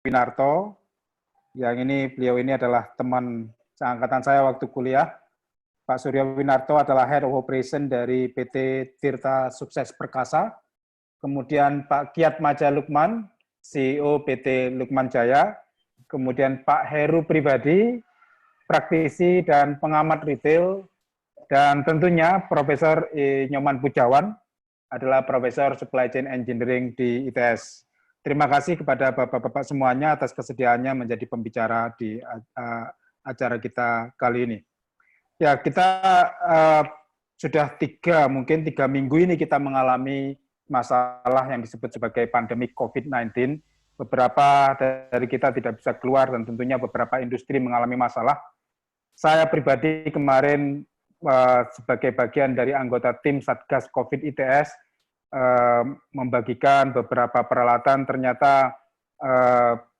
Winarto, yang beliau ini adalah teman seangkatan saya waktu kuliah. Pak Suryo Winarto adalah Head of Operation dari PT Tirta Sukses Perkasa. Kemudian Pak Kiat Maja Lukman, CEO PT Lukman Jaya. Kemudian Pak Heru Pribadi, praktisi dan pengamat retail. Dan tentunya Profesor Nyoman Pujawan adalah Profesor Supply Chain Engineering di ITS. Terima kasih kepada Bapak-Bapak semuanya atas kesediaannya menjadi pembicara di acara kita kali ini. Ya, kita sudah mungkin tiga minggu ini kita mengalami masalah yang disebut sebagai pandemi COVID-19. Beberapa dari kita tidak bisa keluar dan tentunya beberapa industri mengalami masalah. Saya pribadi kemarin sebagai bagian dari anggota tim Satgas COVID ITS membagikan beberapa peralatan, ternyata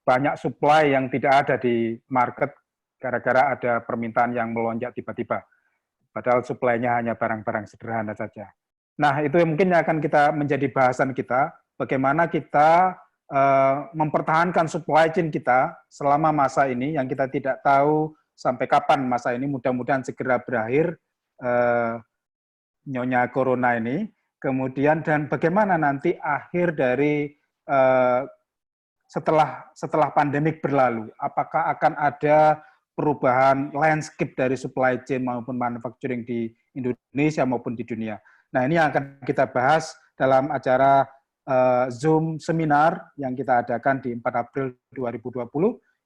banyak supply yang tidak ada di market gara-gara ada permintaan yang melonjak tiba-tiba. Padahal supply-nya hanya barang-barang sederhana saja. Nah, itu mungkin akan kita menjadi bahasan kita, bagaimana kita mempertahankan supply chain kita selama masa ini yang kita tidak tahu sampai kapan masa ini, mudah-mudahan segera berakhir nyonya corona ini. Kemudian dan bagaimana nanti akhir dari setelah pandemik berlalu, apakah akan ada perubahan landscape dari supply chain maupun manufacturing di Indonesia maupun di dunia. Nah, ini yang akan kita bahas dalam acara Zoom seminar yang kita adakan di 4 April 2020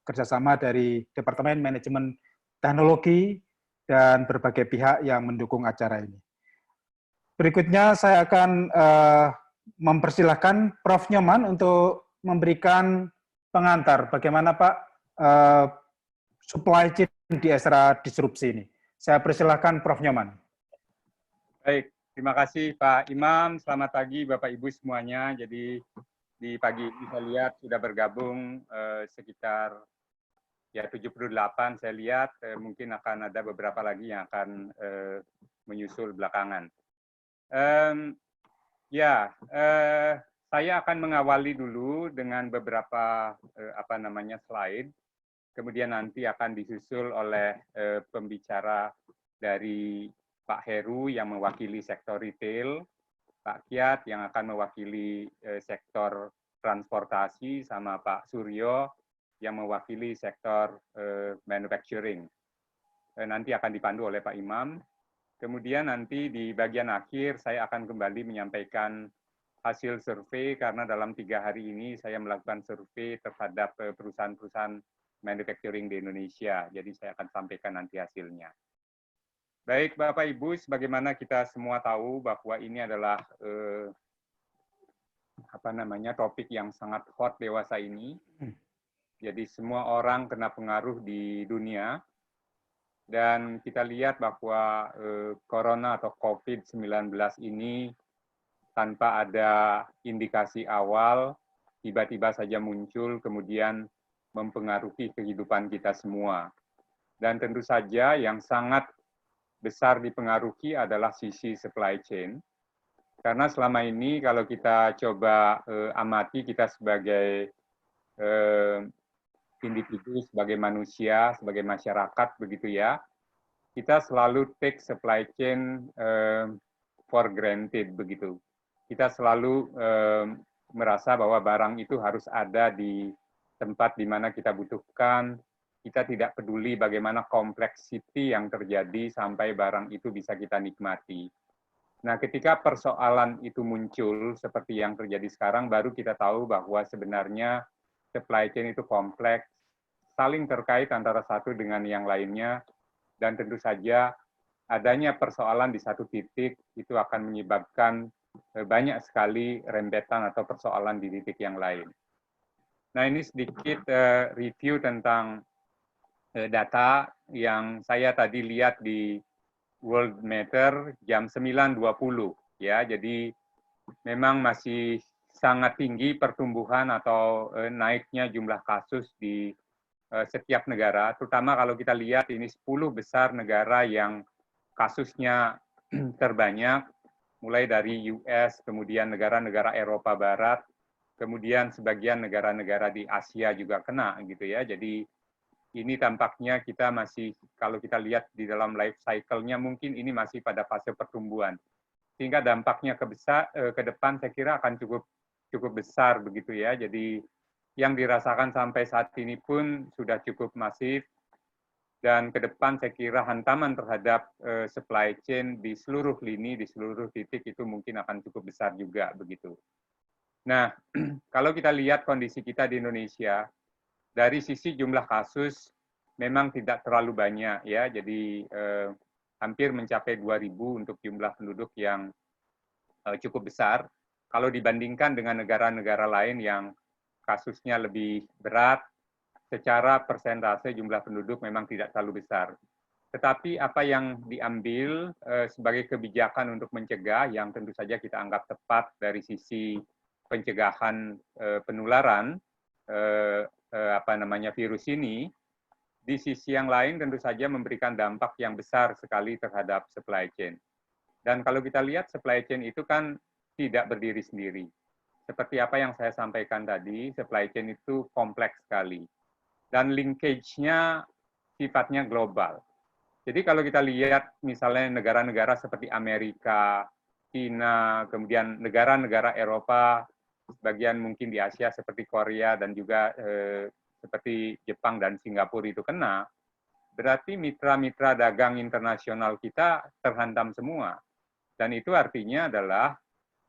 kerjasama dari Departemen Manajemen Teknologi dan berbagai pihak yang mendukung acara ini. Berikutnya saya akan mempersilahkan Prof. Nyoman untuk memberikan pengantar bagaimana Pak supply chain di era disrupsi ini. Saya persilahkan Prof. Nyoman. Baik, terima kasih Pak Imam. Selamat pagi Bapak Ibu semuanya. Jadi di pagi ini saya lihat sudah bergabung sekitar ya 78 saya lihat, mungkin akan ada beberapa lagi yang akan menyusul belakangan. Saya akan mengawali dulu dengan beberapa slide, kemudian nanti akan disusul oleh pembicara dari Pak Heru yang mewakili sektor retail, Pak Kiat yang akan mewakili sektor transportasi, sama Pak Suryo yang mewakili sektor manufacturing. Nanti akan dipandu oleh Pak Imam. Kemudian nanti di bagian akhir saya akan kembali menyampaikan hasil survei karena dalam 3 hari ini saya melakukan survei terhadap perusahaan-perusahaan manufacturing di Indonesia. Jadi saya akan sampaikan nanti hasilnya. Baik Bapak Ibu, sebagaimana kita semua tahu bahwa ini adalah topik yang sangat hot dewasa ini. Jadi semua orang kena pengaruh di dunia. Dan kita lihat bahwa corona atau COVID-19 ini tanpa ada indikasi awal, tiba-tiba saja muncul, kemudian mempengaruhi kehidupan kita semua. Dan tentu saja yang sangat besar dipengaruhi adalah sisi supply chain. Karena selama ini kalau kita coba amati, kita sebagai individu, sebagai manusia, sebagai masyarakat, begitu ya, kita selalu take supply chain for granted, begitu. Kita selalu merasa bahwa barang itu harus ada di tempat di mana kita butuhkan. Kita tidak peduli bagaimana kompleksiti yang terjadi sampai barang itu bisa kita nikmati. Nah, ketika persoalan itu muncul seperti yang terjadi sekarang, baru kita tahu bahwa sebenarnya supply chain itu kompleks, saling terkait antara satu dengan yang lainnya, dan tentu saja adanya persoalan di satu titik itu akan menyebabkan banyak sekali rembetan atau persoalan di titik yang lain. Nah, ini sedikit review tentang data yang saya tadi lihat di Worldmeter jam 9.20 ya. Jadi memang masih sangat tinggi pertumbuhan atau naiknya jumlah kasus di setiap negara, terutama kalau kita lihat ini 10 besar negara yang kasusnya terbanyak, mulai dari US, kemudian negara-negara Eropa Barat, kemudian sebagian negara-negara di Asia juga kena gitu ya. Jadi ini tampaknya kita masih, kalau kita lihat di dalam life cycle-nya mungkin ini masih pada fase pertumbuhan. Sehingga dampaknya ke depan saya kira akan cukup besar begitu ya. Jadi yang dirasakan sampai saat ini pun sudah cukup masif, dan ke depan saya kira hantaman terhadap supply chain di seluruh lini, di seluruh titik itu mungkin akan cukup besar juga begitu. Nah, kalau kita lihat kondisi kita di Indonesia, dari sisi jumlah kasus memang tidak terlalu banyak ya, jadi hampir mencapai 2.000 untuk jumlah penduduk yang cukup besar. Kalau dibandingkan dengan negara-negara lain yang kasusnya lebih berat, secara persentase jumlah penduduk memang tidak terlalu besar. Tetapi apa yang diambil sebagai kebijakan untuk mencegah, yang tentu saja kita anggap tepat dari sisi pencegahan penularan virus ini, di sisi yang lain tentu saja memberikan dampak yang besar sekali terhadap supply chain. Dan kalau kita lihat supply chain itu kan tidak berdiri sendiri. Seperti apa yang saya sampaikan tadi, supply chain itu kompleks sekali. Dan linkage-nya sifatnya global. Jadi kalau kita lihat misalnya negara-negara seperti Amerika, China, kemudian negara-negara Eropa, sebagian mungkin di Asia seperti Korea dan juga seperti Jepang dan Singapura itu kena, berarti mitra-mitra dagang internasional kita terhantam semua. Dan itu artinya adalah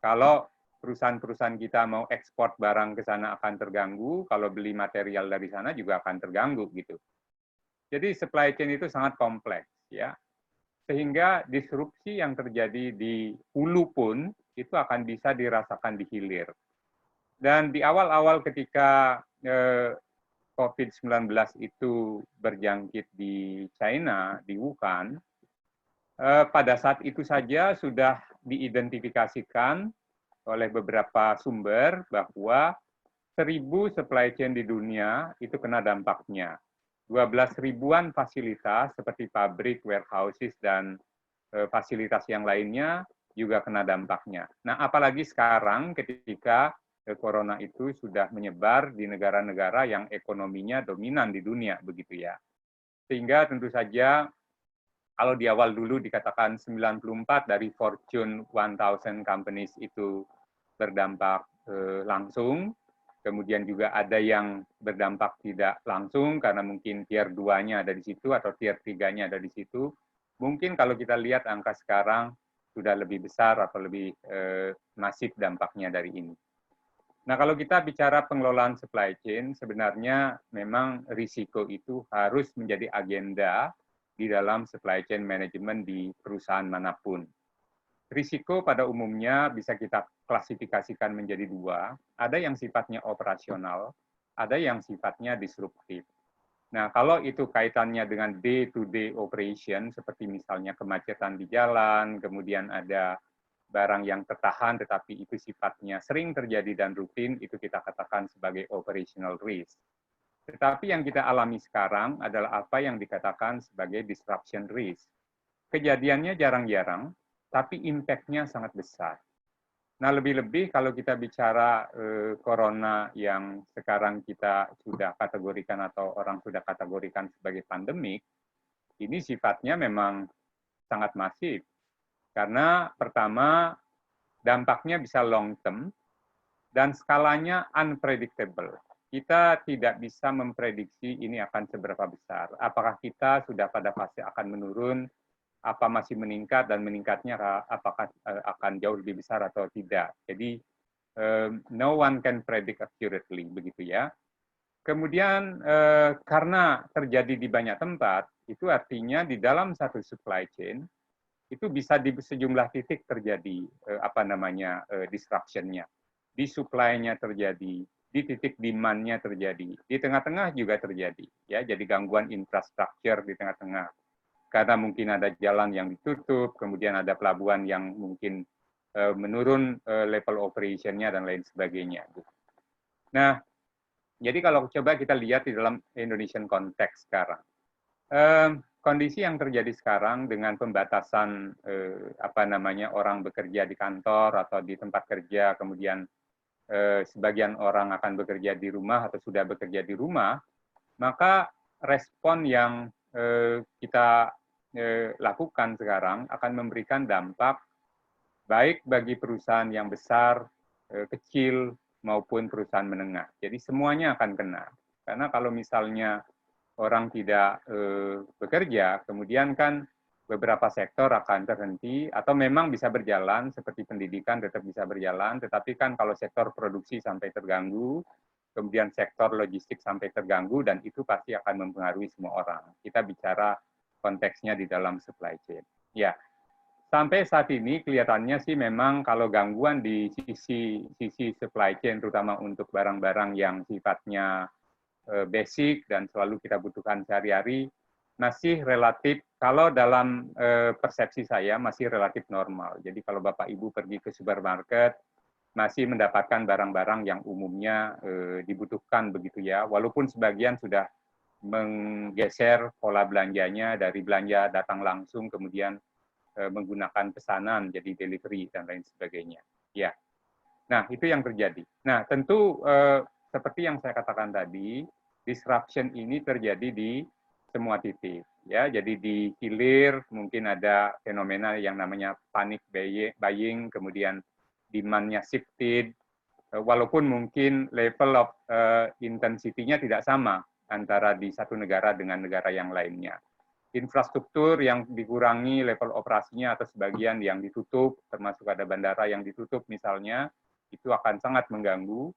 kalau perusahaan-perusahaan kita mau ekspor barang ke sana akan terganggu, kalau beli material dari sana juga akan terganggu gitu. Jadi supply chain itu sangat kompleks ya. Sehingga disrupsi yang terjadi di hulu pun itu akan bisa dirasakan di hilir. Dan di awal-awal ketika COVID-19 itu berjangkit di China, di Wuhan, pada saat itu saja sudah diidentifikasikan oleh beberapa sumber bahwa 1.000 supply chain di dunia itu kena dampaknya. 12 ribuan fasilitas seperti pabrik, warehouses, dan fasilitas yang lainnya juga kena dampaknya. Nah, apalagi sekarang ketika corona itu sudah menyebar di negara-negara yang ekonominya dominan di dunia, begitu ya. Sehingga tentu saja kalau di awal dulu dikatakan 94 dari Fortune 1000 companies itu berdampak langsung, kemudian juga ada yang berdampak tidak langsung karena mungkin tier 2-nya ada di situ atau tier 3-nya ada di situ. Mungkin kalau kita lihat angka sekarang sudah lebih besar atau lebih masif dampaknya dari ini. Nah, kalau kita bicara pengelolaan supply chain, sebenarnya memang risiko itu harus menjadi agenda di dalam supply chain management di perusahaan manapun. Risiko pada umumnya bisa kita klasifikasikan menjadi dua, ada yang sifatnya operasional, ada yang sifatnya disruptif. Nah, kalau itu kaitannya dengan day-to-day operation, seperti misalnya kemacetan di jalan, kemudian ada barang yang tertahan tetapi itu sifatnya sering terjadi dan rutin, itu kita katakan sebagai operational risk. Tetapi yang kita alami sekarang adalah apa yang dikatakan sebagai disruption risk. Kejadiannya jarang-jarang, tapi impact-nya sangat besar. Nah, lebih-lebih kalau kita bicara corona yang sekarang kita sudah kategorikan atau orang sudah kategorikan sebagai pandemik, ini sifatnya memang sangat masif. Karena pertama, dampaknya bisa long term, dan skalanya unpredictable. Kita tidak bisa memprediksi ini akan seberapa besar. Apakah kita sudah pada fase akan menurun, apa masih meningkat, dan meningkatnya apakah akan jauh lebih besar atau tidak. Jadi, no one can predict accurately, begitu ya. Kemudian, karena terjadi di banyak tempat, itu artinya di dalam satu supply chain, itu bisa di sejumlah titik terjadi disruption-nya. Di supply-nya terjadi, di titik demand-nya terjadi, di tengah-tengah juga terjadi. Ya, jadi gangguan infrastruktur di tengah-tengah. Karena mungkin ada jalan yang ditutup, kemudian ada pelabuhan yang mungkin menurun level operation-nya dan lain sebagainya. Nah, jadi kalau coba kita lihat di dalam Indonesian konteks sekarang, kondisi yang terjadi sekarang dengan pembatasan orang bekerja di kantor atau di tempat kerja, kemudian sebagian orang akan bekerja di rumah atau sudah bekerja di rumah, maka respon yang kita lakukan sekarang akan memberikan dampak baik bagi perusahaan yang besar, kecil, maupun perusahaan menengah. Jadi semuanya akan kena. Karena kalau misalnya orang tidak bekerja, kemudian kan beberapa sektor akan terhenti atau memang bisa berjalan, seperti pendidikan tetap bisa berjalan, tetapi kan kalau sektor produksi sampai terganggu, kemudian sektor logistik sampai terganggu, dan itu pasti akan mempengaruhi semua orang. Kita bicara konteksnya di dalam supply chain. Ya, sampai saat ini kelihatannya sih memang kalau gangguan di sisi supply chain, terutama untuk barang-barang yang sifatnya basic dan selalu kita butuhkan sehari-hari, masih relatif, kalau dalam persepsi saya, masih relatif normal. Jadi kalau Bapak Ibu pergi ke supermarket, masih mendapatkan barang-barang yang umumnya dibutuhkan begitu ya, walaupun sebagian sudah menggeser pola belanjanya dari belanja datang langsung, kemudian menggunakan pesanan jadi delivery dan lain sebagainya. Ya. Nah, itu yang terjadi. Nah, tentu seperti yang saya katakan tadi, disruption ini terjadi di semua titik. Ya, jadi di hilir mungkin ada fenomena yang namanya panic buying, kemudian demand-nya shifted, walaupun mungkin level of intensity-nya tidak sama antara di satu negara dengan negara yang lainnya. Infrastruktur yang dikurangi level operasinya atau sebagian yang ditutup, termasuk ada bandara yang ditutup misalnya, itu akan sangat mengganggu.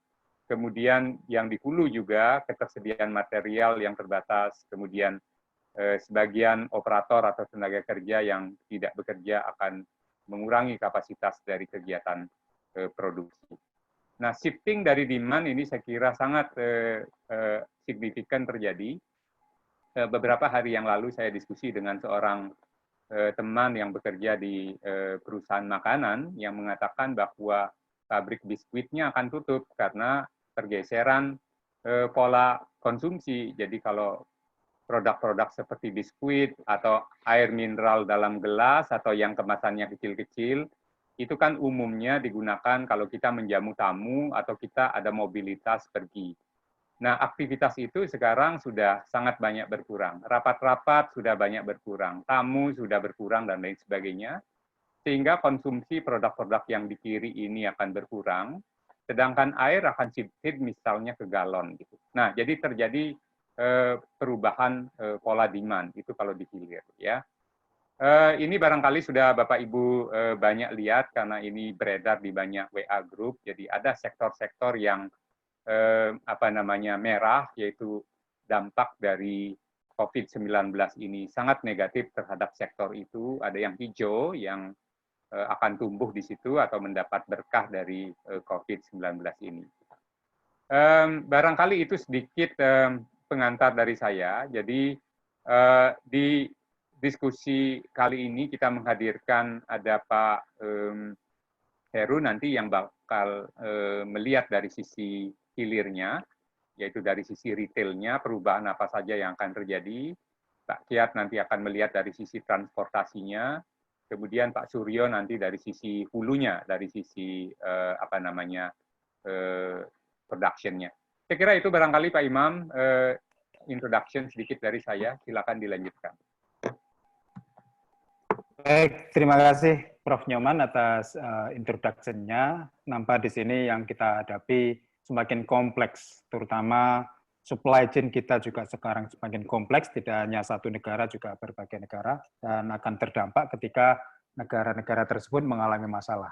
Kemudian yang di hulu juga ketersediaan material yang terbatas, kemudian sebagian operator atau tenaga kerja yang tidak bekerja akan mengurangi kapasitas dari kegiatan produksi. Nah, shifting dari demand ini saya kira sangat signifikan terjadi. Beberapa hari yang lalu saya diskusi dengan seorang teman yang bekerja di perusahaan makanan yang mengatakan bahwa pabrik biskuitnya akan tutup karena pergeseran pola konsumsi. Jadi kalau produk-produk seperti biskuit atau air mineral dalam gelas atau yang kemasannya kecil-kecil, itu kan umumnya digunakan kalau kita menjamu tamu atau kita ada mobilitas pergi. Nah, aktivitas itu sekarang sudah sangat banyak berkurang. Rapat-rapat sudah banyak berkurang, tamu sudah berkurang, dan lain sebagainya. Sehingga konsumsi produk-produk yang di kiri ini akan berkurang, sedangkan air akan shifted misalnya ke galon. Gitu. Nah, jadi terjadi perubahan pola demand, itu kalau di hilir. Ya. Ini barangkali sudah Bapak Ibu banyak lihat, karena ini beredar di banyak WA group, jadi ada sektor-sektor yang merah, yaitu dampak dari COVID-19 ini sangat negatif terhadap sektor itu. Ada yang hijau yang akan tumbuh di situ atau mendapat berkah dari COVID-19 ini. Barangkali itu sedikit pengantar dari saya. Jadi di diskusi kali ini kita menghadirkan ada Pak Heru nanti yang bakal melihat dari sisi hilirnya, yaitu dari sisi retailnya, perubahan apa saja yang akan terjadi. Pak Kiat nanti akan melihat dari sisi transportasinya, kemudian Pak Suryo nanti dari sisi hulunya, dari sisi production-nya. Saya kira itu barangkali Pak Imam, introduction sedikit dari saya, silakan dilanjutkan. Baik, terima kasih Prof. Nyoman atas introduction-nya. Nampak di sini yang kita hadapi semakin kompleks, terutama supply chain kita juga sekarang semakin kompleks, tidak hanya satu negara, juga berbagai negara, dan akan terdampak ketika negara-negara tersebut mengalami masalah.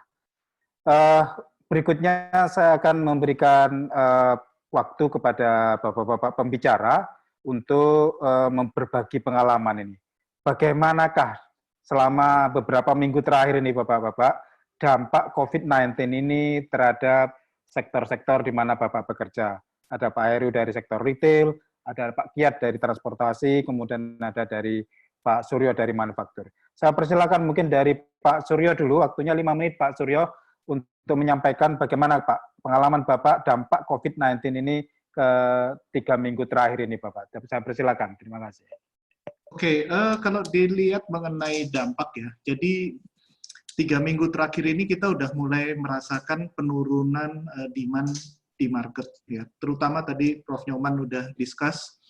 Berikutnya saya akan memberikan waktu kepada Bapak-Bapak pembicara untuk berbagi pengalaman ini. Bagaimanakah selama beberapa minggu terakhir ini Bapak-Bapak, dampak COVID-19 ini terhadap sektor-sektor di mana Bapak bekerja? Ada Pak Heru dari sektor retail, ada Pak Kiat dari transportasi, kemudian ada dari Pak Suryo dari manufaktur. Saya persilakan mungkin dari Pak Suryo dulu, waktunya 5 menit Pak Suryo, untuk menyampaikan bagaimana Pak pengalaman Bapak dampak COVID-19 ini ke 3 minggu terakhir ini Bapak. Saya persilakan, terima kasih. Oke, kalau dilihat mengenai dampak ya, jadi 3 minggu terakhir ini kita udah mulai merasakan penurunan demand di market ya. Terutama tadi Prof. Nyoman udah discuss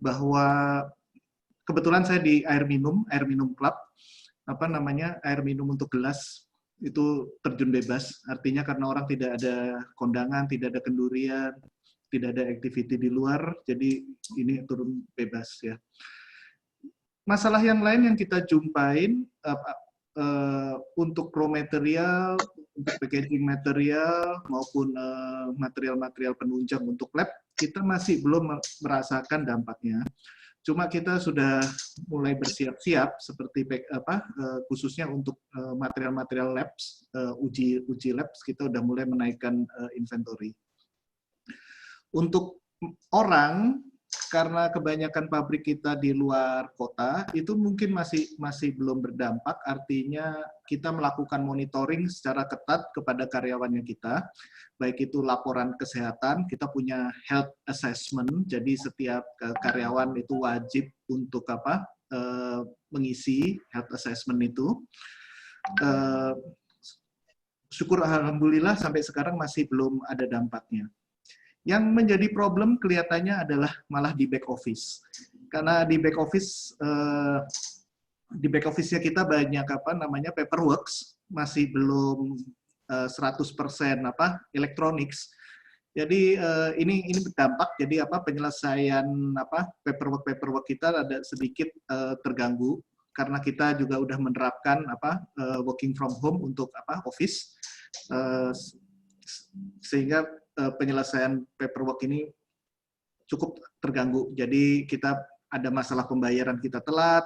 bahwa kebetulan saya di air minum club, air minum untuk gelas itu terjun bebas. Artinya karena orang tidak ada kondangan, tidak ada kendurian, tidak ada activity di luar, jadi ini turun bebas ya. Masalah yang lain yang kita jumpain untuk raw material, untuk packaging material maupun material-material penunjang untuk lab, kita masih belum merasakan dampaknya. Cuma kita sudah mulai bersiap-siap seperti khususnya untuk material-material labs, uji labs kita udah mulai menaikkan inventory. Untuk orang, karena kebanyakan pabrik kita di luar kota, itu mungkin masih belum berdampak, artinya kita melakukan monitoring secara ketat kepada karyawannya kita, baik itu laporan kesehatan, kita punya health assessment, jadi setiap karyawan itu wajib untuk mengisi health assessment itu. Syukur alhamdulillah sampai sekarang masih belum ada dampaknya. Yang menjadi problem kelihatannya adalah malah di back office. Karena di back office-nya kita banyak paperworks, masih belum 100% electronics. Jadi ini berdampak, jadi penyelesaian paperwork kita ada sedikit terganggu karena kita juga udah menerapkan working from home untuk office, sehingga penyelesaian paperwork ini cukup terganggu. Jadi kita ada masalah pembayaran kita telat,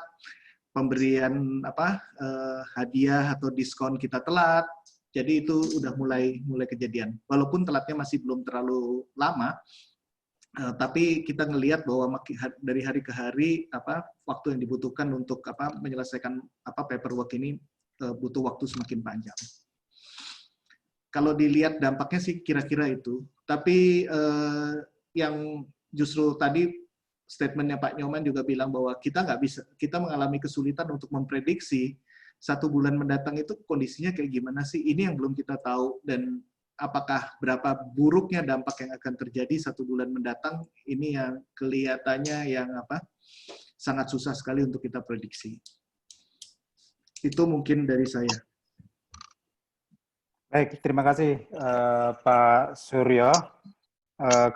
pemberian hadiah atau diskon kita telat. Jadi itu udah mulai kejadian. Walaupun telatnya masih belum terlalu lama, tapi kita ngelihat bahwa dari hari ke hari waktu yang dibutuhkan untuk menyelesaikan paperwork ini butuh waktu semakin panjang. Kalau dilihat dampaknya sih kira-kira itu. Tapi yang justru tadi statementnya Pak Nyoman juga bilang bahwa kita mengalami kesulitan untuk memprediksi 1 bulan mendatang itu kondisinya kayak gimana sih. Ini yang belum kita tahu, dan apakah berapa buruknya dampak yang akan terjadi 1 bulan mendatang, ini yang kelihatannya yang sangat susah sekali untuk kita prediksi. Itu mungkin dari saya. Baik, terima kasih Pak Suryo.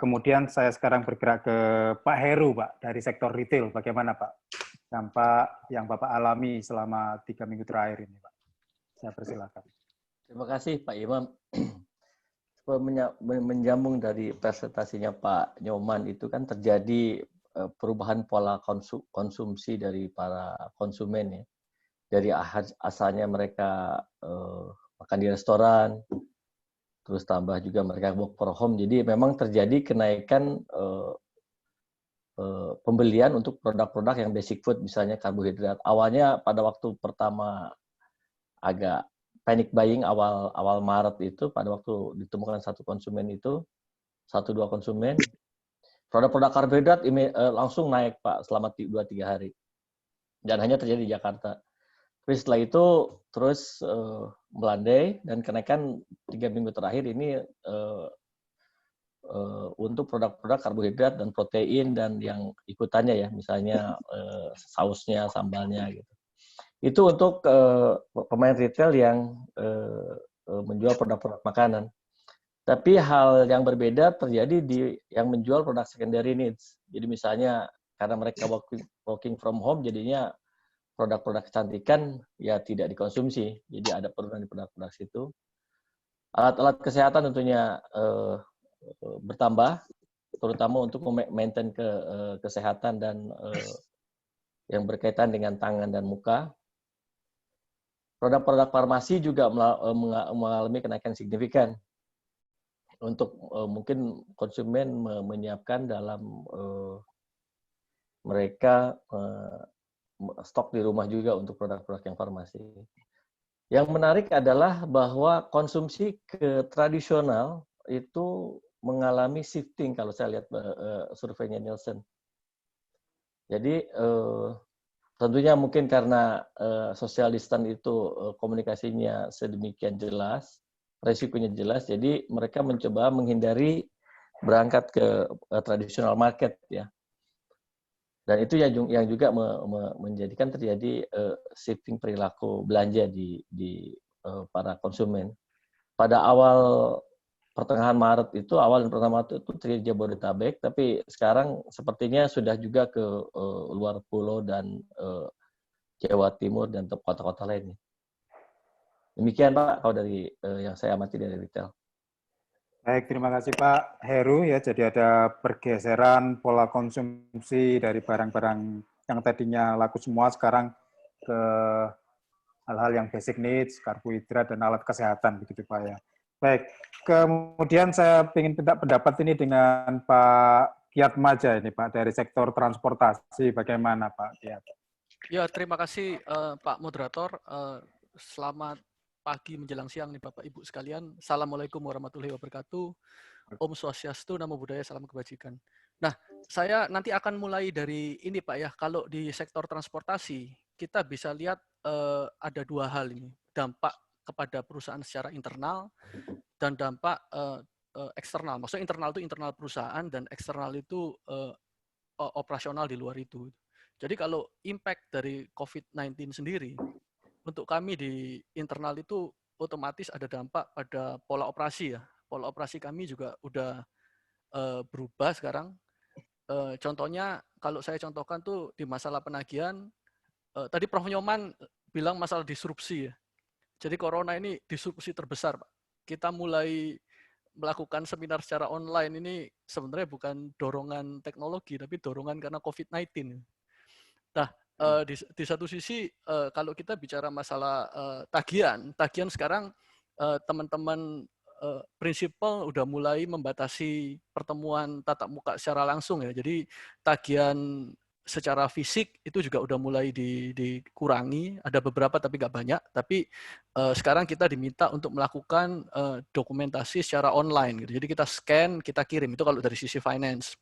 Kemudian saya sekarang bergerak ke Pak Heru, Pak, dari sektor retail. Bagaimana, Pak, dampak yang Bapak alami selama 3 minggu terakhir ini, Pak? Saya persilakan. Terima kasih, Pak Imam. Menjambung dari presentasinya Pak Nyoman, itu kan terjadi perubahan pola konsumsi dari para konsumen ya. Dari asalnya mereka makan di restoran, terus tambah juga mereka work from home. Jadi memang terjadi kenaikan pembelian untuk produk-produk yang basic food, misalnya karbohidrat. Awalnya pada waktu pertama agak panic buying awal Maret itu, pada waktu ditemukan 1-2 konsumen, produk-produk karbohidrat langsung naik, Pak, selama 2-3 hari. Dan hanya terjadi di Jakarta. Tapi setelah itu terus melandai, dan kenaikan 3 minggu terakhir ini untuk produk-produk karbohidrat dan protein dan yang ikutannya ya, misalnya sausnya, sambalnya gitu. Itu untuk pemain retail yang menjual produk-produk makanan. Tapi hal yang berbeda terjadi di yang menjual produk secondary needs. Jadi misalnya karena mereka working from home, jadinya produk-produk kecantikan ya tidak dikonsumsi, jadi ada penurunan di produk-produk situ. Alat-alat kesehatan tentunya bertambah, terutama untuk maintain kesehatan dan yang berkaitan dengan tangan dan muka. Produk-produk farmasi juga mengalami kenaikan signifikan. Untuk mungkin konsumen menyiapkan dalam mereka stok di rumah juga untuk produk-produk yang farmasi. Yang menarik adalah bahwa konsumsi ke tradisional itu mengalami shifting kalau saya lihat surveinya Nielsen. Jadi tentunya mungkin karena social distance itu komunikasinya sedemikian jelas, resikonya jelas, jadi mereka mencoba menghindari berangkat ke traditional market ya. Dan itu yang juga menjadikan terjadi shifting perilaku belanja di para konsumen. Pada pertengahan Maret itu, awal dan pertengahan Maret itu terjadi Jabodetabek, tapi sekarang sepertinya sudah juga ke luar pulau dan Jawa Timur dan kota-kota lainnya. Demikian Pak, kalau dari yang saya amati dari retail. Baik, terima kasih Pak Heru ya. Jadi ada pergeseran pola konsumsi dari barang-barang yang tadinya laku semua sekarang ke hal-hal yang basic needs, karbohidrat dan alat kesehatan begitu Pak ya. Baik, kemudian saya ingin minta pendapat ini dengan Pak Kiat Maja ini Pak dari sektor transportasi. Bagaimana Pak Kiat? Ya, terima kasih Pak Moderator. Selamat pagi menjelang siang nih Bapak Ibu sekalian. Assalamualaikum warahmatullahi wabarakatuh. Om Swastiastu, Namo Buddhaya, salam kebajikan. Nah, saya nanti akan mulai dari ini Pak ya. Kalau di sektor transportasi, kita bisa lihat ada dua hal ini. Dampak kepada perusahaan secara internal dan dampak eksternal. Maksudnya internal itu internal perusahaan dan eksternal itu operasional di luar itu. Jadi kalau impact dari COVID-19 sendiri, untuk kami di internal itu otomatis ada dampak pada pola operasi ya. Pola operasi kami juga udah berubah sekarang. Contohnya, kalau saya contohkan tuh di masalah penagihan, tadi Prof. Nyoman bilang masalah disrupsi ya. Jadi corona ini disrupsi terbesar, Pak. Kita mulai melakukan seminar secara online ini sebenarnya bukan dorongan teknologi, tapi dorongan karena COVID-19. Nah, di satu sisi kalau kita bicara masalah tagihan sekarang teman-teman prinsipal udah mulai membatasi pertemuan tatap muka secara langsung ya. Jadi tagihan secara fisik itu juga udah mulai dikurangi. Ada beberapa tapi nggak banyak. Tapi sekarang kita diminta untuk melakukan dokumentasi secara online. Gitu. Jadi kita scan, kita kirim. Itu kalau dari sisi finance.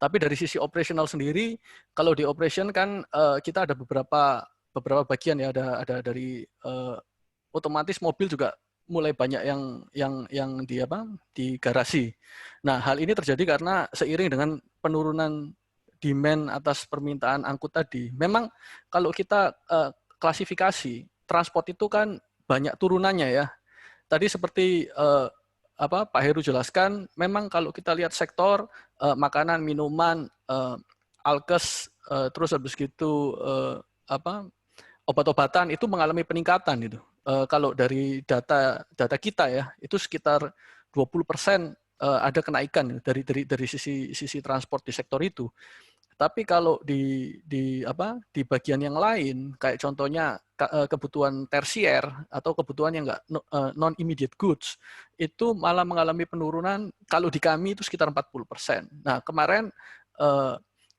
Tapi dari sisi operasional sendiri, kalau di operation kan kita ada beberapa bagian ya, ada dari otomatis mobil juga mulai banyak yang di garasi. Nah, hal ini terjadi karena seiring dengan penurunan demand atas permintaan angkut tadi. Memang kalau kita klasifikasi, transport itu kan banyak turunannya ya. Tadi seperti Pak Heru jelaskan, memang kalau kita lihat sektor makanan, minuman, alkes, terus habis gitu obat-obatan itu mengalami peningkatan itu. Kalau dari data kita ya, itu sekitar 20% ada kenaikan dari sisi transport di sektor itu. Tapi kalau di bagian yang lain, kayak contohnya kebutuhan tersier atau kebutuhan yang nggak non immediate goods, itu malah mengalami penurunan. Kalau di kami itu sekitar 40%. Nah kemarin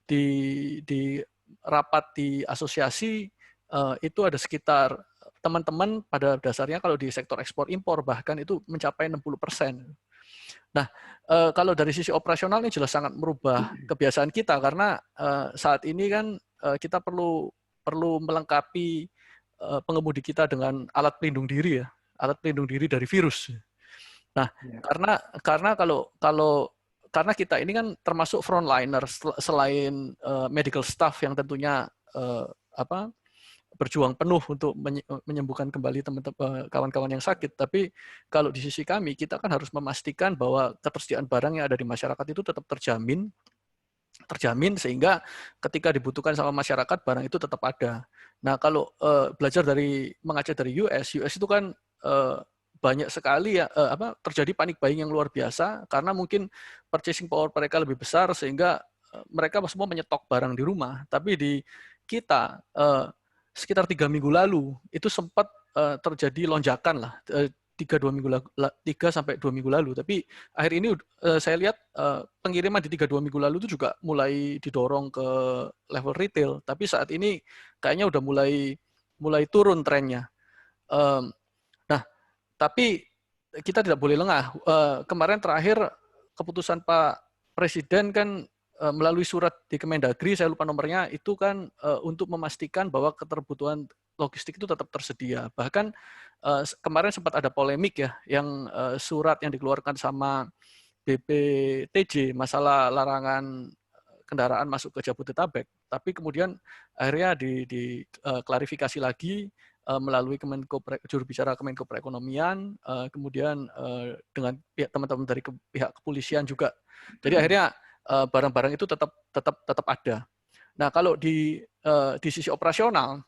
di rapat di asosiasi itu ada sekitar teman-teman pada dasarnya kalau di sektor ekspor impor bahkan itu mencapai 60%. Nah, kalau dari sisi operasional ini jelas sangat merubah kebiasaan kita karena saat ini kan kita perlu melengkapi pengemudi kita dengan alat pelindung diri ya, alat pelindung diri dari virus. Nah, karena kita ini kan termasuk frontliner selain medical staff yang tentunya berjuang penuh untuk menyembuhkan kembali teman-teman kawan-kawan yang sakit. Tapi kalau di sisi kami, kita kan harus memastikan bahwa ketersediaan barang yang ada di masyarakat itu tetap terjamin sehingga ketika dibutuhkan sama masyarakat, barang itu tetap ada. Nah, kalau mengajar dari US itu kan banyak sekali ya terjadi panic buying yang luar biasa karena mungkin purchasing power mereka lebih besar sehingga mereka semua menyetok barang di rumah. Tapi di kita sekitar 3 minggu lalu itu sempat terjadi lonjakan lah 3 sampai 2 minggu lalu. Tapi akhir ini saya lihat pengiriman di 3-2 minggu lalu itu juga mulai didorong ke level retail. Tapi saat ini kayaknya udah mulai turun trennya. Nah, tapi kita tidak boleh lengah. Kemarin terakhir keputusan Pak Presiden kan melalui surat di Kemendagri, saya lupa nomornya, itu kan untuk memastikan bahwa keterbutuhan logistik itu tetap tersedia. Bahkan kemarin sempat ada polemik ya, yang surat yang dikeluarkan sama BPTJ masalah larangan kendaraan masuk ke Jabodetabek, tapi kemudian akhirnya diklarifikasi lagi melalui juru bicara Kemenko Perekonomian, kemudian dengan pihak teman-teman dari pihak kepolisian juga. Jadi akhirnya barang-barang itu tetap ada. Nah, kalau di sisi operasional,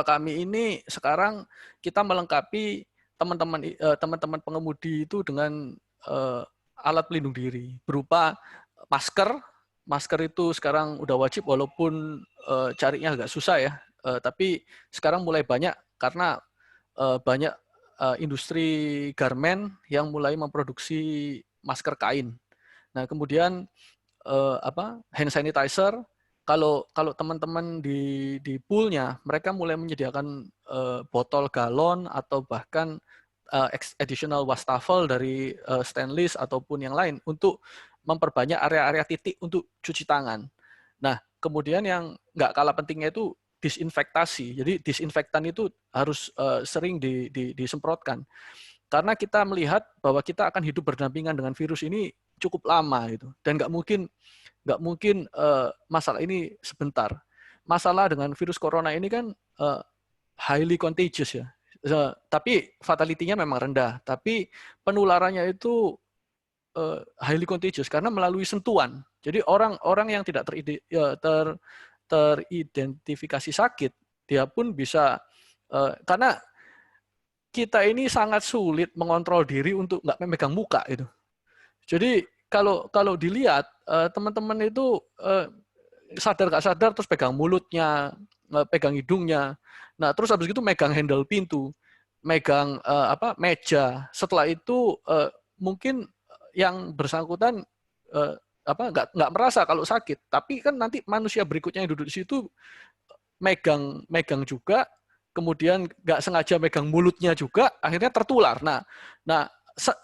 kami ini sekarang kita melengkapi teman-teman pengemudi itu dengan alat pelindung diri berupa masker. Masker itu sekarang udah wajib walaupun carinya agak susah ya. Tapi sekarang mulai banyak karena banyak industri garmen yang mulai memproduksi masker kain. Nah, kemudian hand sanitizer. Kalau teman-teman di poolnya, mereka mulai menyediakan botol galon atau bahkan additional wastafel dari stainless ataupun yang lain untuk memperbanyak area-area titik untuk cuci tangan. Nah, kemudian yang nggak kalah pentingnya itu disinfektasi. Jadi disinfektan itu harus sering disemprotkan. Karena kita melihat bahwa kita akan hidup berdampingan dengan virus ini cukup lama gitu, dan nggak mungkin masalah ini sebentar. Masalah dengan virus corona ini kan highly contagious ya. Tapi fatality-nya memang rendah. Tapi penularannya itu highly contagious karena melalui sentuhan. Jadi orang yang tidak teridentifikasi sakit, dia pun bisa karena kita ini sangat sulit mengontrol diri untuk nggak memegang muka itu. Jadi kalau dilihat teman-teman itu sadar nggak sadar terus pegang mulutnya, pegang hidungnya. Nah, terus habis itu megang handle pintu, megang meja. Setelah itu mungkin yang bersangkutan nggak merasa kalau sakit, tapi kan nanti manusia berikutnya yang duduk di situ megang juga, kemudian nggak sengaja megang mulutnya juga, akhirnya tertular. Nah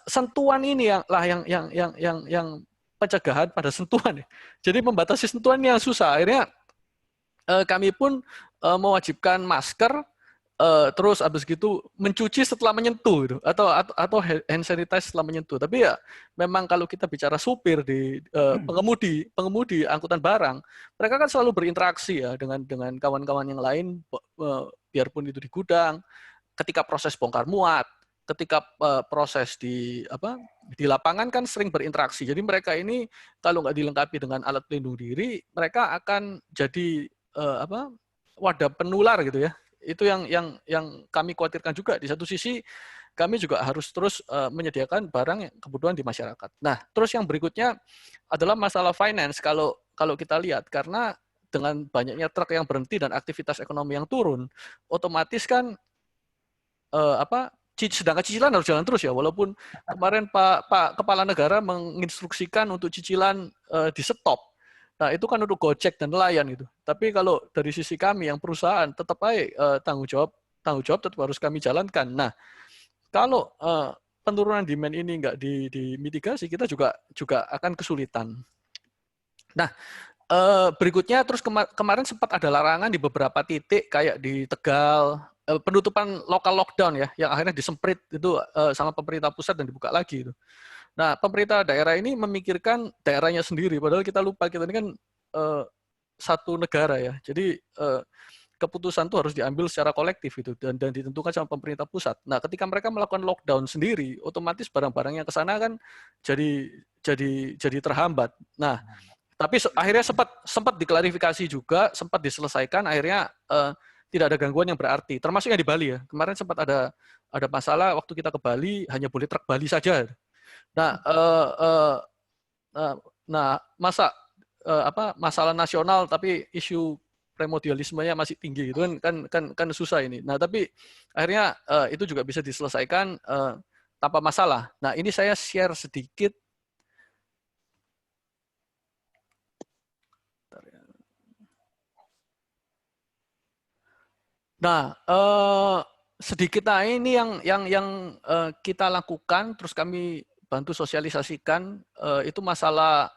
sentuhan ini yang pencegahan pada sentuhan. Jadi membatasi sentuhan yang susah. Akhirnya kami pun mewajibkan masker, terus habis gitu mencuci setelah menyentuh gitu, atau hand sanitizer setelah menyentuh. Tapi ya memang kalau kita bicara supir di pengemudi angkutan barang, mereka kan selalu berinteraksi ya dengan kawan-kawan yang lain, biarpun itu di gudang, ketika proses bongkar muat, ketika proses di lapangan kan sering berinteraksi. Jadi mereka ini kalau nggak dilengkapi dengan alat pelindung diri, mereka akan jadi wadah penular gitu ya. Itu yang kami khawatirkan juga. Di satu sisi kami juga harus terus menyediakan barang yang kebutuhan di masyarakat. Nah, terus yang berikutnya adalah masalah finance. Kalau kita lihat, karena dengan banyaknya truk yang berhenti dan aktivitas ekonomi yang turun, otomatis kan sedangkan cicilan harus jalan terus ya. Walaupun kemarin Pak Kepala Negara menginstruksikan untuk cicilan di stop. Nah, itu kan untuk Gojek dan nelayan gitu. Tapi kalau dari sisi kami yang perusahaan, tetap aja tanggung jawab tetap harus kami jalankan. Nah, kalau penurunan demand ini nggak dimitigasi, kita juga akan kesulitan. Nah, berikutnya terus kemarin sempat ada larangan di beberapa titik kayak di Tegal, penutupan lokal lockdown ya, yang akhirnya disemprit itu sama pemerintah pusat dan dibuka lagi itu. Nah, pemerintah daerah ini memikirkan daerahnya sendiri, padahal kita lupa kita ini kan satu negara ya. Jadi keputusan itu harus diambil secara kolektif itu dan ditentukan sama pemerintah pusat. Nah, ketika mereka melakukan lockdown sendiri, otomatis barang-barang yang ke sana kan jadi terhambat. Nah, tapi akhirnya sempat diklarifikasi juga, sempat diselesaikan, akhirnya tidak ada gangguan yang berarti. Termasuk yang di Bali ya. Kemarin sempat ada masalah waktu kita ke Bali, hanya boleh truk Bali saja. Nah, masalah nasional tapi isu primordialismenya masih tinggi itu kan susah ini. Nah, tapi akhirnya itu juga bisa diselesaikan tanpa masalah. Nah, ini saya share sedikit. Nah, sedikit ini yang kita lakukan, terus kami bantu sosialisasikan itu masalah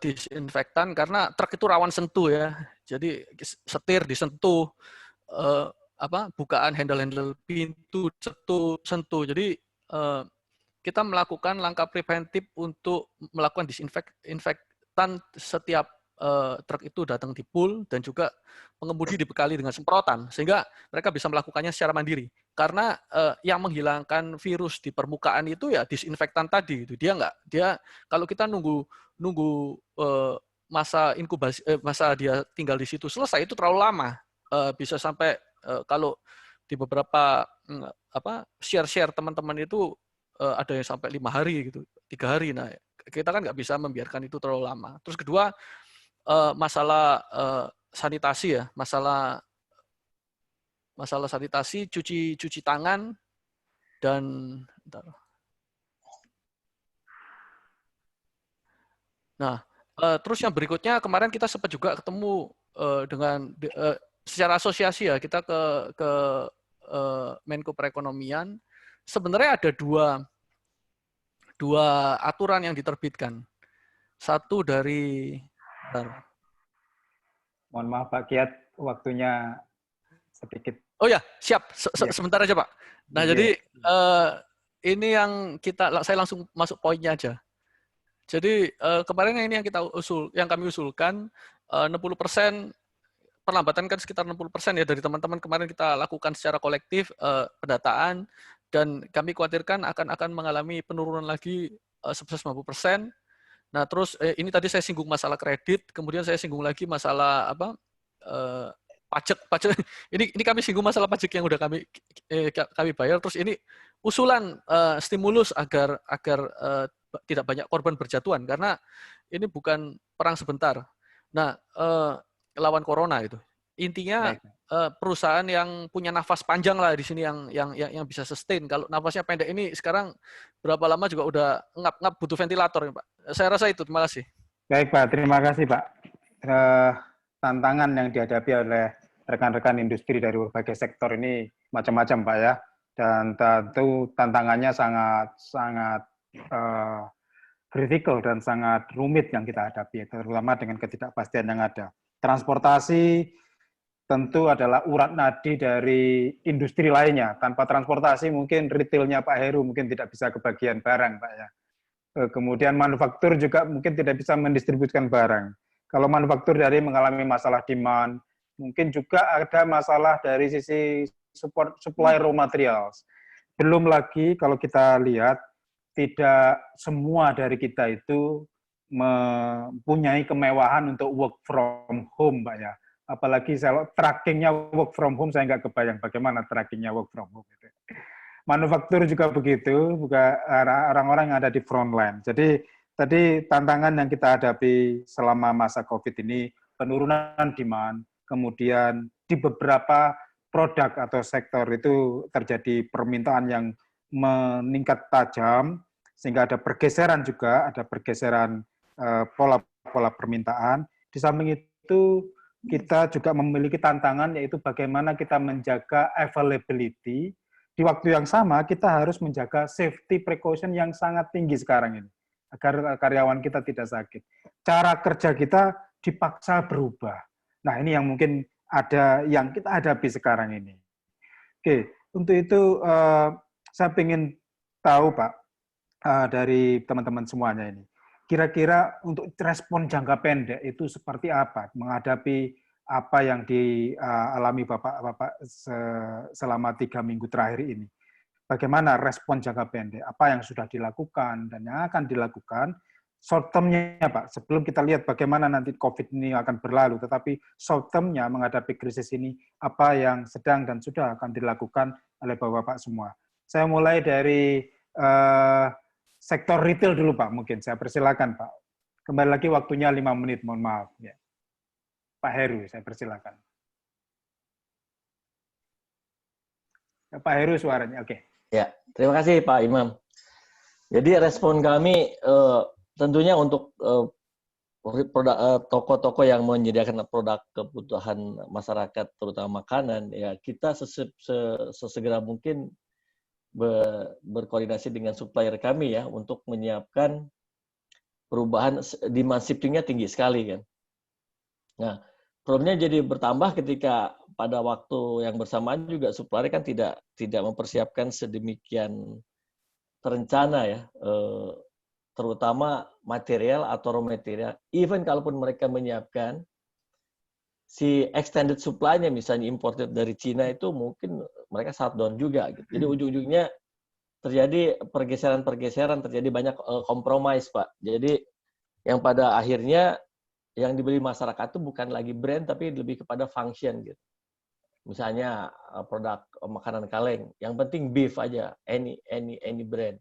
disinfektan karena truk itu rawan sentuh ya. Jadi setir disentuh, bukaan handle pintu sentuh. Jadi kita melakukan langkah preventif untuk melakukan disinfektan setiap truk itu datang di pool, dan juga pengemudi dibekali dengan semprotan sehingga mereka bisa melakukannya secara mandiri. Karena yang menghilangkan virus di permukaan itu ya disinfektan tadi itu. Dia kalau kita nunggu masa inkubasi, masa dia tinggal di situ selesai itu terlalu lama. Bisa sampai kalau di beberapa share teman-teman itu ada yang sampai 5 hari gitu, 3 hari. Nah, kita kan nggak bisa membiarkan itu terlalu lama. Terus kedua, masalah sanitasi ya, masalah sanitasi, cuci tangan, dan terus yang berikutnya, kemarin kita sempat juga ketemu dengan secara asosiasi ya, kita ke Menko Perekonomian. Sebenarnya ada dua aturan yang diterbitkan. Satu dari Mohon maaf Pak Kiat, waktunya sedikit. Oh ya, siap. Sebentar aja Pak. Nah, jadi ini yang saya langsung masuk poinnya aja. Jadi kemarin ini yang kami usulkan 60%, perlambatan kan sekitar 60% ya dari teman-teman kemarin kita lakukan secara kolektif pendataan, dan kami khawatirkan akan mengalami penurunan lagi sebesar 90%. Nah, terus ini tadi saya singgung masalah kredit, kemudian saya singgung lagi masalah pajak. Ini kami singgung masalah pajak yang udah kami bayar. Terus ini usulan stimulus agar tidak banyak korban berjatuhan, karena ini bukan perang sebentar. Nah, lawan corona itu. Intinya perusahaan yang punya nafas panjang lah di sini yang bisa sustain. Kalau nafasnya pendek ini sekarang berapa lama juga udah ngap butuh ventilator ya, Pak. Saya rasa itu. Terima kasih. Baik Pak, terima kasih Pak. Tantangan yang dihadapi oleh rekan-rekan industri dari berbagai sektor ini macam-macam Pak ya. Dan tentu tantangannya sangat kritikal dan sangat rumit yang kita hadapi, terutama dengan ketidakpastian yang ada. Transportasi tentu adalah urat nadi dari industri lainnya. Tanpa transportasi mungkin retailnya Pak Heru mungkin tidak bisa kebagian barang Pak ya. Kemudian manufaktur juga mungkin tidak bisa mendistribusikan barang. Kalau manufaktur dari mengalami masalah demand, mungkin juga ada masalah dari sisi supply raw materials. Belum lagi kalau kita lihat, tidak semua dari kita itu mempunyai kemewahan untuk work from home, Pak ya. Apalagi kalau trackingnya work from home, saya nggak kebayang bagaimana trackingnya work from home. Gitu. Manufaktur juga begitu, juga orang-orang yang ada di front line. Jadi tadi tantangan yang kita hadapi selama masa COVID ini, penurunan demand, kemudian di beberapa produk atau sektor itu terjadi permintaan yang meningkat tajam, sehingga ada pergeseran juga, ada pergeseran pola permintaan. Di samping itu, kita juga memiliki tantangan, yaitu bagaimana kita menjaga availability. Di waktu yang sama, kita harus menjaga safety precaution yang sangat tinggi sekarang ini, agar karyawan kita tidak sakit. Cara kerja kita dipaksa berubah. Nah, ini yang mungkin ada yang kita hadapi sekarang ini. Oke, untuk itu saya ingin tahu, Pak, dari teman-teman semuanya ini. Kira-kira untuk respon jangka pendek itu seperti apa menghadapi apa yang dialami Bapak selama 3 minggu terakhir ini? Bagaimana respon jangka pendek? Apa yang sudah dilakukan dan yang akan dilakukan? Short term-nya, Pak, sebelum kita lihat bagaimana nanti COVID ini akan berlalu, tetapi short term-nya menghadapi krisis ini, apa yang sedang dan sudah akan dilakukan oleh Bapak-Bapak semua. Saya mulai dari sektor retail dulu, Pak, mungkin. Saya persilakan, Pak. Kembali lagi waktunya 5 menit, mohon maaf. Ya. Pak Heru, saya persilakan. Pak Heru suaranya, oke. Ya, terima kasih Pak Imam. Jadi respon kami tentunya untuk toko-toko yang menyediakan produk kebutuhan masyarakat, terutama makanan, ya kita sesegera mungkin berkoordinasi dengan supplier kami ya untuk menyiapkan perubahan demand shifting-nya tinggi sekali kan. Nah, problemnya jadi bertambah ketika pada waktu yang bersamaan juga supplier kan tidak mempersiapkan sedemikian terencana ya, terutama material atau raw material. Even kalaupun mereka menyiapkan, si extended supply-nya misalnya imported dari Cina itu mungkin mereka shutdown juga gitu. Jadi ujung-ujungnya terjadi pergeseran-pergeseran, terjadi banyak kompromis, Pak. Jadi yang pada akhirnya yang dibeli masyarakat itu bukan lagi brand tapi lebih kepada function gitu. Misalnya produk makanan kaleng, yang penting beef aja, any brand.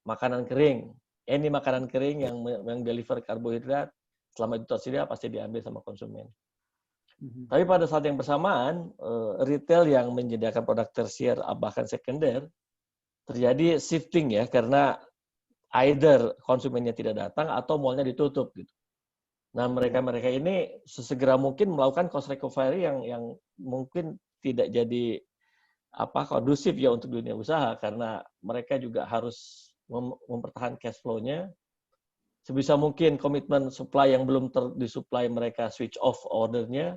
Makanan kering, any makanan kering yang deliver karbohidrat selama itu tersedia pasti diambil sama konsumen. Tapi pada saat yang bersamaan, retail yang menyediakan produk tersier bahkan sekunder terjadi shifting ya, karena either konsumennya tidak datang atau mallnya ditutup gitu. Nah mereka ini sesegera mungkin melakukan cost recovery yang mungkin tidak jadi kondusif ya untuk dunia usaha, karena mereka juga harus mempertahankan cash flow-nya. Sebisa mungkin komitmen supply yang belum disupply mereka switch off ordernya,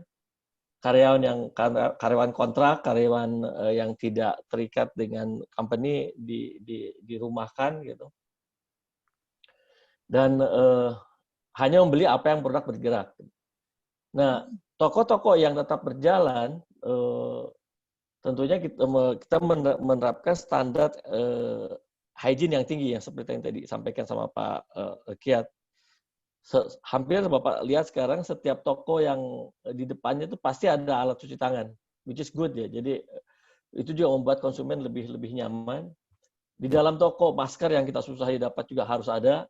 karyawan kontrak, karyawan yang tidak terikat dengan company dirumahkan gitu, dan hanya membeli apa yang produk bergerak. Nah, toko-toko yang tetap berjalan, tentunya kita menerapkan standar hygiene yang tinggi yang seperti yang tadi disampaikan sama Pak Kiat. Hampir Bapak lihat sekarang setiap toko yang di depannya itu pasti ada alat cuci tangan, which is good ya. Jadi itu juga membuat konsumen lebih nyaman. Di dalam toko masker yang kita susah dapat juga harus ada.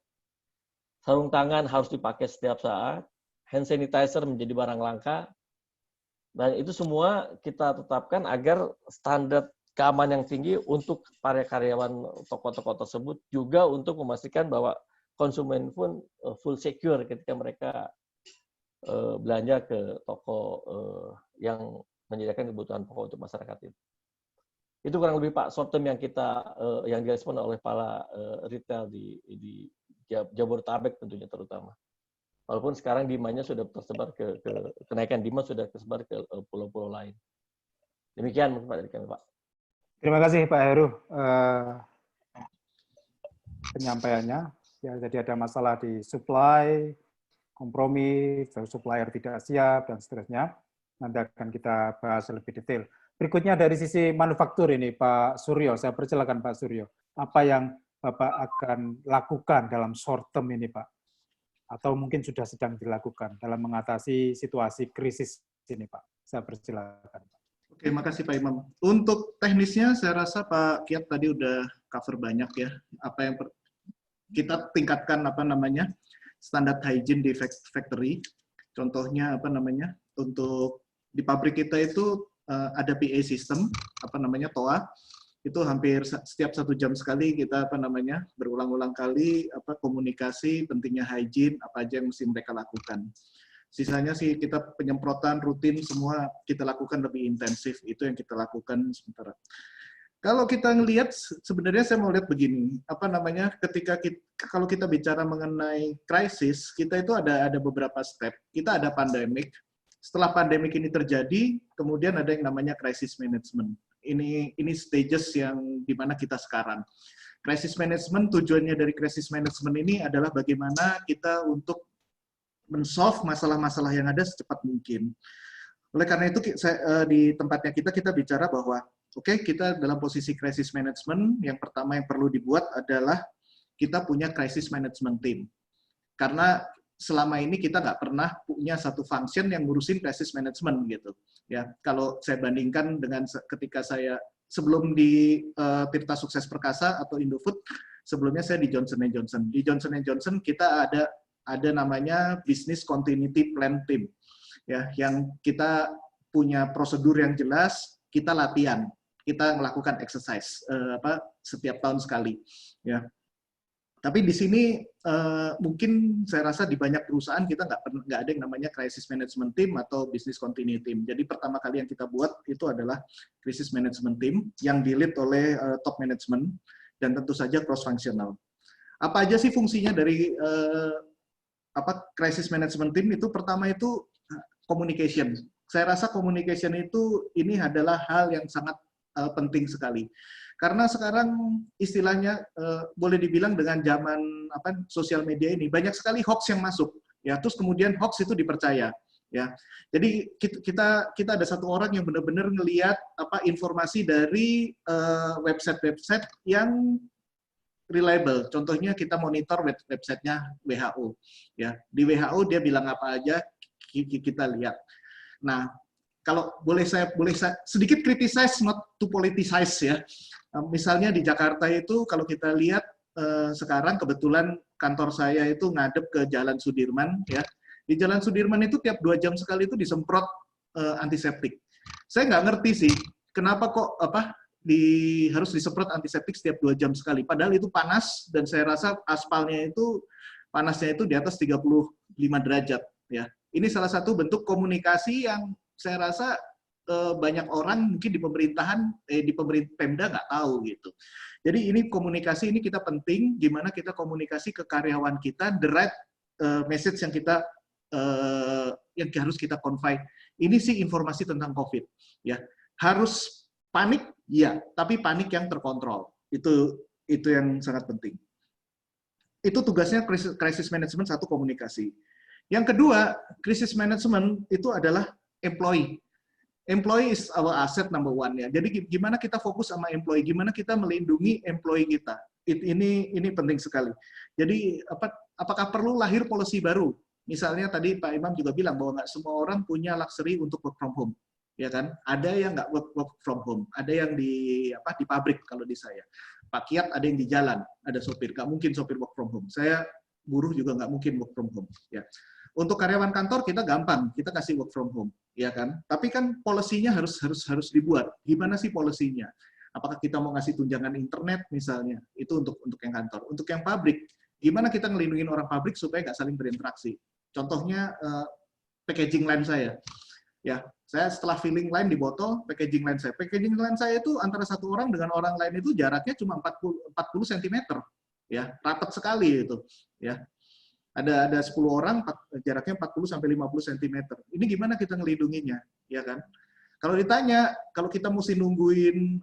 Sarung tangan harus dipakai setiap saat. Hand sanitizer menjadi barang langka. Dan itu semua kita tetapkan agar standar keamanan yang tinggi untuk para karyawan toko-toko tersebut, juga untuk memastikan bahwa konsumen pun full secure ketika mereka belanja ke toko yang menyediakan kebutuhan pokok untuk masyarakat itu. Itu kurang lebih Pak short term yang kita yang direspon oleh para retail di Jabodetabek tentunya terutama. Walaupun sekarang demand-nya sudah tersebar kenaikan demand sudah tersebar ke pulau-pulau lain. Demikian Pak dari kami, Pak. Terima kasih Pak Heru penyampaiannya. Ya, jadi ada masalah di supply, kompromi, supplier tidak siap, dan seterusnya. Nanti akan kita bahas lebih detail. Berikutnya dari sisi manufaktur ini, Pak Suryo. Saya persilakan Pak Suryo. Apa yang Bapak akan lakukan dalam short term ini, Pak? Atau mungkin sudah sedang dilakukan dalam mengatasi situasi krisis ini, Pak? Saya persilakan. Oke, makasih Pak Imam. Untuk teknisnya, saya rasa Pak Kiat tadi udah cover banyak ya. Apa yang kita tingkatkan standar hygiene di factory. Contohnya untuk di pabrik kita itu ada PA system TOA. Itu hampir setiap 1 jam sekali kita berulang-ulang kali komunikasi pentingnya hygiene, apa aja yang mesti mereka lakukan. Sisanya sih kita penyemprotan rutin semua kita lakukan lebih intensif, itu yang kita lakukan sementara. Kalau kita ngelihat sebenarnya saya mau lihat begini, kalau kita bicara mengenai krisis, kita itu ada beberapa step. Kita ada pandemik. Setelah pandemik ini terjadi, kemudian ada yang namanya crisis management. Ini stages yang di mana kita sekarang. Crisis management, tujuannya dari crisis management ini adalah bagaimana kita untuk men-solve masalah-masalah yang ada secepat mungkin. Oleh karena itu, di tempatnya kita bicara bahwa kita dalam posisi crisis management, yang pertama yang perlu dibuat adalah kita punya crisis management team. Karena selama ini kita nggak pernah punya satu function yang ngurusin crisis management gitu. Ya, kalau saya bandingkan dengan ketika saya sebelum di Tirta Sukses Perkasa atau Indofood, sebelumnya saya di Johnson & Johnson. Di Johnson & Johnson kita ada namanya Business Continuity Plan Team. Ya, yang kita punya prosedur yang jelas, kita latihan, kita melakukan exercise setiap tahun sekali. Ya, tapi di sini mungkin saya rasa di banyak perusahaan kita nggak ada yang namanya crisis management team atau business continuity team. Jadi pertama kali yang kita buat itu adalah crisis management team yang di-lead oleh top management dan tentu saja cross functional. Apa aja sih fungsinya dari crisis management team itu? Pertama itu communication. Saya rasa communication itu ini adalah hal yang sangat penting sekali. Karena sekarang istilahnya boleh dibilang dengan zaman sosial media ini banyak sekali hoax yang masuk, ya. Terus kemudian hoax itu dipercaya, ya. Jadi kita ada satu orang yang benar-benar ngelihat informasi dari website-website yang reliable. Contohnya kita monitor websitenya WHO, ya. Di WHO dia bilang apa aja kita lihat. Nah, kalau boleh saya sedikit criticize, not to politicize, ya. Misalnya di Jakarta itu kalau kita lihat sekarang kebetulan kantor saya itu ngadep ke Jalan Sudirman, ya. Di Jalan Sudirman itu tiap 2 jam sekali itu disemprot antiseptik. Saya nggak ngerti sih kenapa kok harus disemprot antiseptik setiap 2 jam sekali. Padahal itu panas dan saya rasa aspalnya itu panasnya itu di atas 35 derajat, ya. Ini salah satu bentuk komunikasi yang saya rasa banyak orang mungkin di pemerintahan, di Pemda nggak tahu gitu. Jadi ini komunikasi ini kita penting, gimana kita komunikasi ke karyawan kita, the right message yang kita yang harus kita convey. Ini sih informasi tentang COVID, ya. Harus panik, ya, tapi panik yang terkontrol. Itu yang sangat penting. Itu tugasnya crisis management, satu, komunikasi. Yang kedua, crisis management itu adalah employee. Employee is our asset number one, ya. Jadi gimana kita fokus sama employee, gimana kita melindungi employee kita. Ini penting sekali. Jadi apakah perlu lahir policy baru? Misalnya tadi Pak Imam juga bilang bahwa nggak semua orang punya luxury untuk work from home, ya kan? Ada yang nggak work from home, ada yang di pabrik kalau di saya. Pak Kiat ada yang di jalan, ada sopir, nggak mungkin sopir work from home. Saya buruh juga nggak mungkin work from home, ya. Untuk karyawan kantor kita gampang, kita kasih work from home, ya kan? Tapi kan polisinya harus dibuat. Gimana sih polisinya? Apakah kita mau ngasih tunjangan internet misalnya? Itu untuk yang kantor. Untuk yang pabrik, gimana kita ngelindungin orang pabrik supaya nggak saling berinteraksi? Contohnya packaging line saya. Ya, saya setelah filling line di botol, packaging line saya. Packaging line saya itu antara satu orang dengan orang lain itu jaraknya cuma 40 cm. Ya, rapat sekali itu, ya. Ada 10 orang, jaraknya 40 sampai 50 cm. Ini gimana kita ngelindunginya, ya kan? Kalau ditanya, kalau kita mesti nungguin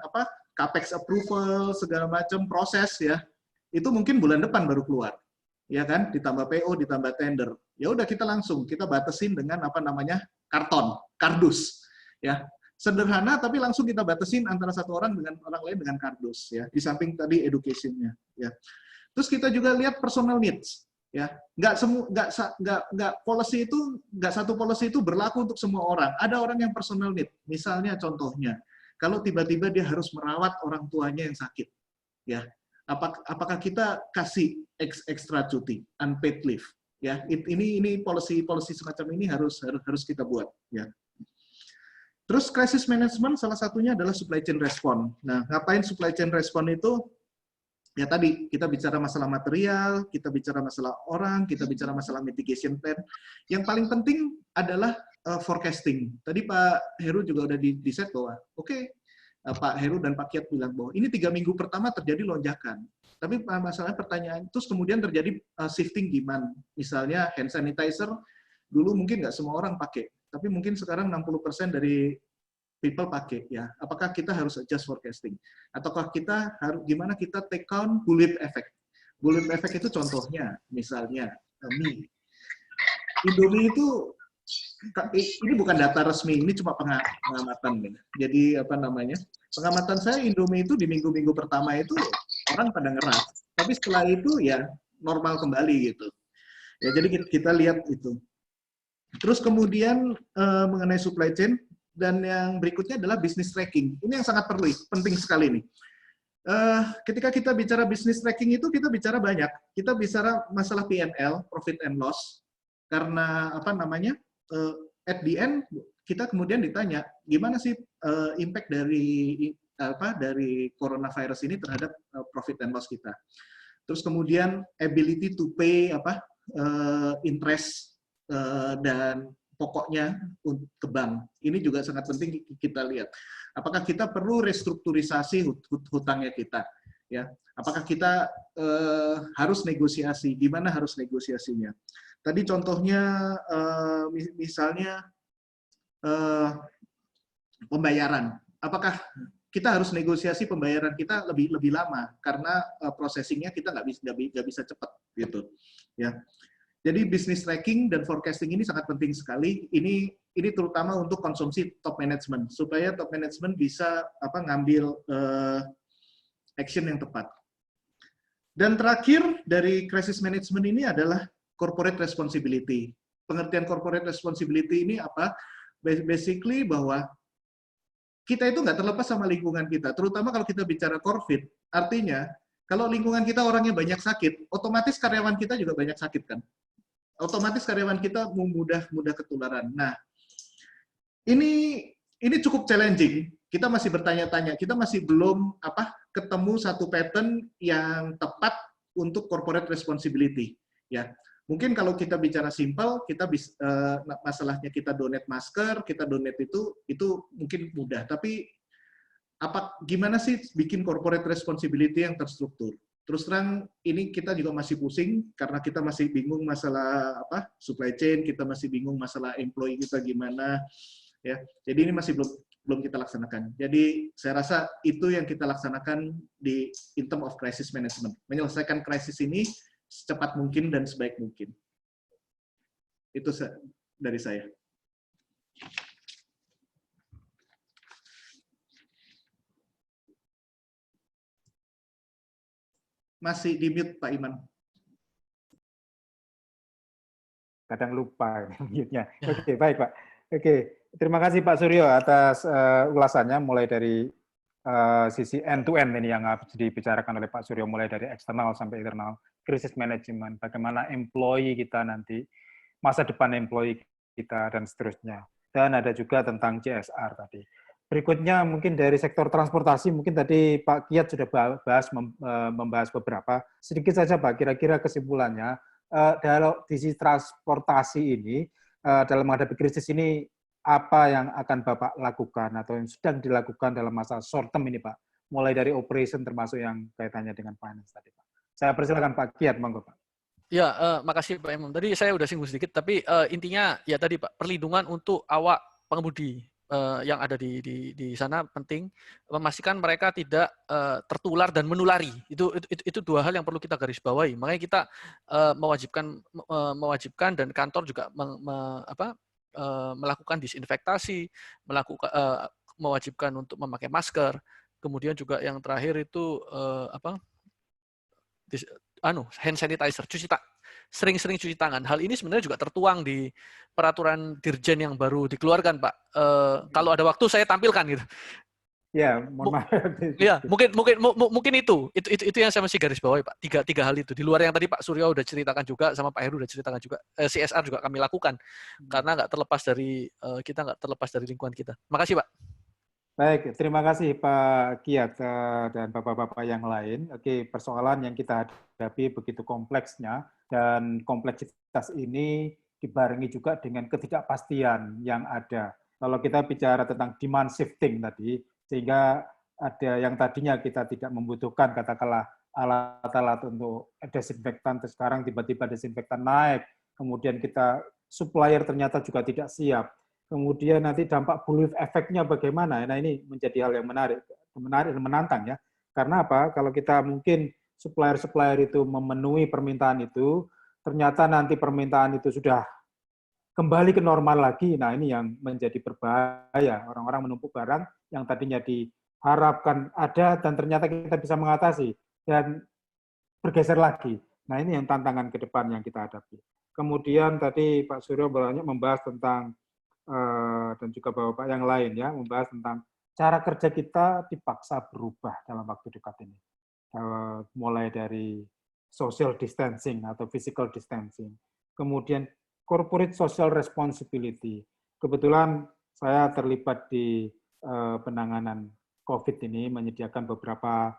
capex approval segala macam proses, ya, itu mungkin bulan depan baru keluar, ya kan? Ditambah PO, ditambah tender. Ya udah kita batasin dengan karton, kardus, ya. Sederhana tapi langsung kita batasin antara satu orang dengan orang lain dengan kardus, ya. Di samping tadi education-nya, ya. Terus kita juga lihat personal needs. Ya, nggak satu policy itu berlaku untuk semua orang. Ada orang yang personal need. Misalnya contohnya, kalau tiba-tiba dia harus merawat orang tuanya yang sakit, ya, apakah kita kasih extra cuti, unpaid leave, ya? Ini policy semacam ini harus kita buat, ya. Terus crisis management salah satunya adalah supply chain response. Nah, ngapain supply chain response itu? Ya tadi, kita bicara masalah material, kita bicara masalah orang, kita bicara masalah mitigation plan. Yang paling penting adalah forecasting. Tadi Pak Heru juga udah di-set bahwa, oke, Pak Heru dan Pak Kiat bilang bahwa ini 3 minggu pertama terjadi lonjakan. Tapi masalahnya pertanyaan, terus kemudian terjadi shifting demand. Misalnya hand sanitizer, dulu mungkin nggak semua orang pakai, tapi mungkin sekarang 60% dari people pakai, ya. Apakah kita harus adjust forecasting? Ataukah kita harus gimana kita take count bullet effect? Bullet effect itu contohnya, misalnya mie. Indomie itu ini bukan data resmi, ini cuma pengamatan. Jadi pengamatan saya Indomie itu di minggu-minggu pertama itu orang pada ngeras, tapi setelah itu ya normal kembali gitu. Ya jadi kita lihat itu. Terus kemudian mengenai supply chain. Dan yang berikutnya adalah business tracking. Ini yang sangat penting sekali nih. Ketika kita bicara business tracking itu kita bicara banyak. Kita bicara masalah P&L, profit and loss. Karena at the end kita kemudian ditanya gimana sih impact dari coronavirus ini terhadap profit and loss kita. Terus kemudian ability to pay interest dan pokoknya ke bank. Ini juga sangat penting kita lihat. Apakah kita perlu restrukturisasi hutangnya kita? Ya, apakah kita harus negosiasi? Gimana harus negosiasinya? Tadi contohnya misalnya pembayaran. Apakah kita harus negosiasi pembayaran kita lebih lama karena processingnya kita nggak bisa cepat gitu, ya. Jadi business tracking dan forecasting ini sangat penting sekali. Ini terutama untuk konsumsi top management supaya top management bisa ngambil action yang tepat. Dan terakhir dari crisis management ini adalah corporate responsibility. Pengertian corporate responsibility ini apa? Basically bahwa kita itu nggak terlepas sama lingkungan kita, terutama kalau kita bicara COVID. Artinya, kalau lingkungan kita orangnya banyak sakit, otomatis karyawan kita juga banyak sakit kan? Otomatis karyawan kita mudah ketularan. Nah, ini cukup challenging. Kita masih bertanya-tanya, kita masih belum ketemu satu pattern yang tepat untuk corporate responsibility. Ya, mungkin kalau kita bicara simple, kita bisa masalahnya kita donate masker, kita donate itu mungkin mudah. Tapi gimana sih bikin corporate responsibility yang terstruktur? Terus terang ini kita juga masih pusing karena kita masih bingung masalah supply chain, kita masih bingung masalah employee kita gimana, ya. Jadi ini masih belum kita laksanakan. Jadi saya rasa itu yang kita laksanakan in term of crisis management, menyelesaikan krisis ini secepat mungkin dan sebaik mungkin. Itu dari saya. Masih di mute Pak Iman. Kadang lupa mute-nya. Oke, baik Pak. Oke, terima kasih Pak Suryo atas ulasannya mulai dari sisi end-to-end ini yang dibicarakan oleh Pak Suryo, mulai dari eksternal sampai internal, krisis manajemen, bagaimana employee kita nanti, masa depan employee kita, dan seterusnya. Dan ada juga tentang CSR tadi. Berikutnya mungkin dari sektor transportasi, mungkin tadi Pak Kiat sudah membahas beberapa. Sedikit saja Pak, kira-kira kesimpulannya, dalam sisi transportasi ini, dalam menghadapi krisis ini, apa yang akan Bapak lakukan atau yang sedang dilakukan dalam masa short term ini Pak? Mulai dari operation termasuk yang kaitannya dengan finance tadi Pak. Saya persilakan Pak Kiat, monggo Pak. Ya, makasih Pak Imam. Tadi saya udah singgung sedikit, tapi intinya ya tadi Pak, perlindungan untuk awak pengemudi yang ada di sana penting, memastikan mereka tidak tertular dan menulari. Itu dua hal yang perlu kita garis bawahi. Makanya kita mewajibkan dan kantor juga melakukan disinfektasi, mewajibkan untuk memakai masker. Kemudian juga yang terakhir itu hand sanitizer, sering-sering cuci tangan. Hal ini sebenarnya juga tertuang di peraturan Dirjen yang baru dikeluarkan, Pak. Kalau ada waktu saya tampilkan gitu. Ya, mohon maaf. Ya, mungkin itu yang saya masih garis bawahi, Pak. Tiga hal itu. Di luar yang tadi Pak Suryo udah ceritakan juga, sama Pak Heru udah ceritakan juga. CSR juga kami lakukan karena nggak terlepas dari lingkungan kita. Makasih, Pak. Baik, terima kasih Pak Kiat dan Bapak-Bapak yang lain. Oke, persoalan yang kita hadapi begitu kompleksnya, dan kompleksitas ini dibarengi juga dengan ketidakpastian yang ada. Kalau kita bicara tentang demand shifting tadi, sehingga ada yang tadinya kita tidak membutuhkan, katakanlah alat-alat untuk desinfektan, sekarang tiba-tiba desinfektan naik, kemudian kita supplier ternyata juga tidak siap. Kemudian nanti dampak bullwhip efeknya bagaimana? Nah ini menjadi hal yang menarik dan menantang ya. Karena apa? Kalau kita mungkin supplier itu memenuhi permintaan itu, ternyata nanti permintaan itu sudah kembali ke normal lagi. Nah ini yang menjadi berbahaya. Orang-orang menumpuk barang yang tadinya diharapkan ada dan ternyata kita bisa mengatasi dan bergeser lagi. Nah ini yang tantangan ke depan yang kita hadapi. Kemudian tadi Pak Suryo banyak membahas tentang dan juga Bapak yang lain ya, membahas tentang cara kerja kita dipaksa berubah dalam waktu dekat ini. Mulai dari social distancing atau physical distancing. Kemudian corporate social responsibility. Kebetulan saya terlibat di penanganan COVID ini, menyediakan beberapa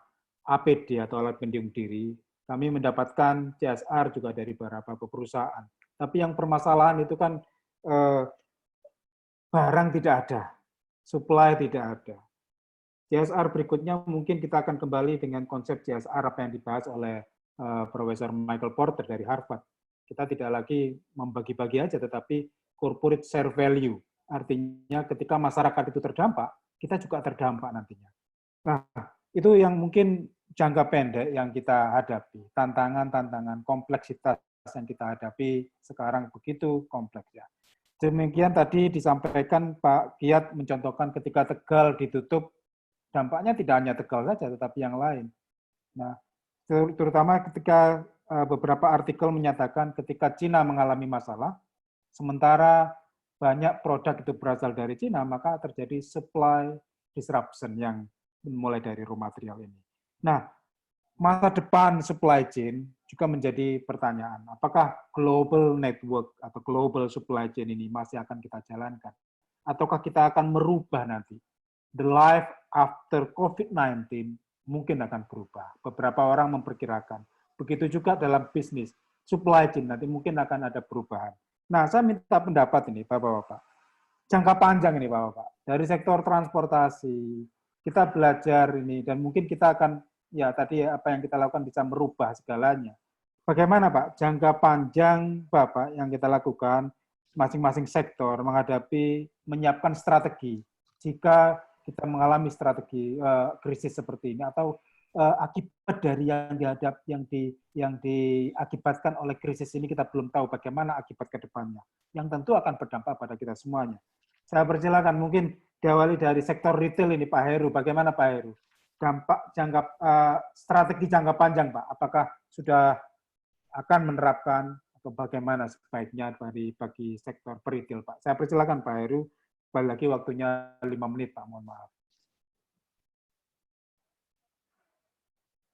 APD atau alat pelindung diri. Kami mendapatkan CSR juga dari beberapa perusahaan. Tapi yang permasalahan itu kan barang tidak ada, supply tidak ada. CSR berikutnya mungkin kita akan kembali dengan konsep CSR apa yang dibahas oleh Profesor Michael Porter dari Harvard. Kita tidak lagi membagi-bagi aja, tetapi corporate share value. Artinya ketika masyarakat itu terdampak, kita juga terdampak nantinya. Nah, itu yang mungkin jangka pendek yang kita hadapi. Tantangan-tantangan, kompleksitas yang kita hadapi sekarang begitu kompleks ya. Demikian tadi disampaikan Pak Kiat mencontohkan ketika Tegal ditutup, dampaknya tidak hanya Tegal saja, tetapi yang lain. Nah, terutama ketika beberapa artikel menyatakan ketika Cina mengalami masalah, sementara banyak produk itu berasal dari Cina, maka terjadi supply disruption yang mulai dari raw material ini. Nah, masa depan supply chain juga menjadi pertanyaan. Apakah global network atau global supply chain ini masih akan kita jalankan? Ataukah kita akan merubah nanti? The life after COVID-19 mungkin akan berubah. Beberapa orang memperkirakan. Begitu juga dalam bisnis, supply chain nanti mungkin akan ada perubahan. Nah, saya minta pendapat ini, Bapak-Bapak. Jangka panjang ini, Bapak-Bapak. Dari sektor transportasi, kita belajar ini, dan mungkin kita akan, ya tadi apa yang kita lakukan bisa merubah segalanya. Bagaimana, Pak, jangka panjang Bapak yang kita lakukan, masing-masing sektor menghadapi, menyiapkan strategi, jika kita mengalami strategi krisis seperti ini, atau akibat dari yang diakibatkan oleh krisis ini kita belum tahu bagaimana akibat ke depannya, yang tentu akan berdampak pada kita semuanya. Saya persilakan mungkin diawali dari sektor retail ini Pak Heru. Bagaimana Pak Heru? Dampak strategi jangka panjang Pak, apakah sudah akan menerapkan atau bagaimana sebaiknya bagi sektor retail Pak? Saya persilakan Pak Heru. Kembali lagi waktunya 5 menit Pak, mohon maaf.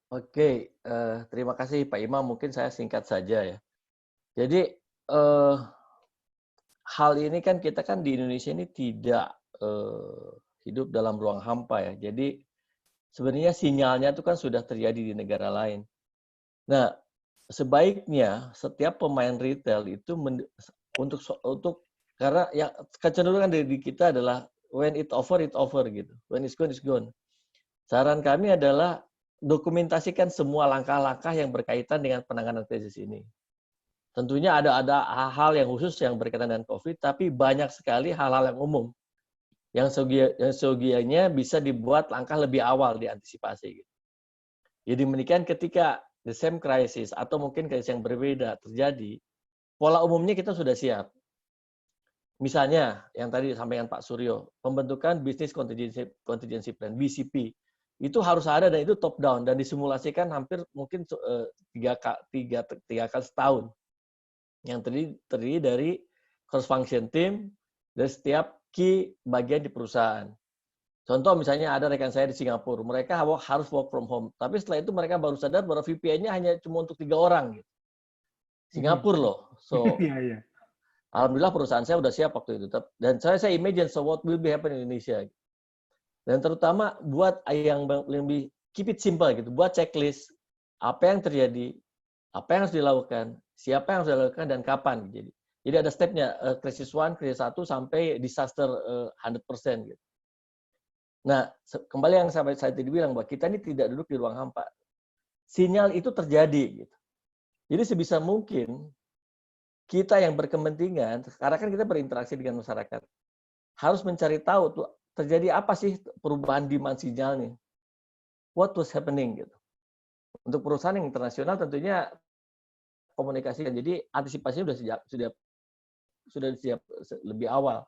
Oke, terima kasih Pak Imam. Mungkin saya singkat saja ya. Jadi hal ini kan kita kan di Indonesia ini tidak hidup dalam ruang hampa ya. Jadi sebenarnya sinyalnya itu kan sudah terjadi di negara lain. Nah, sebaiknya setiap pemain retail itu untuk karena yang kecenderungan dari kita adalah when it over gitu. When it's gone. Saran kami adalah dokumentasikan semua langkah-langkah yang berkaitan dengan penanganan krisis ini. Tentunya ada hal yang khusus yang berkaitan dengan COVID, tapi banyak sekali hal-hal yang umum yang seyogianya bisa dibuat langkah lebih awal diantisipasi. Jadi demikian ketika the same crisis atau mungkin krisis yang berbeda terjadi, pola umumnya kita sudah siap. Misalnya yang tadi disampaikan Pak Suryo, pembentukan Business Contingency Plan (BCP) itu harus ada dan itu top down dan disimulasikan hampir mungkin 3 kali setahun, yang terdiri dari cross function team dari setiap key bagian di perusahaan. Contoh misalnya ada rekan saya di Singapura, mereka harus work from home, tapi setelah itu mereka baru sadar bahwa VPN-nya hanya cuma untuk 3 orang gitu. Singapura loh. So alhamdulillah perusahaan saya udah siap waktu itu. Dan saya imagine so what will be happen in Indonesia. Dan terutama buat yang lebih keep it simple gitu, buat checklist apa yang terjadi, apa yang harus dilakukan, siapa yang harus dilakukan dan kapan. Jadi ada stepnya, krisis 1, krisis 1 sampai disaster 100% gitu. Nah, kembali yang saya tadi bilang bahwa kita ini tidak duduk di ruang hampa. Sinyal itu terjadi gitu. Jadi sebisa mungkin kita yang berkepentingan, karena kan kita berinteraksi dengan masyarakat, harus mencari tahu tuh terjadi apa sih perubahan demand sinyalnya. What was happening gitu. Untuk perusahaan yang internasional tentunya komunikasi, jadi antisipasinya sudah siap lebih awal.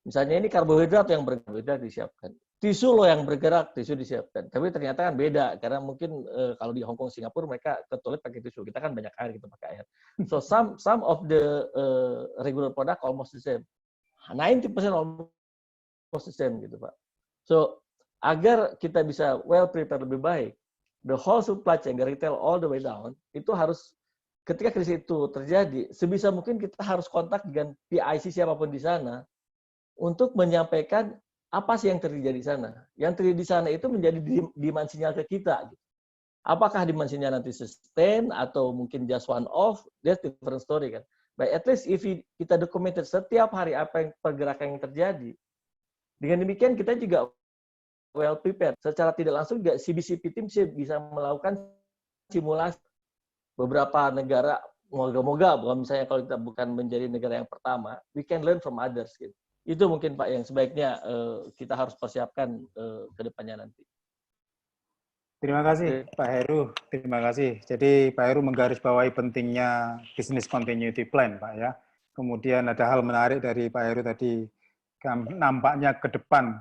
Misalnya ini karbohidrat yang bergerak disiapkan. Tisu loh yang bergerak, tisu disiapkan. Tapi ternyata kan beda, karena mungkin kalau di Hong Kong, Singapura mereka ke toilet pakai tisu. Kita kan banyak air, kita pakai air. So some of the regular product almost the same. 90% almost the same gitu Pak. So agar kita bisa well prepare lebih baik, the whole supply chain dari retail all the way down itu harus ketika krisis itu terjadi, sebisa mungkin kita harus kontak dengan PIC siapapun di sana untuk menyampaikan apa sih yang terjadi di sana. Yang terjadi di sana itu menjadi demand sinyal ke kita. Apakah demand sinyal nanti sustain atau mungkin just one off, that's different story kan. But at least if kita documented setiap hari apa yang pergerakan yang terjadi, dengan demikian kita juga well prepared. Secara tidak langsung juga CBCP team bisa melakukan simulasi beberapa negara. Moga-moga, misalnya kalau kita bukan menjadi negara yang pertama, we can learn from others. Gitu. Itu mungkin Pak yang sebaiknya kita harus persiapkan ke depannya nanti. Terima kasih Pak Heru, terima kasih. Jadi Pak Heru menggarisbawahi pentingnya business continuity plan, Pak ya. Kemudian ada hal menarik dari Pak Heru tadi, nampaknya ke depan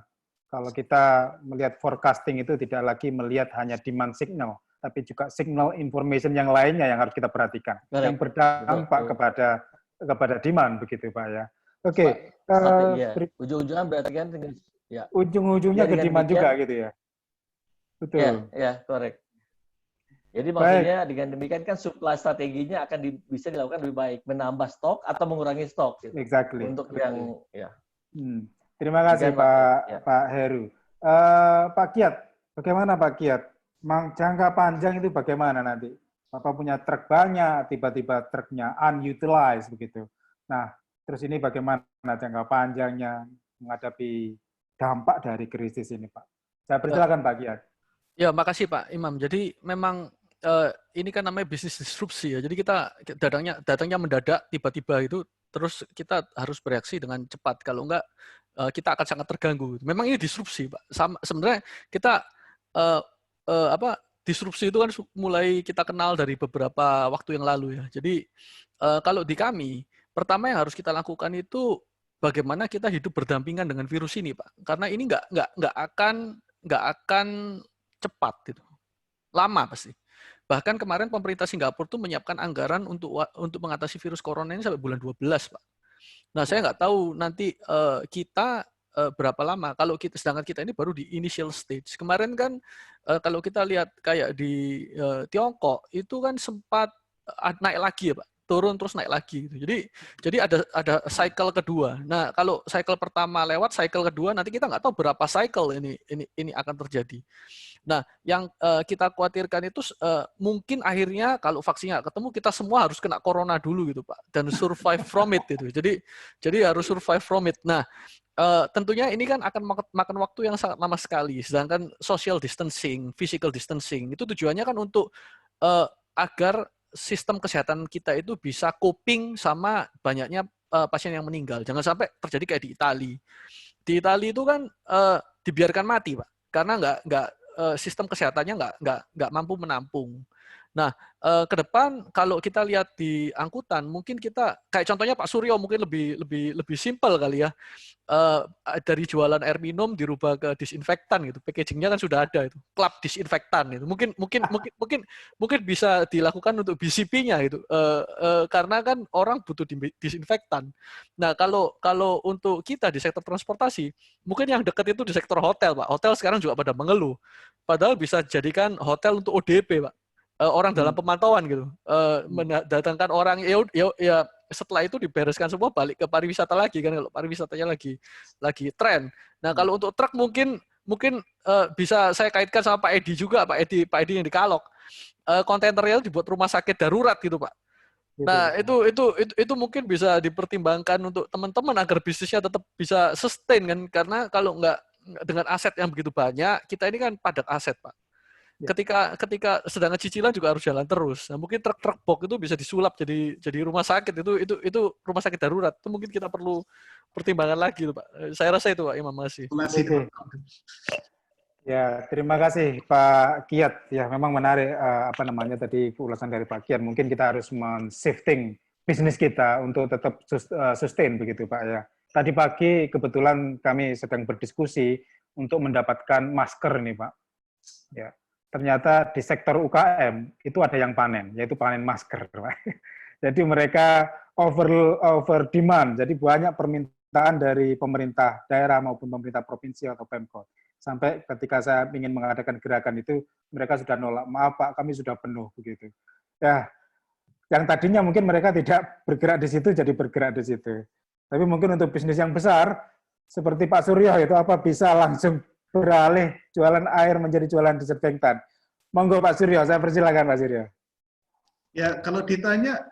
kalau kita melihat forecasting itu tidak lagi melihat hanya demand signal, tapi juga signal information yang lainnya yang harus kita perhatikan, yang berdampak kepada demand begitu Pak ya. Oke. Ujung-ujungnya berarti kan ya. Ujung-ujungnya ke demand juga gitu ya. Betul. Ya, correct. Jadi maksudnya dengan demikian kan supply strateginya akan bisa dilakukan lebih baik, menambah stok atau mengurangi stok. Gitu. Exactly. Untuk yang ya. Terima kasih Pak Heru. Pak Kiat, bagaimana Pak Kiat? Jangka panjang itu bagaimana nanti? Bapak punya truk banyak, tiba-tiba truknya unutilized begitu. Nah, terus ini bagaimana jangka panjangnya menghadapi dampak dari krisis ini, Pak? Saya persilakan Pak Kiat. Ya, makasih Pak Imam. Jadi memang ini kan namanya bisnis disrupsi ya. Jadi kita datangnya mendadak tiba-tiba itu, terus kita harus bereaksi dengan cepat. Kalau enggak kita akan sangat terganggu. Memang ini disrupsi, Pak. Sebenarnya kita disrupsi itu kan mulai kita kenal dari beberapa waktu yang lalu ya. Jadi kalau di kami, pertama yang harus kita lakukan itu bagaimana kita hidup berdampingan dengan virus ini, Pak. Karena ini nggak akan cepat gitu. Lama pasti. Bahkan kemarin pemerintah Singapura tuh menyiapkan anggaran untuk mengatasi virus corona ini sampai bulan 12, Pak. Nah, saya nggak tahu nanti kita berapa lama. Kalau sedangkan kita ini baru di initial stage. Kemarin kan kalau kita lihat kayak di Tiongkok itu kan sempat naik lagi ya, Pak. Turun terus naik lagi gitu. Jadi ada cycle kedua. Nah, kalau cycle pertama lewat, cycle kedua nanti kita nggak tahu berapa cycle ini akan terjadi. Nah, yang kita khawatirkan itu mungkin akhirnya kalau vaksinnya nggak ketemu, kita semua harus kena corona dulu gitu, Pak, dan survive from it gitu. Jadi harus survive from it. Nah, tentunya ini kan akan makan waktu yang sangat lama sekali. Sedangkan social distancing, physical distancing itu tujuannya kan untuk agar sistem kesehatan kita itu bisa coping sama banyaknya pasien yang meninggal. Jangan sampai terjadi kayak di Italia. Di Italia itu kan dibiarkan mati, Pak, karena nggak sistem kesehatannya nggak mampu menampung. Nah, ke depan kalau kita lihat di angkutan, mungkin kita kayak contohnya Pak Suryo mungkin lebih simpel kali ya. Dari jualan air minum dirubah ke disinfektan gitu. Packagingnya kan sudah ada itu, klub disinfektan itu. Mungkin bisa dilakukan untuk BCP-nya gitu. Karena kan orang butuh disinfektan. Nah, kalau untuk kita di sektor transportasi, mungkin yang dekat itu di sektor hotel, Pak. Hotel sekarang juga pada mengeluh. Padahal bisa jadikan hotel untuk ODP, Pak. Orang dalam pemantauan gitu, mendatangkan orang ya setelah itu dibereskan semua balik ke pariwisata lagi kan, kalau pariwisatanya lagi tren. Nah, kalau untuk truk mungkin bisa saya kaitkan sama Pak Edi juga, Pak Edi yang di Kalok, kontainernya dibuat rumah sakit darurat gitu, Pak. Nah, itu mungkin bisa dipertimbangkan untuk teman-teman agar bisnisnya tetap bisa sustain kan, karena kalau nggak dengan aset yang begitu banyak, kita ini kan padat aset, Pak. Ketika sedangkan cicilan juga harus jalan terus. Nah, mungkin truk-truk box itu bisa disulap jadi rumah sakit, itu rumah sakit darurat. Itu mungkin kita perlu pertimbangan lagi, Pak. Saya rasa itu, Pak Imam. Makasih. Ya, terima kasih Pak Kiat. Ya, memang menarik tadi ulasan dari Pak Kiat. Mungkin kita harus men-shifting bisnis kita untuk tetap sustain begitu, Pak ya. Tadi pagi kebetulan kami sedang berdiskusi untuk mendapatkan masker nih, Pak. Ya. Ternyata di sektor UKM itu ada yang panen, yaitu panen masker. Jadi mereka over demand, jadi banyak permintaan dari pemerintah daerah maupun pemerintah provinsi atau Pemkot. Sampai ketika saya ingin mengadakan gerakan itu, mereka sudah nolak, maaf Pak, kami sudah penuh begitu. Ya, yang tadinya mungkin mereka tidak bergerak di situ, jadi bergerak di situ. Tapi mungkin untuk bisnis yang besar, seperti Pak Suryo itu bisa langsung beralih jualan air menjadi jualan disinfektan. Monggo Pak Suryo, saya persilakan Pak Suryo. Ya, kalau ditanya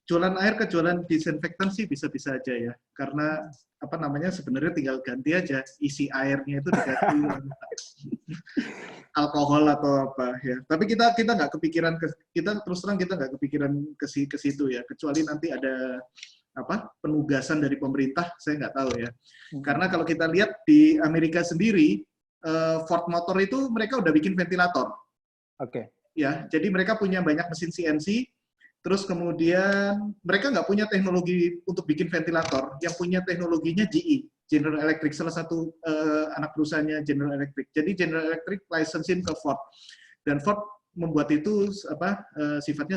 jualan air ke jualan disinfektan sih bisa-bisa aja ya, karena apa namanya sebenarnya tinggal ganti aja isi airnya itu diganti alkohol atau apa ya. Tapi kita nggak kepikiran kita terus terang kita nggak kepikiran ke situ ya, kecuali nanti ada apa penugasan dari pemerintah, saya nggak tahu ya. Karena kalau kita lihat di Amerika sendiri, Ford Motor itu mereka udah bikin ventilator. Oke. Ya, jadi mereka punya banyak mesin CNC. Terus kemudian mereka nggak punya teknologi untuk bikin ventilator, yang punya teknologinya GE, General Electric, salah satu anak perusahaannya General Electric. Jadi General Electric licensing ke Ford, dan Ford membuat itu apa sifatnya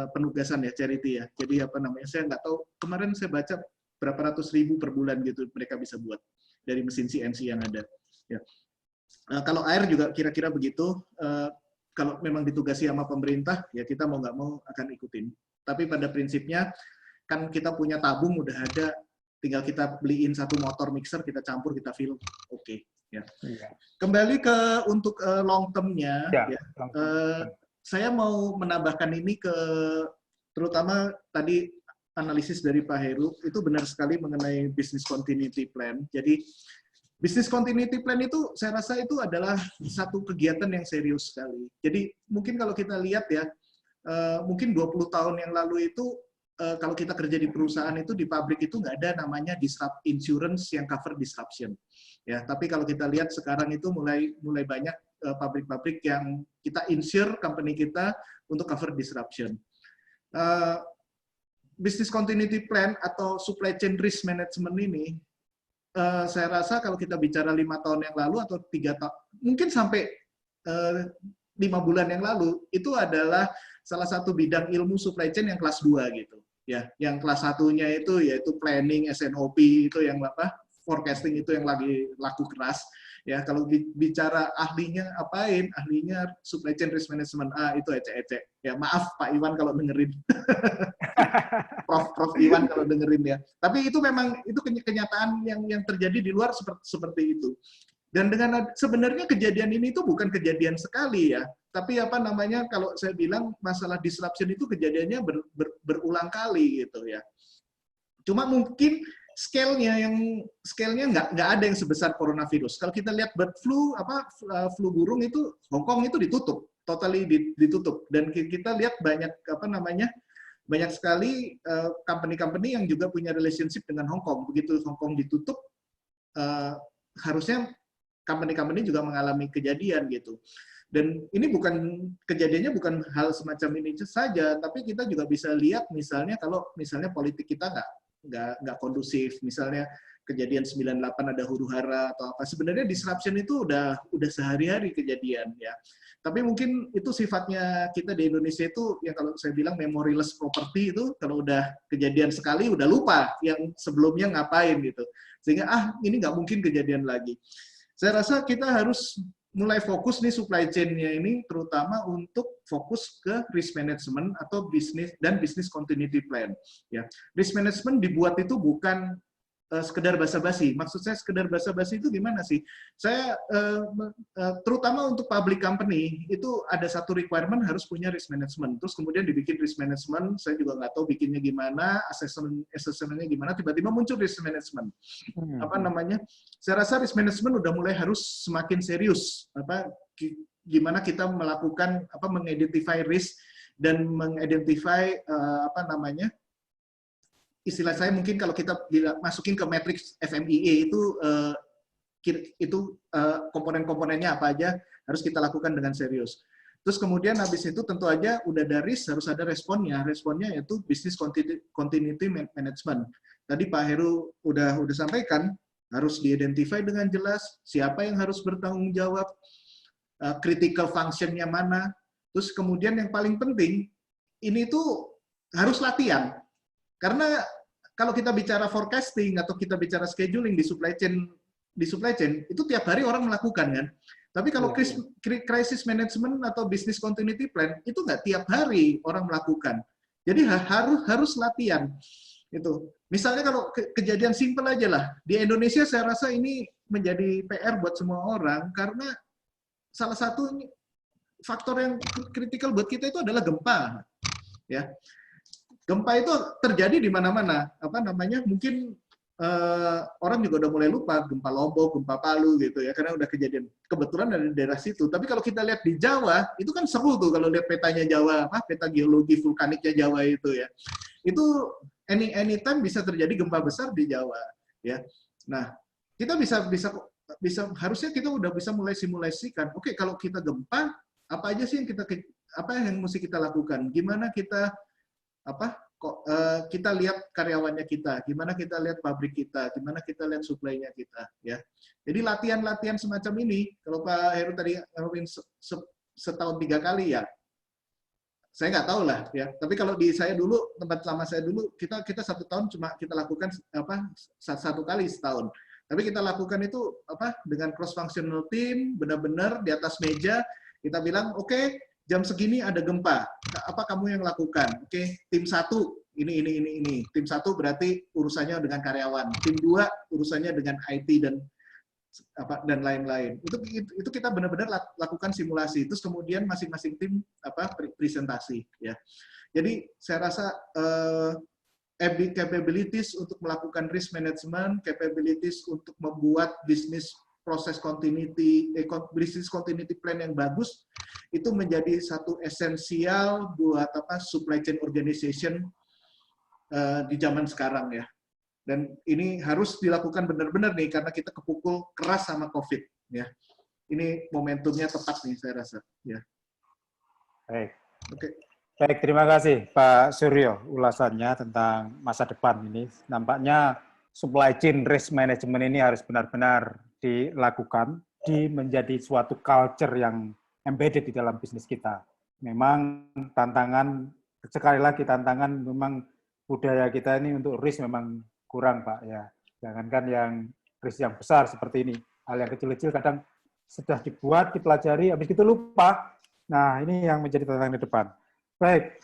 penugasan ya, charity ya. Jadi apa namanya, saya nggak tahu, kemarin saya baca berapa ratus ribu per bulan gitu mereka bisa buat dari mesin CNC yang ada. Ya. Kalau air juga kira-kira begitu. Kalau memang ditugasi sama pemerintah, ya kita mau nggak mau akan ikutin. Tapi pada prinsipnya, kan kita punya tabung udah ada, tinggal kita beliin satu motor mixer, kita campur, kita fill, oke. Ya. Kembali ke untuk long term-nya, saya mau menambahkan ini terutama tadi analisis dari Pak Heru, itu benar sekali mengenai business continuity plan. Jadi, Business Continuity Plan itu saya rasa itu adalah satu kegiatan yang serius sekali. Jadi mungkin kalau kita lihat ya, mungkin 20 tahun yang lalu itu kalau kita kerja di perusahaan itu, di pabrik itu nggak ada namanya insurance yang cover disruption. Ya, tapi kalau kita lihat sekarang itu mulai banyak pabrik-pabrik yang kita insure company kita untuk cover disruption. Business Continuity Plan atau Supply Chain Risk Management ini, saya rasa kalau kita bicara 5 tahun yang lalu atau 3 tahun, mungkin sampai 5 bulan yang lalu, itu adalah salah satu bidang ilmu supply chain yang kelas 2 gitu. Ya, yang kelas 1-nya itu yaitu planning, SNOP, itu yang apa? Forecasting itu yang lagi laku keras. Ya, kalau bicara ahlinya apain? Ahlinya supply chain risk management. Itu ecek-ecek. Ya, maaf Pak Iwan kalau dengerin. Prof Iwan kalau dengerin ya. Tapi itu memang itu kenyataan yang terjadi di luar seperti itu. Dan dengan sebenarnya kejadian ini itu bukan kejadian sekali ya. Tapi apa namanya, kalau saya bilang masalah disruption itu kejadiannya berulang kali gitu ya. Cuma mungkin scale-nya nggak ada yang sebesar coronavirus. Kalau kita lihat bird flu, flu burung itu Hong Kong itu ditutup, totally ditutup. Dan kita lihat banyak banyak sekali company-company yang juga punya relationship dengan Hong Kong. Begitu Hong Kong ditutup, harusnya company-company juga mengalami kejadian gitu. Dan ini kejadiannya bukan hal semacam ini saja, tapi kita juga bisa lihat misalnya kalau misalnya politik kita nggak kondusif, misalnya kejadian 98 ada huru-hara atau apa. Sebenarnya disruption itu udah sehari-hari kejadian ya. Tapi mungkin itu sifatnya kita di Indonesia itu yang kalau saya bilang memoryless property itu, kalau udah kejadian sekali udah lupa yang sebelumnya ngapain gitu. Sehingga ini nggak mungkin kejadian lagi. Saya rasa kita harus mulai fokus nih supply chain-nya ini terutama untuk fokus ke risk management atau business continuity plan. Ya, risk management dibuat itu bukan sekedar basa-basi. Maksud saya sekedar basa-basi itu gimana sih? Saya terutama untuk public company itu ada satu requirement harus punya risk management. Terus kemudian dibikin risk management, saya juga nggak tahu bikinnya gimana, assessment-nya gimana, tiba-tiba muncul risk management. Saya rasa risk management udah mulai harus semakin serius. Gimana kita melakukan mengidentify risk dan mengidentify istilah saya mungkin kalau kita masukin ke matriks FMEA itu komponen-komponennya apa aja harus kita lakukan dengan serius. Terus kemudian habis itu tentu aja udah ada risk, harus ada responnya. Responnya yaitu business continuity management. Tadi Pak Heru udah sampaikan, harus diidentify dengan jelas siapa yang harus bertanggung jawab, critical function-nya mana. Terus kemudian yang paling penting, ini tuh harus latihan. Karena kalau kita bicara forecasting atau kita bicara scheduling di supply chain itu tiap hari orang melakukan kan. Tapi kalau crisis management atau business continuity plan itu nggak tiap hari orang melakukan. Jadi harus latihan. Itu. Misalnya kalau kejadian simpel aja lah. Di Indonesia saya rasa ini menjadi PR buat semua orang karena salah satu faktor yang kritikal buat kita itu adalah gempa. Ya. Gempa itu terjadi di mana-mana. Apa namanya? Mungkin orang juga udah mulai lupa gempa Lombok, gempa Palu gitu ya, karena udah kejadian. Kebetulan ada di daerah situ. Tapi kalau kita lihat di Jawa, itu kan seru tuh kalau lihat petanya Jawa, peta geologi vulkaniknya Jawa itu ya. Itu anytime bisa terjadi gempa besar di Jawa ya. Nah, kita bisa harusnya kita udah bisa mulai simulasikan. Oke, kalau kita gempa, apa aja sih yang mesti kita lakukan? Gimana kita kita lihat karyawannya kita, gimana kita lihat pabrik kita, gimana kita lihat suplainya kita, ya. Jadi latihan-latihan semacam ini, kalau Pak Heru tadi ngomongin setahun 3 kali ya, saya nggak tahu lah ya. Tapi kalau di saya dulu, tempat lama saya dulu, kita 1 tahun cuma kita lakukan 1 kali setahun. Tapi kita lakukan itu dengan cross functional team, benar-benar di atas meja kita bilang, oke, jam segini ada gempa, apa kamu yang lakukan? Oke, tim 1 ini. Tim 1 berarti urusannya dengan karyawan. Tim 2 urusannya dengan IT dan lain-lain. Itu kita benar-benar lakukan simulasi. Terus kemudian masing-masing tim presentasi ya. Jadi saya rasa capabilities untuk melakukan risk management, capabilities untuk membuat bisnis proses continuity, business continuity plan yang bagus, itu menjadi satu esensial buat supply chain organization di zaman sekarang ya. Dan ini harus dilakukan benar-benar nih karena kita kepukul keras sama COVID ya. Ini momentumnya tepat nih saya rasa ya. Baik. Oke. Baik, terima kasih Pak Suryo ulasannya tentang masa depan ini. Nampaknya supply chain risk management ini harus benar-benar dilakukan, menjadi suatu culture yang embedded di dalam bisnis kita. Memang tantangan, sekali lagi tantangan memang budaya kita ini untuk risk memang kurang, Pak. Ya, jangankan yang risk yang besar seperti ini, hal yang kecil-kecil kadang sudah dibuat, dipelajari, habis itu lupa. Nah, ini yang menjadi tantangan di depan. Baik,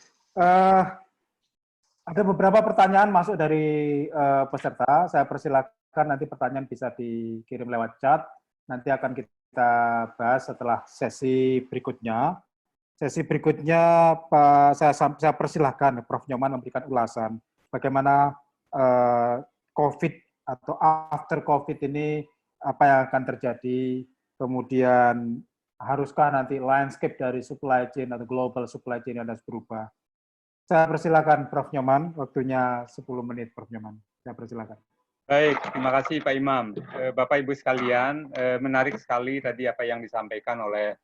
ada beberapa pertanyaan masuk dari peserta. Saya persilakan nanti pertanyaan bisa dikirim lewat chat. Nanti akan kita bahas setelah sesi berikutnya. Sesi berikutnya saya persilahkan Prof. Nyoman memberikan ulasan bagaimana COVID atau after COVID ini apa yang akan terjadi, kemudian haruskah nanti landscape dari supply chain atau global supply chain yang harus berubah. Saya persilakan Prof. Nyoman, waktunya 10 menit Prof. Nyoman. Saya persilakan. Baik, terima kasih Pak Imam. Bapak Ibu sekalian, menarik sekali tadi apa yang disampaikan oleh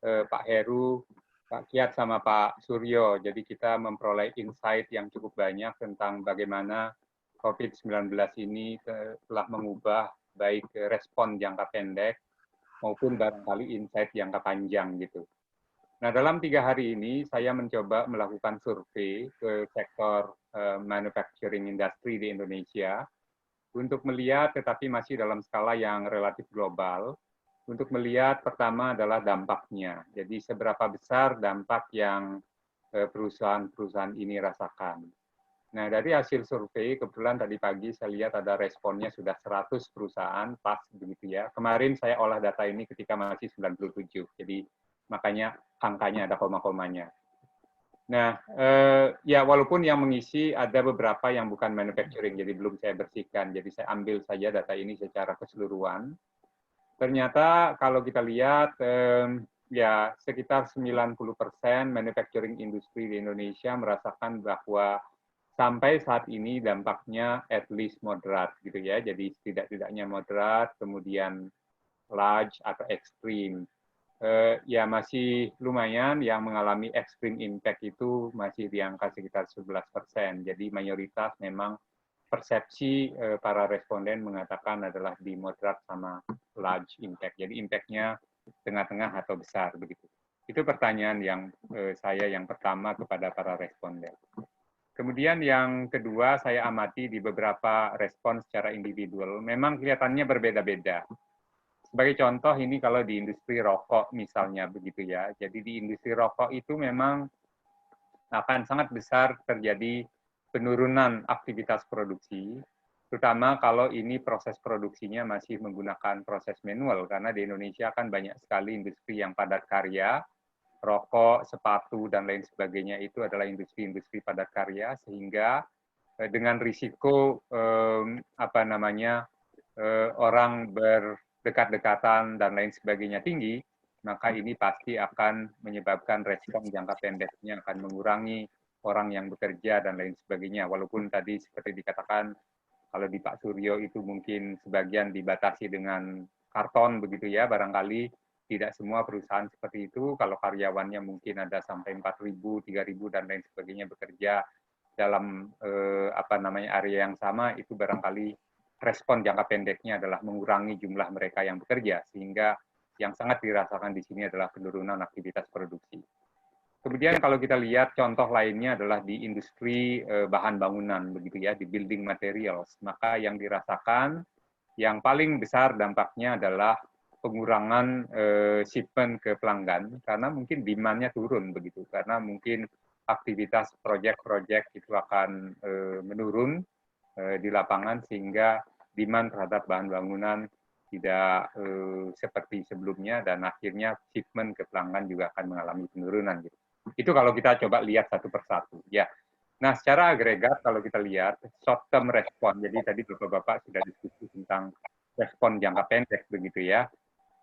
Pak Heru, Pak Kiat sama Pak Suryo. Jadi kita memperoleh insight yang cukup banyak tentang bagaimana COVID-19 ini telah mengubah baik respon jangka pendek maupun barangkali insight jangka panjang gitu. Nah, dalam 3 hari ini saya mencoba melakukan survei ke sektor manufacturing industry di Indonesia untuk melihat, tetapi masih dalam skala yang relatif global, untuk melihat pertama adalah dampaknya. Jadi seberapa besar dampak yang perusahaan-perusahaan ini rasakan. Nah, dari hasil survei, kebetulan tadi pagi saya lihat ada responnya sudah 100 perusahaan, pas begitu ya. Kemarin saya olah data ini ketika masih 97, jadi makanya angkanya ada koma-komanya. Nah, ya walaupun yang mengisi ada beberapa yang bukan manufacturing, jadi belum saya bersihkan. Jadi saya ambil saja data ini secara keseluruhan. Ternyata kalau kita lihat, ya sekitar 90% manufacturing industri di Indonesia merasakan bahwa sampai saat ini dampaknya at least moderat gitu ya. Jadi tidak-tidaknya moderat, kemudian large atau ekstrim. Ya masih lumayan, yang mengalami extreme impact itu masih di angka sekitar 11%. Jadi mayoritas memang persepsi para responden mengatakan adalah di moderat sama large impact. Jadi impact-nya tengah-tengah atau besar begitu. Itu pertanyaan yang saya yang pertama kepada para responden. Kemudian yang kedua, saya amati di beberapa respon secara individual, memang kelihatannya berbeda-beda. Sebagai contoh, ini kalau di industri rokok misalnya begitu ya. Jadi di industri rokok itu memang akan sangat besar terjadi penurunan aktivitas produksi, terutama kalau ini proses produksinya masih menggunakan proses manual, karena di Indonesia kan banyak sekali industri yang padat karya, rokok, sepatu, dan lain sebagainya itu adalah industri-industri padat karya, sehingga dengan risiko orang berdekat-dekatan dan lain sebagainya tinggi, maka ini pasti akan menyebabkan respon jangka pendeknya akan mengurangi orang yang bekerja dan lain sebagainya. Walaupun tadi seperti dikatakan, kalau di Pak Suryo itu mungkin sebagian dibatasi dengan karton begitu ya, barangkali tidak semua perusahaan seperti itu. Kalau karyawannya mungkin ada sampai 4.000, 3.000 dan lain sebagainya bekerja dalam area yang sama, itu barangkali respon jangka pendeknya adalah mengurangi jumlah mereka yang bekerja, sehingga yang sangat dirasakan di sini adalah penurunan aktivitas produksi. Kemudian kalau kita lihat contoh lainnya adalah di industri bahan bangunan begitu ya, di building materials, maka yang dirasakan yang paling besar dampaknya adalah pengurangan shipment ke pelanggan, karena mungkin demand-nya turun begitu, karena mungkin aktivitas proyek-proyek itu akan menurun di lapangan, sehingga demand terhadap bahan bangunan tidak seperti sebelumnya, dan akhirnya shipment ke pelanggan juga akan mengalami penurunan gitu. Itu kalau kita coba lihat satu persatu ya. Nah, secara agregat kalau kita lihat short term respon, jadi tadi Bapak-bapak sudah diskusi tentang respon jangka pendek begitu ya.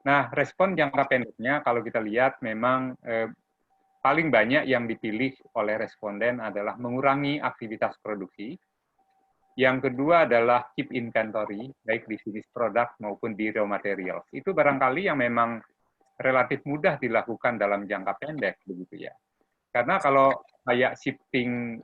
Nah, respon jangka pendeknya kalau kita lihat memang paling banyak yang dipilih oleh responden adalah mengurangi aktivitas produksi. Yang kedua adalah keep inventory, baik di finished product maupun di raw materials. Itu barangkali yang memang relatif mudah dilakukan dalam jangka pendek begitu ya. Karena kalau kayak shifting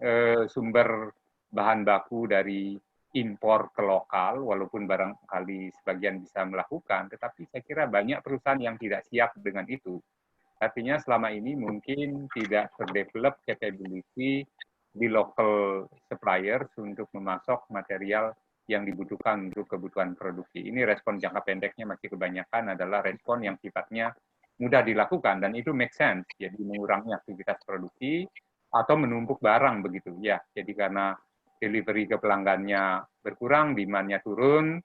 sumber bahan baku dari impor ke lokal, walaupun barangkali sebagian bisa melakukan, tetapi saya kira banyak perusahaan yang tidak siap dengan itu. Artinya selama ini mungkin tidak terdevelop capability di local suppliers untuk memasok material yang dibutuhkan untuk kebutuhan produksi. Ini respon jangka pendeknya masih kebanyakan adalah respon yang sifatnya mudah dilakukan, dan itu make sense. Jadi mengurangi aktivitas produksi atau menumpuk barang begitu ya. Jadi karena delivery ke pelanggannya berkurang, demand-nya turun,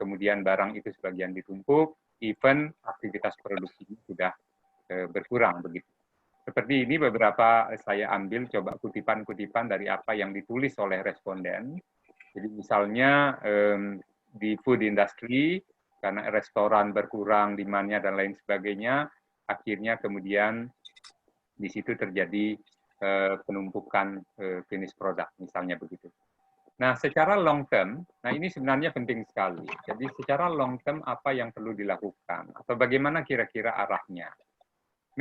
kemudian barang itu sebagian ditumpuk, even aktivitas produksi sudah berkurang begitu. Seperti ini beberapa saya ambil coba kutipan-kutipan dari apa yang ditulis oleh responden. Jadi misalnya di food industry, karena restoran berkurang demand-nya dan lain sebagainya, akhirnya kemudian di situ terjadi penumpukan finish product misalnya begitu. Nah, secara long term, nah ini sebenarnya penting sekali. Jadi secara long term apa yang perlu dilakukan atau bagaimana kira-kira arahnya?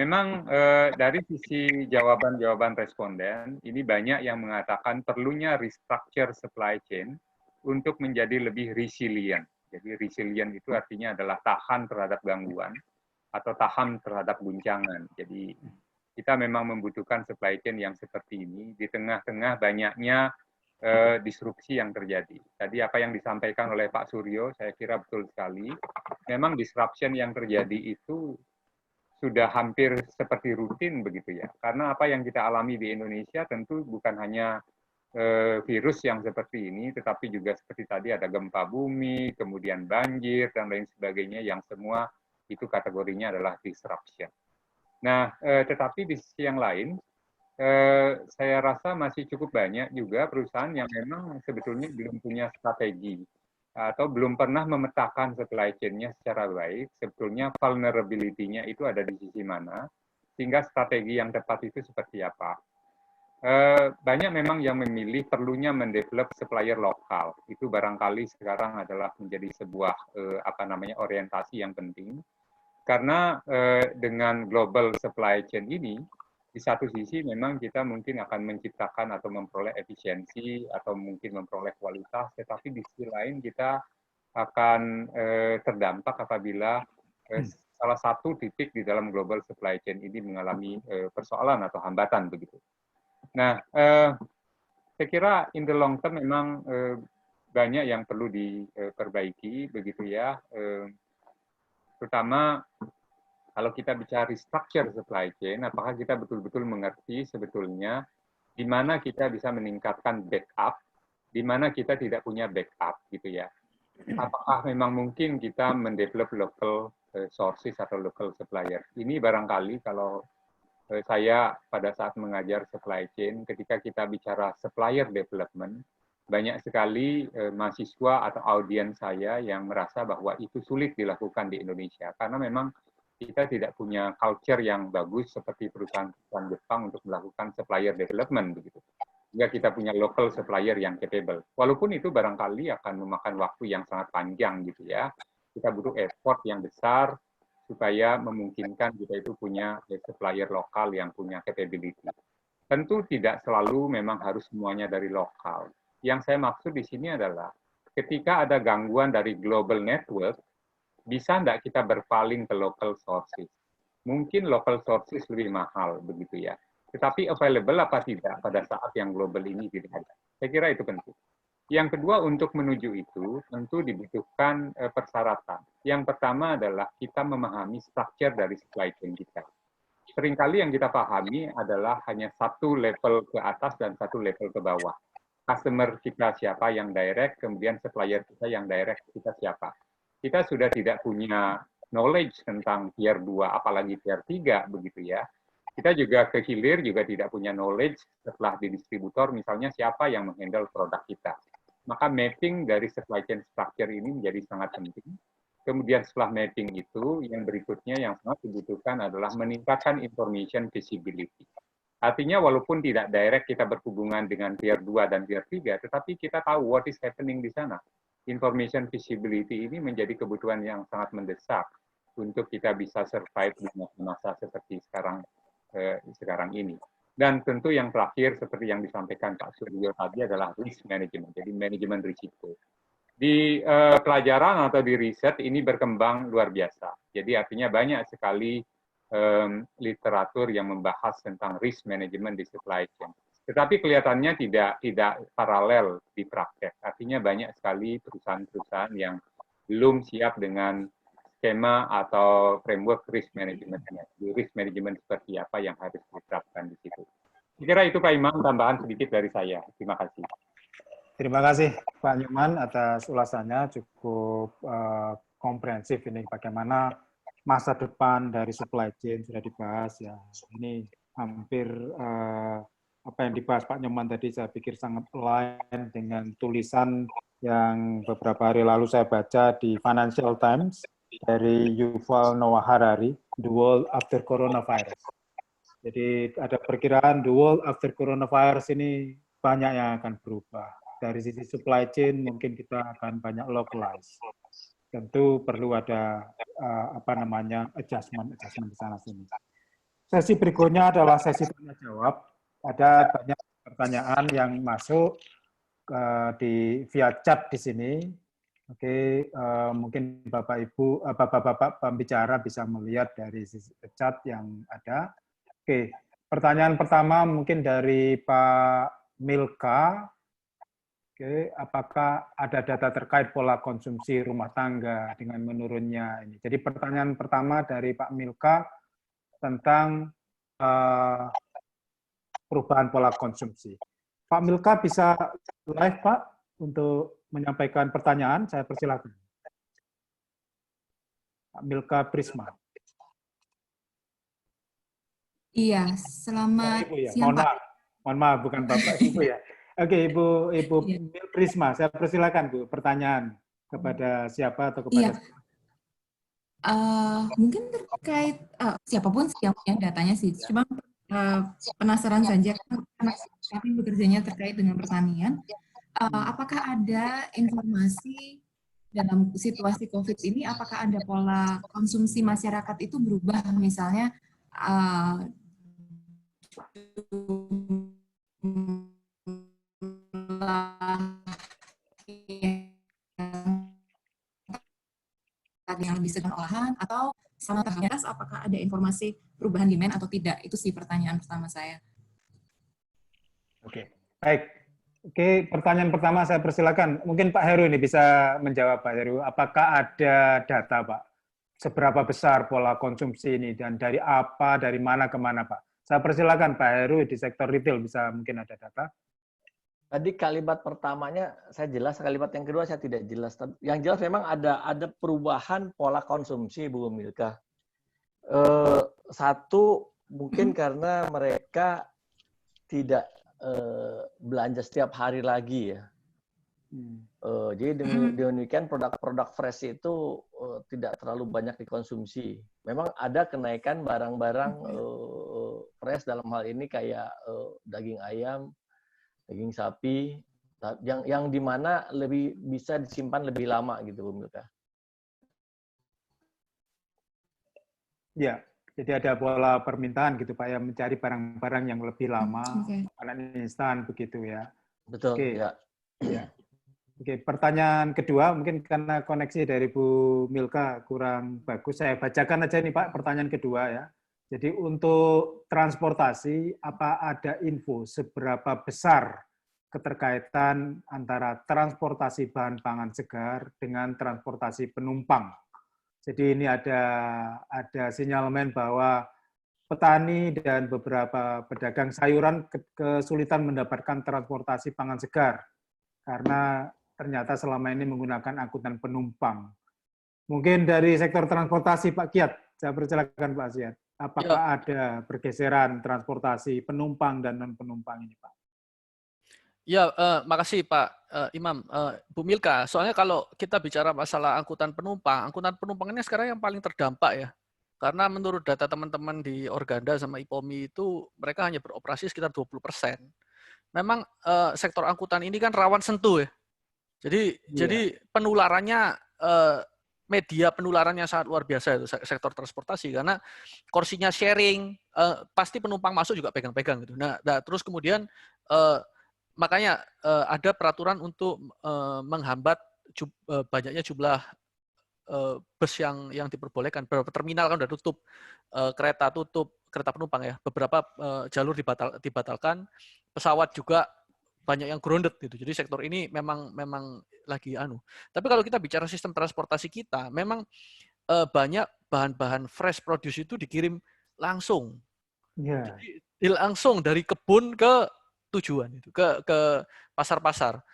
Memang dari sisi jawaban-jawaban responden, ini banyak yang mengatakan perlunya restructure supply chain untuk menjadi lebih resilient. Jadi resilient itu artinya adalah tahan terhadap gangguan atau tahan terhadap guncangan. Jadi kita memang membutuhkan supply chain yang seperti ini di tengah-tengah banyaknya disrupsi yang terjadi. Tadi apa yang disampaikan oleh Pak Suryo, saya kira betul sekali. Memang disruption yang terjadi itu sudah hampir seperti rutin begitu ya. Karena apa yang kita alami di Indonesia tentu bukan hanya virus yang seperti ini, tetapi juga seperti tadi ada gempa bumi, kemudian banjir, dan lain sebagainya, yang semua itu kategorinya adalah disruption. Nah, tetapi di sisi yang lain, saya rasa masih cukup banyak juga perusahaan yang memang sebetulnya belum punya strategi atau belum pernah memetakan supply chain-nya secara baik, sebetulnya vulnerability-nya itu ada di sisi mana, sehingga strategi yang tepat itu seperti apa. Banyak memang yang memilih perlunya mendevelop supplier lokal. Itu barangkali sekarang adalah menjadi sebuah orientasi yang penting. Karena dengan global supply chain ini, di satu sisi memang kita mungkin akan menciptakan atau memperoleh efisiensi atau mungkin memperoleh kualitas, tetapi di sisi lain kita akan terdampak apabila salah satu titik di dalam global supply chain ini mengalami persoalan atau hambatan begitu. Nah, saya kira in the long term memang banyak yang perlu diperbaiki begitu ya, terutama kalau kita bicara restructure supply chain, apakah kita betul-betul mengerti sebetulnya di mana kita bisa meningkatkan backup, di mana kita tidak punya backup gitu ya. Apakah memang mungkin kita mendevelop local sources atau local supplier? Ini barangkali kalau saya pada saat mengajar supply chain, ketika kita bicara supplier development, banyak sekali mahasiswa atau audiens saya yang merasa bahwa itu sulit dilakukan di Indonesia, karena memang kita tidak punya culture yang bagus seperti perusahaan-perusahaan Jepang untuk melakukan supplier development begitu. Sehingga kita punya local supplier yang capable. Walaupun itu barangkali akan memakan waktu yang sangat panjang gitu ya. Kita butuh effort yang besar supaya memungkinkan kita itu punya supplier lokal yang punya capability. Tentu tidak selalu memang harus semuanya dari lokal. Yang saya maksud di sini adalah ketika ada gangguan dari global network, bisa enggak kita berpaling ke local sources? Mungkin local sources lebih mahal, begitu ya. Tetapi available apa tidak pada saat yang global ini tidak ada. Saya kira itu penting. Yang kedua, untuk menuju itu, tentu dibutuhkan persyaratan. Yang pertama adalah kita memahami structure dari supply chain kita. Seringkali yang kita pahami adalah hanya satu level ke atas dan satu level ke bawah. Customer kita siapa yang direct, kemudian supplier kita yang direct kita siapa. Kita sudah tidak punya knowledge tentang tier 2, apalagi tier 3, begitu ya. Kita juga ke hilir juga tidak punya knowledge setelah di distributor, misalnya siapa yang menghandle produk kita. Maka mapping dari supply chain structure ini menjadi sangat penting. Kemudian setelah mapping itu, yang berikutnya yang sangat dibutuhkan adalah meningkatkan information visibility. Artinya walaupun tidak direct kita berhubungan dengan tier 2 dan tier 3, tetapi kita tahu what is happening di sana. Information visibility ini menjadi kebutuhan yang sangat mendesak untuk kita bisa survive di masa-masa seperti sekarang ini. Dan tentu yang terakhir seperti yang disampaikan Pak Suryo tadi adalah risk management, jadi manajemen risiko. Di pelajaran atau di riset ini berkembang luar biasa. Jadi artinya banyak sekali literatur yang membahas tentang risk management di supply chain. Tetapi kelihatannya tidak paralel di praktek. Artinya banyak sekali perusahaan-perusahaan yang belum siap dengan skema atau framework risk management-nya. Risk management seperti apa yang harus diterapkan di situ. Saya kira itu Pak Imam, tambahan sedikit dari saya. Terima kasih. Terima kasih Pak Nyoman atas ulasannya, cukup komprehensif ini bagaimana masa depan dari supply chain sudah dibahas ya. Ini hampir apa yang dibahas Pak Nyoman tadi saya pikir sangat align dengan tulisan yang beberapa hari lalu saya baca di Financial Times dari Yuval Noah Harari, The World After Coronavirus. Jadi ada perkiraan the world after coronavirus ini banyak yang akan berubah. Dari sisi supply chain mungkin kita akan banyak localize. Tentu perlu ada adjustment di sana sini. Sesi berikutnya adalah sesi tanya jawab. Ada banyak pertanyaan yang masuk via chat di sini. Oke, mungkin Bapak pembicara bisa melihat dari sisi chat yang ada. Oke, pertanyaan pertama mungkin dari Pak Milka. Oke, apakah ada data terkait pola konsumsi rumah tangga dengan menurunnya ini? Jadi pertanyaan pertama dari Pak Milka tentang perubahan pola konsumsi. Pak Milka bisa live Pak untuk menyampaikan pertanyaan, saya persilakan. Pak Milka Prisma. Iya, selamat ya. siang Pak. Mohon maaf, bukan Bapak Ibu ya. Oke, Ibu Prisma, saya persilakan Bu, pertanyaan kepada siapa atau kepada siapa? Mungkin terkait siapapun yang punya datanya sih, cuma penasaran saja karena kami bekerjanya terkait dengan pertanian. Apakah ada informasi dalam situasi COVID ini, apakah ada pola konsumsi masyarakat itu berubah, misalnya yang lebih sedang olahan atau sama terbatas, apakah ada informasi perubahan demand atau tidak? Itu sih pertanyaan pertama saya. Oke, baik. Oke, pertanyaan pertama saya persilakan. Mungkin Pak Heru ini bisa menjawab Pak Heru. Apakah ada data Pak? Seberapa besar pola konsumsi ini dan dari apa, dari mana ke mana Pak? Saya persilakan Pak Heru di sektor retail bisa mungkin ada data. Tadi kalimat pertamanya saya jelas, kalimat yang kedua saya tidak jelas. Yang jelas memang ada perubahan pola konsumsi, Bu Milka. Satu, Mungkin karena mereka tidak belanja setiap hari lagi ya. Jadi demikian produk-produk fresh itu tidak terlalu banyak dikonsumsi. Memang ada kenaikan barang-barang fresh dalam hal ini kayak daging ayam, daging sapi, yang di mana lebih bisa disimpan lebih lama gitu, Bu Milka. Ya, jadi ada pola permintaan gitu Pak ya, mencari barang-barang yang lebih lama, makanan instan begitu ya. Betul, Oke. ya. Ya. Oke, pertanyaan kedua mungkin karena koneksi dari Bu Milka kurang bagus, saya bacakan aja nih Pak pertanyaan kedua ya. Jadi untuk transportasi, apa ada info seberapa besar keterkaitan antara transportasi bahan pangan segar dengan transportasi penumpang? Jadi ini ada sinyalemen bahwa petani dan beberapa pedagang sayuran kesulitan mendapatkan transportasi pangan segar karena ternyata selama ini menggunakan angkutan penumpang. Mungkin dari sektor transportasi Pak Kiat, saya persilakan Pak Kiat. Apakah ada pergeseran transportasi penumpang dan non-penumpang ini Pak? Ya, makasih Pak Imam. Bu Milka, soalnya kalau kita bicara masalah angkutan penumpang ini sekarang yang paling terdampak ya. Karena menurut data teman-teman di Organda sama IPOMI itu, mereka hanya beroperasi sekitar 20%. Memang sektor angkutan ini kan rawan sentuh ya. Jadi penularannya, media penularannya sangat luar biasa itu sektor transportasi, karena kursinya sharing, pasti penumpang masuk juga pegang-pegang gitu. Nah, terus kemudian makanya ada peraturan untuk menghambat banyaknya jumlah bus yang diperbolehkan. Beberapa terminal kan udah tutup, kereta penumpang ya. Beberapa jalur dibatalkan, pesawat juga banyak yang grounded gitu. Jadi sektor ini memang lagi anu. Tapi kalau kita bicara sistem transportasi kita, memang banyak bahan-bahan fresh produce itu dikirim langsung. Yeah. Jadi langsung dari kebun ke tujuan itu, ke pasar-pasar.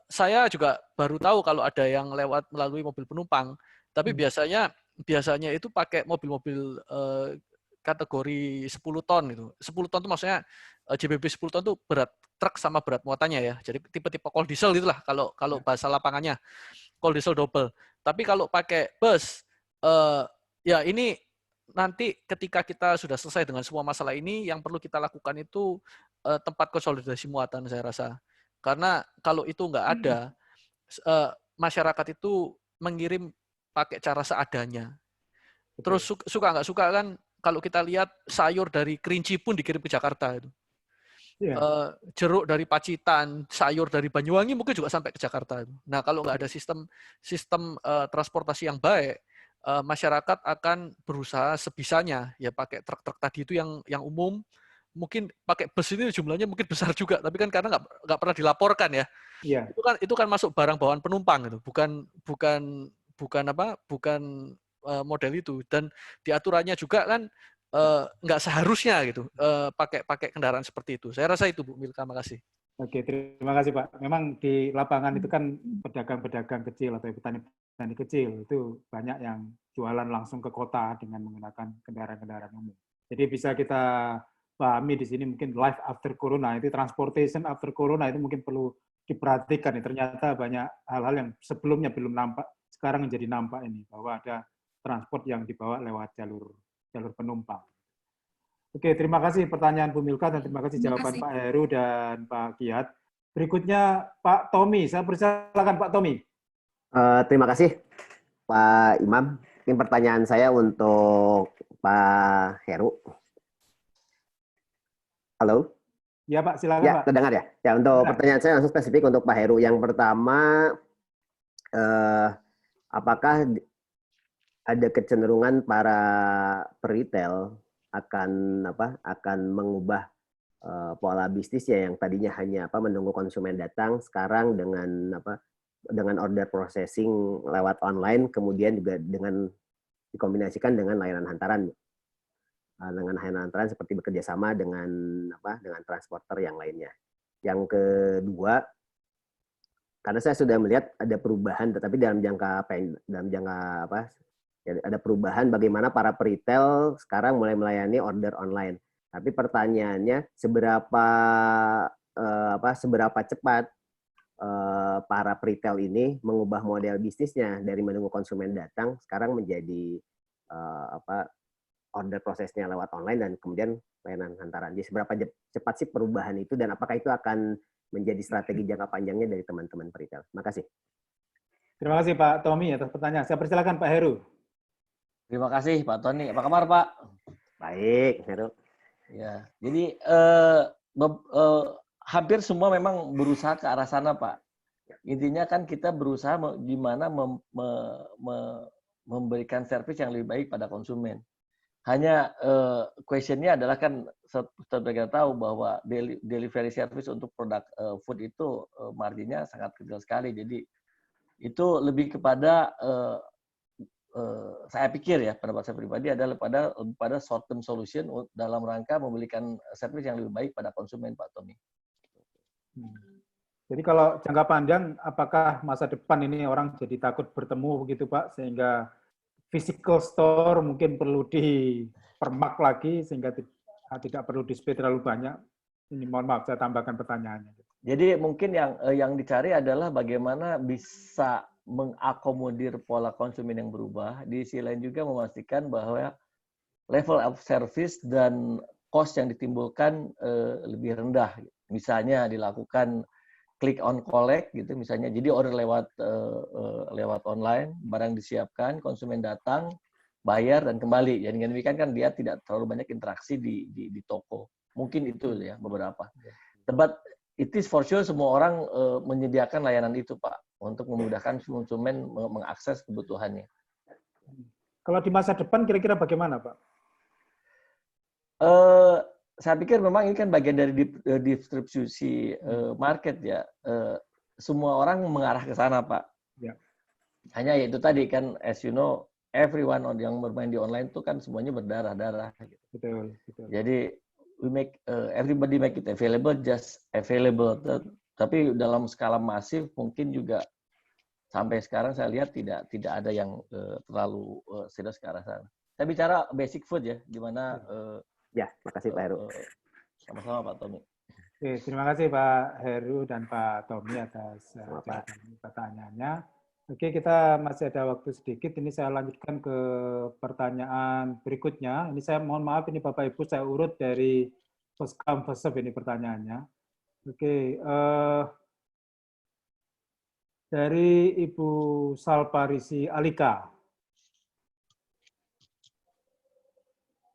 Saya juga baru tahu kalau ada yang lewat melalui mobil penumpang, tapi biasanya itu pakai mobil-mobil kategori 10 ton itu. 10 ton itu maksudnya JBB 10 ton itu berat truk sama berat muatannya ya. Jadi tipe-tipe coal diesel itulah kalau bahasa lapangannya. Coal diesel double. Tapi kalau pakai bus ya ini nanti ketika kita sudah selesai dengan semua masalah ini, yang perlu kita lakukan itu tempat konsolidasi muatan saya rasa. Karena kalau itu nggak ada, masyarakat itu mengirim pakai cara seadanya. Terus suka nggak suka kan, kalau kita lihat sayur dari Kerinci pun dikirim ke Jakarta itu. Jeruk dari Pacitan, sayur dari Banyuwangi mungkin juga sampai ke Jakarta itu. Nah, kalau nggak ada sistem transportasi yang baik, masyarakat akan berusaha sebisanya ya pakai truk-truk tadi itu yang umum. Mungkin pakai bus ini jumlahnya mungkin besar juga, tapi kan karena nggak pernah dilaporkan ya. Yeah. Itu kan masuk barang bawaan penumpang itu, bukan model itu. Dan diaturannya juga kan nggak seharusnya gitu pakai kendaraan seperti itu. Saya rasa itu Bu Milka, makasih. Oke, terima kasih Pak. Memang di lapangan itu kan pedagang-pedagang kecil atau petani kecil itu banyak yang jualan langsung ke kota dengan menggunakan kendaraan-kendaraan umum. Jadi bisa kita pahami di sini mungkin life after corona, itu transportation after corona itu mungkin perlu diperhatikan. Ternyata banyak hal-hal yang sebelumnya belum nampak, sekarang menjadi nampak ini, bahwa ada transport yang dibawa lewat jalur penumpang. Oke, terima kasih pertanyaan Bu Milka dan terima kasih jawaban Pak Heru dan Pak Kiat. Berikutnya Pak Tommy, saya persilakan Pak Tommy. Terima kasih Pak Imam. Mungkin pertanyaan saya untuk Pak Heru. Halo? Ya Pak, silakan ya, Pak. Terdengar ya? Ya, untuk pertanyaan saya langsung spesifik untuk Pak Heru. Yang pertama, apakah ada kecenderungan para peritel akan mengubah pola bisnisnya yang tadinya hanya menunggu konsumen datang, sekarang dengan order processing lewat online, kemudian juga dengan dikombinasikan dengan layanan hantaran, seperti bekerja sama dengan transporter yang lainnya. Yang kedua, karena saya sudah melihat ada perubahan, tetapi dalam jangka Jadi ada perubahan bagaimana para peritel sekarang mulai melayani order online. Tapi pertanyaannya seberapa cepat para peritel ini mengubah model bisnisnya dari menunggu konsumen datang sekarang menjadi order prosesnya lewat online dan kemudian layanan hantaran. Jadi seberapa cepat sih perubahan itu dan apakah itu akan menjadi strategi jangka panjangnya dari teman-teman peritel? Terima kasih. Terima kasih Pak Tommy atas pertanyaan. Saya persilakan Pak Heru. Terima kasih Pak Tony. Apa kabar Pak? Baik, Heru. Ya, jadi hampir semua memang berusaha ke arah sana Pak. Intinya kan kita berusaha gimana memberikan servis yang lebih baik pada konsumen. Hanya questionnya adalah kan seperti kita tahu bahwa delivery service untuk produk food itu marginnya sangat kecil sekali. Jadi itu lebih kepada saya pikir ya pendapat saya pribadi adalah pada short term solution dalam rangka memberikan servis yang lebih baik pada konsumen Pak Tommy. Jadi kalau jangka panjang, apakah masa depan ini orang jadi takut bertemu begitu Pak, sehingga physical store mungkin perlu dipermak lagi sehingga tidak perlu display terlalu banyak. Ini mohon maaf saya tambahkan pertanyaannya. Jadi mungkin yang dicari adalah bagaimana bisa mengakomodir pola konsumen yang berubah. Di sisi lain juga memastikan bahwa level of service dan cost yang ditimbulkan lebih rendah. Misalnya dilakukan click on collect gitu misalnya. Jadi order lewat online, barang disiapkan, konsumen datang, bayar dan kembali. Jadi demikian kan dia tidak terlalu banyak interaksi di toko. Mungkin itu ya beberapa. But it is for sure semua orang menyediakan layanan itu Pak untuk memudahkan konsumen mengakses kebutuhannya. Kalau di masa depan kira-kira bagaimana Pak? Saya pikir memang ini kan bagian dari distribusi market ya. Semua orang mengarah ke sana Pak. Ya. Hanya itu tadi kan, as you know, everyone yang bermain di online itu kan semuanya berdarah-darah. Gitu. Betul. Jadi everybody make it available, just available. Tapi dalam skala masif mungkin juga sampai sekarang saya lihat tidak ada yang terlalu serius ke arah sana. Saya bicara basic food ya, di mana Ya, makasih Pak Heru. Sama-sama Pak Tommy. Oke, terima kasih Pak Heru dan Pak Tommy atas pertanyaannya. Oke, kita masih ada waktu sedikit. Ini saya lanjutkan ke pertanyaan berikutnya. Ini saya mohon maaf, ini Bapak Ibu saya urut dari first come first serve ini pertanyaannya. Oke, dari Ibu Salparisi Alika.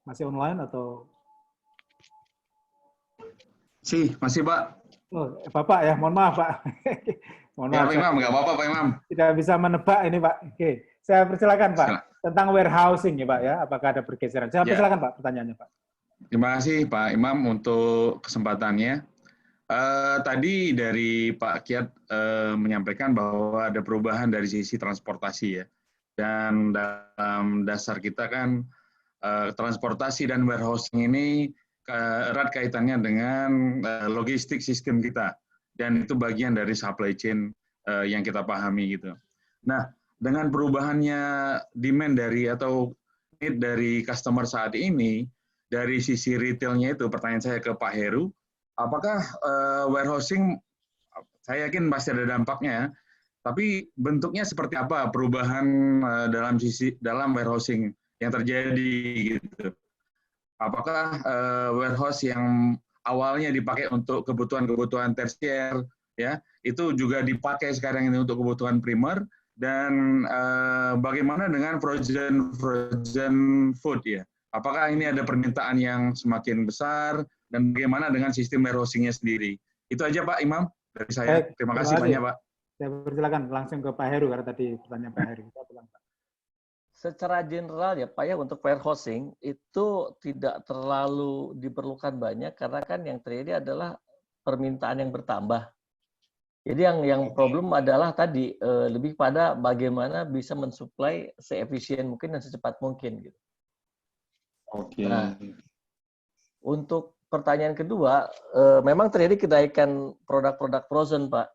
Masih online atau? Masih Pak. Oh, Bapak ya, mohon maaf Pak. Mohon maaf. Pak Imam, nggak apa-apa Pak Imam. Tidak bisa menebak ini Pak. Oke, saya persilakan Pak. Tentang warehousing ya Pak ya, apakah ada pergeseran? Saya persilakan Pak pertanyaannya Pak. Terima kasih Pak Imam untuk kesempatannya. Tadi dari Pak Kiat menyampaikan bahwa ada perubahan dari sisi transportasi ya. Dan dalam dasar kita kan transportasi dan warehousing ini erat kaitannya dengan logistik sistem kita, dan itu bagian dari supply chain yang kita pahami gitu. Nah, dengan perubahannya demand dari atau need dari customer saat ini, dari sisi retailnya itu, pertanyaan saya ke Pak Heru, apakah warehousing, saya yakin pasti ada dampaknya ya, tapi bentuknya seperti apa perubahan dalam warehousing yang terjadi gitu. Apakah warehouse yang awalnya dipakai untuk kebutuhan tersier ya, itu juga dipakai sekarang ini untuk kebutuhan primer, dan bagaimana dengan frozen food ya? Apakah ini ada permintaan yang semakin besar, dan bagaimana dengan sistem warehousing-nya sendiri? Itu aja Pak Imam dari saya. Terima kasih banyak Pak. Saya persilakan langsung ke Pak Heru karena tadi pertanyaan Pak Heru. Secara general ya Pak ya, untuk warehousing itu tidak terlalu diperlukan banyak karena kan yang terjadi adalah permintaan yang bertambah. Jadi yang problem adalah tadi lebih pada bagaimana bisa mensuplai seefisien mungkin dan secepat mungkin gitu. Oke. Nah, untuk pertanyaan kedua, memang terjadi kenaikan produk-produk frozen Pak.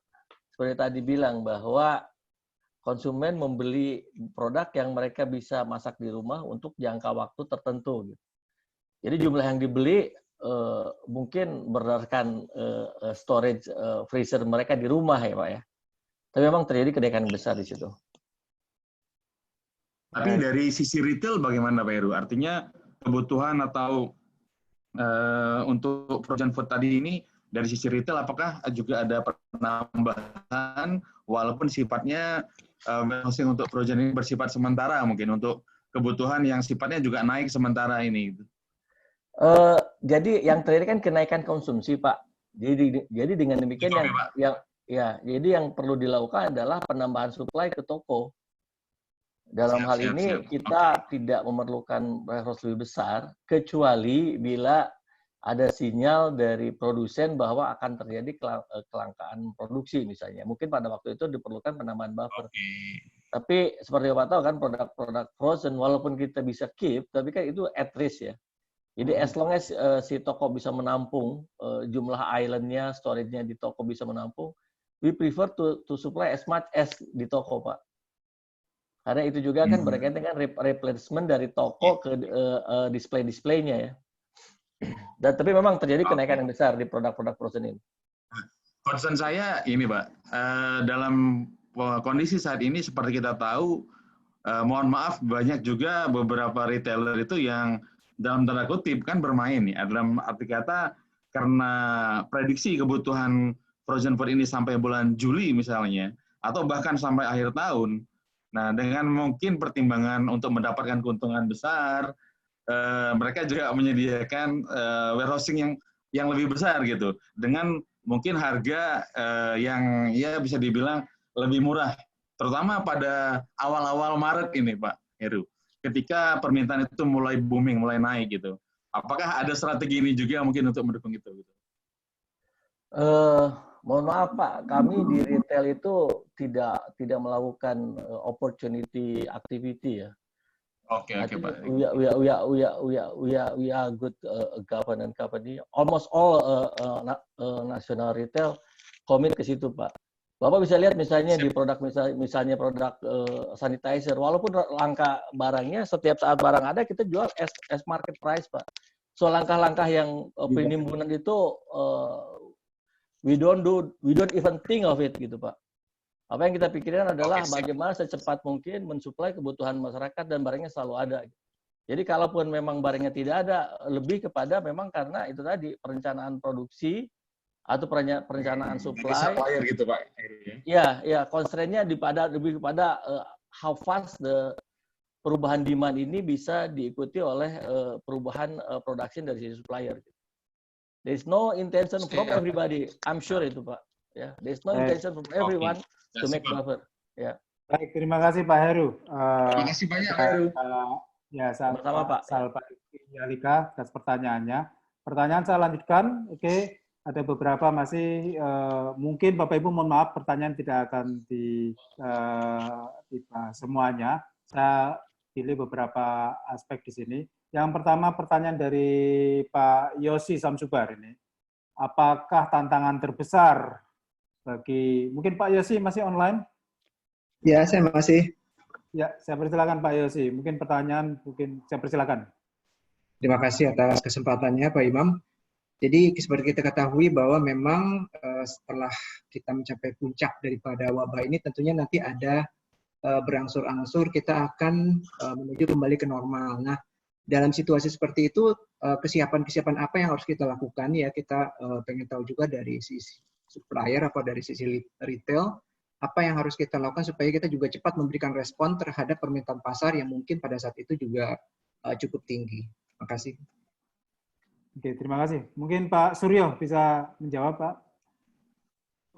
Seperti tadi bilang bahwa konsumen membeli produk yang mereka bisa masak di rumah untuk jangka waktu tertentu. Gitu. Jadi jumlah yang dibeli mungkin berdasarkan storage freezer mereka di rumah ya Pak ya. Tapi memang terjadi kenaikan besar di situ. Tapi dari sisi retail bagaimana Pak Heru? Artinya kebutuhan atau untuk frozen food tadi ini dari sisi retail apakah juga ada penambahan walaupun sifatnya warehousing untuk frozen ini bersifat sementara mungkin untuk kebutuhan yang sifatnya juga naik sementara ini? Jadi yang terjadi kan kenaikan konsumsi Pak. Jadi dengan demikian jadi yang perlu dilakukan adalah penambahan supply ke toko. Dalam hal ini kita tidak memerlukan warehouse lebih besar kecuali bila ada sinyal dari produsen bahwa akan terjadi kelangkaan produksi misalnya. Mungkin pada waktu itu diperlukan penambahan buffer. Tapi seperti Bapak tahu kan produk-produk frozen walaupun kita bisa keep, tapi kan itu at risk ya. Jadi as long as si toko bisa menampung jumlah island-nya, storage-nya di toko bisa menampung, we prefer to supply as much as di toko Pak. Karena itu juga kan berkaitan dengan replacement dari toko ke display-displaynya ya. Dan tapi memang terjadi kenaikan yang besar di produk-produk frozen ini. Concern saya ini Pak, dalam kondisi saat ini seperti kita tahu, mohon maaf banyak juga beberapa retailer itu yang dalam tanda kutip kan bermain ya, dalam arti kata karena prediksi kebutuhan frozen food ini sampai bulan Juli misalnya, atau bahkan sampai akhir tahun. Nah, dengan mungkin pertimbangan untuk mendapatkan keuntungan besar, mereka juga menyediakan warehousing yang lebih besar gitu, dengan mungkin harga yang ya bisa dibilang lebih murah, terutama pada awal-awal Maret ini Pak Heru, ketika permintaan itu mulai booming, mulai naik gitu. Apakah ada strategi ini juga mungkin untuk mendukung itu? Gitu? Mohon maaf Pak, kami di retail itu tidak melakukan opportunity activity ya. Oke Pak. We are good governance company. Almost all national retail komit ke situ Pak. Bapak bisa lihat misalnya di produk misalnya produk sanitizer, walaupun langka barangnya, setiap saat barang ada kita jual as market price Pak. So langkah-langkah yang penimbunan itu we don't even think of it gitu Pak. Apa yang kita pikirkan adalah bagaimana secepat mungkin mensuplai kebutuhan masyarakat dan barangnya selalu ada. Jadi kalaupun memang barangnya tidak ada, lebih kepada memang karena itu tadi perencanaan produksi atau perencanaan supply. Supplier gitu Pak. Ya, constraint-nya lebih kepada how fast the perubahan demand ini bisa diikuti oleh perubahan production dari sisi supplier. There is no intention from everybody. I'm sure itu Pak. Ya, there is no intention from everyone to make buffer. Ya. Baik, terima kasih Pak Heru. Terima kasih banyak Pak Heru. Ya, sama Pak. Salpa Yalika atas pertanyaannya. Pertanyaan saya lanjutkan. Oke, ada beberapa masih mungkin Bapak Ibu mohon maaf pertanyaan tidak akan dibahas semuanya. Saya pilih beberapa aspek di sini. Yang pertama pertanyaan dari Pak Yosi Samsubar ini. Apakah tantangan terbesar bagi, mungkin Pak Yosi masih online? Ya, saya masih. Ya, saya persilakan Pak Yosi. Mungkin pertanyaan, saya persilakan. Terima kasih atas kesempatannya Pak Imam. Jadi seperti kita ketahui bahwa memang setelah kita mencapai puncak daripada wabah ini, tentunya nanti ada berangsur-angsur kita akan menuju kembali ke normal. Nah, dalam situasi seperti itu, kesiapan-kesiapan apa yang harus kita lakukan ya, kita pengen tahu juga dari sisi supplier atau dari sisi retail, apa yang harus kita lakukan supaya kita juga cepat memberikan respon terhadap permintaan pasar yang mungkin pada saat itu juga cukup tinggi. Terima kasih. Oke, terima kasih. Mungkin Pak Suryo bisa menjawab, Pak.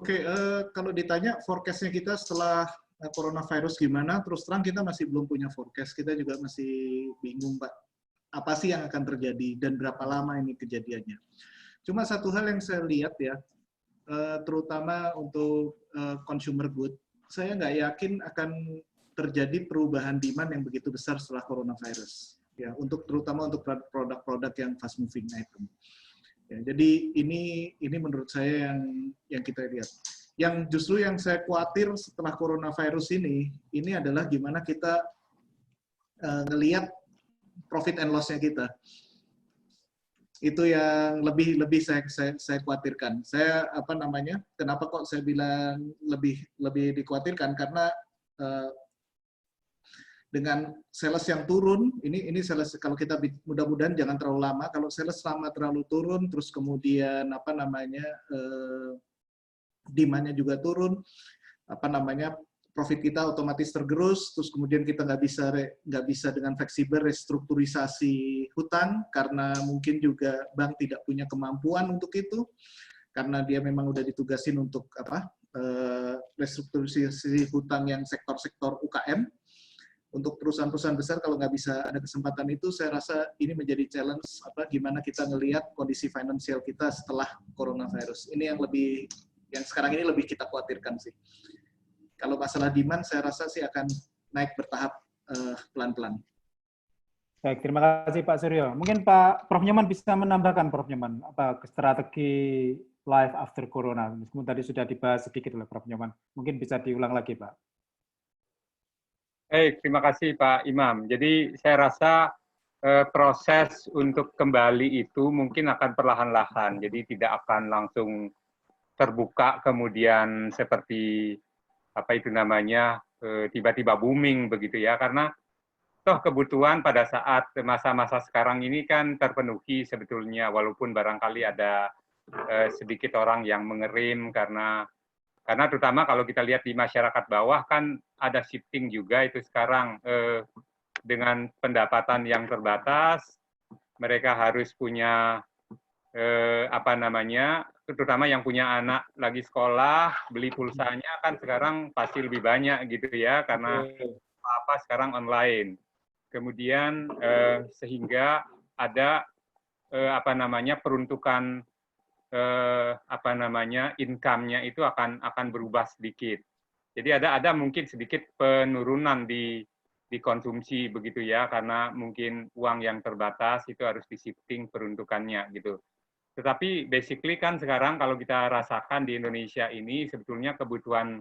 Oke, kalau ditanya forecast-nya kita setelah coronavirus gimana, terus terang kita masih belum punya forecast. Kita juga masih bingung, Pak. Apa sih yang akan terjadi dan berapa lama ini kejadiannya. Cuma satu hal yang saya lihat ya, terutama untuk consumer good, saya nggak yakin akan terjadi perubahan demand yang begitu besar setelah coronavirus. Ya, terutama untuk produk-produk yang fast moving item. Ya, jadi ini menurut saya yang kita lihat. yang justru yang saya khawatir setelah coronavirus ini adalah gimana kita ngelihat profit and loss-nya kita. Itu yang lebih saya khawatirkan. Saya kenapa kok saya bilang lebih dikhawatirkan, karena dengan sales yang turun, ini sales kalau kita mudah-mudahan jangan terlalu lama. Kalau sales lama terlalu turun, terus kemudian demand-nya juga turun, profit kita otomatis tergerus, terus kemudian kita nggak bisa dengan fleksibel restrukturisasi hutang karena mungkin juga bank tidak punya kemampuan untuk itu, karena dia memang udah ditugasin untuk restrukturisasi hutang yang sektor-sektor UKM. Untuk perusahaan-perusahaan besar kalau nggak bisa ada kesempatan itu, saya rasa ini menjadi challenge gimana kita ngelihat kondisi finansial kita setelah coronavirus. Ini yang sekarang ini lebih kita khawatirkan sih. Kalau masalah demand, saya rasa sih akan naik bertahap pelan-pelan. Baik, terima kasih Pak Suryo. Mungkin Pak Prof. Nyoman bisa menambahkan, Prof. Nyoman, strategi life after corona. Meskipun tadi sudah dibahas sedikit oleh Prof. Nyoman. Mungkin bisa diulang lagi, Pak. Baik, terima kasih Pak Imam. Jadi saya rasa proses untuk kembali itu mungkin akan perlahan-lahan. Jadi tidak akan langsung terbuka kemudian seperti tiba-tiba booming begitu ya, karena toh kebutuhan pada saat masa-masa sekarang ini kan terpenuhi sebetulnya, walaupun barangkali ada sedikit orang yang mengerim karena terutama kalau kita lihat di masyarakat bawah kan ada shifting juga itu sekarang dengan pendapatan yang terbatas, mereka harus punya terutama yang punya anak lagi sekolah, beli pulsanya kan sekarang pasti lebih banyak gitu ya, karena apa sekarang online. Kemudian sehingga ada peruntukan income-nya itu akan berubah sedikit. Jadi ada mungkin sedikit penurunan di konsumsi begitu ya, karena mungkin uang yang terbatas itu harus di-shifting peruntukannya gitu. Tetapi basically kan sekarang kalau kita rasakan di Indonesia ini sebetulnya kebutuhan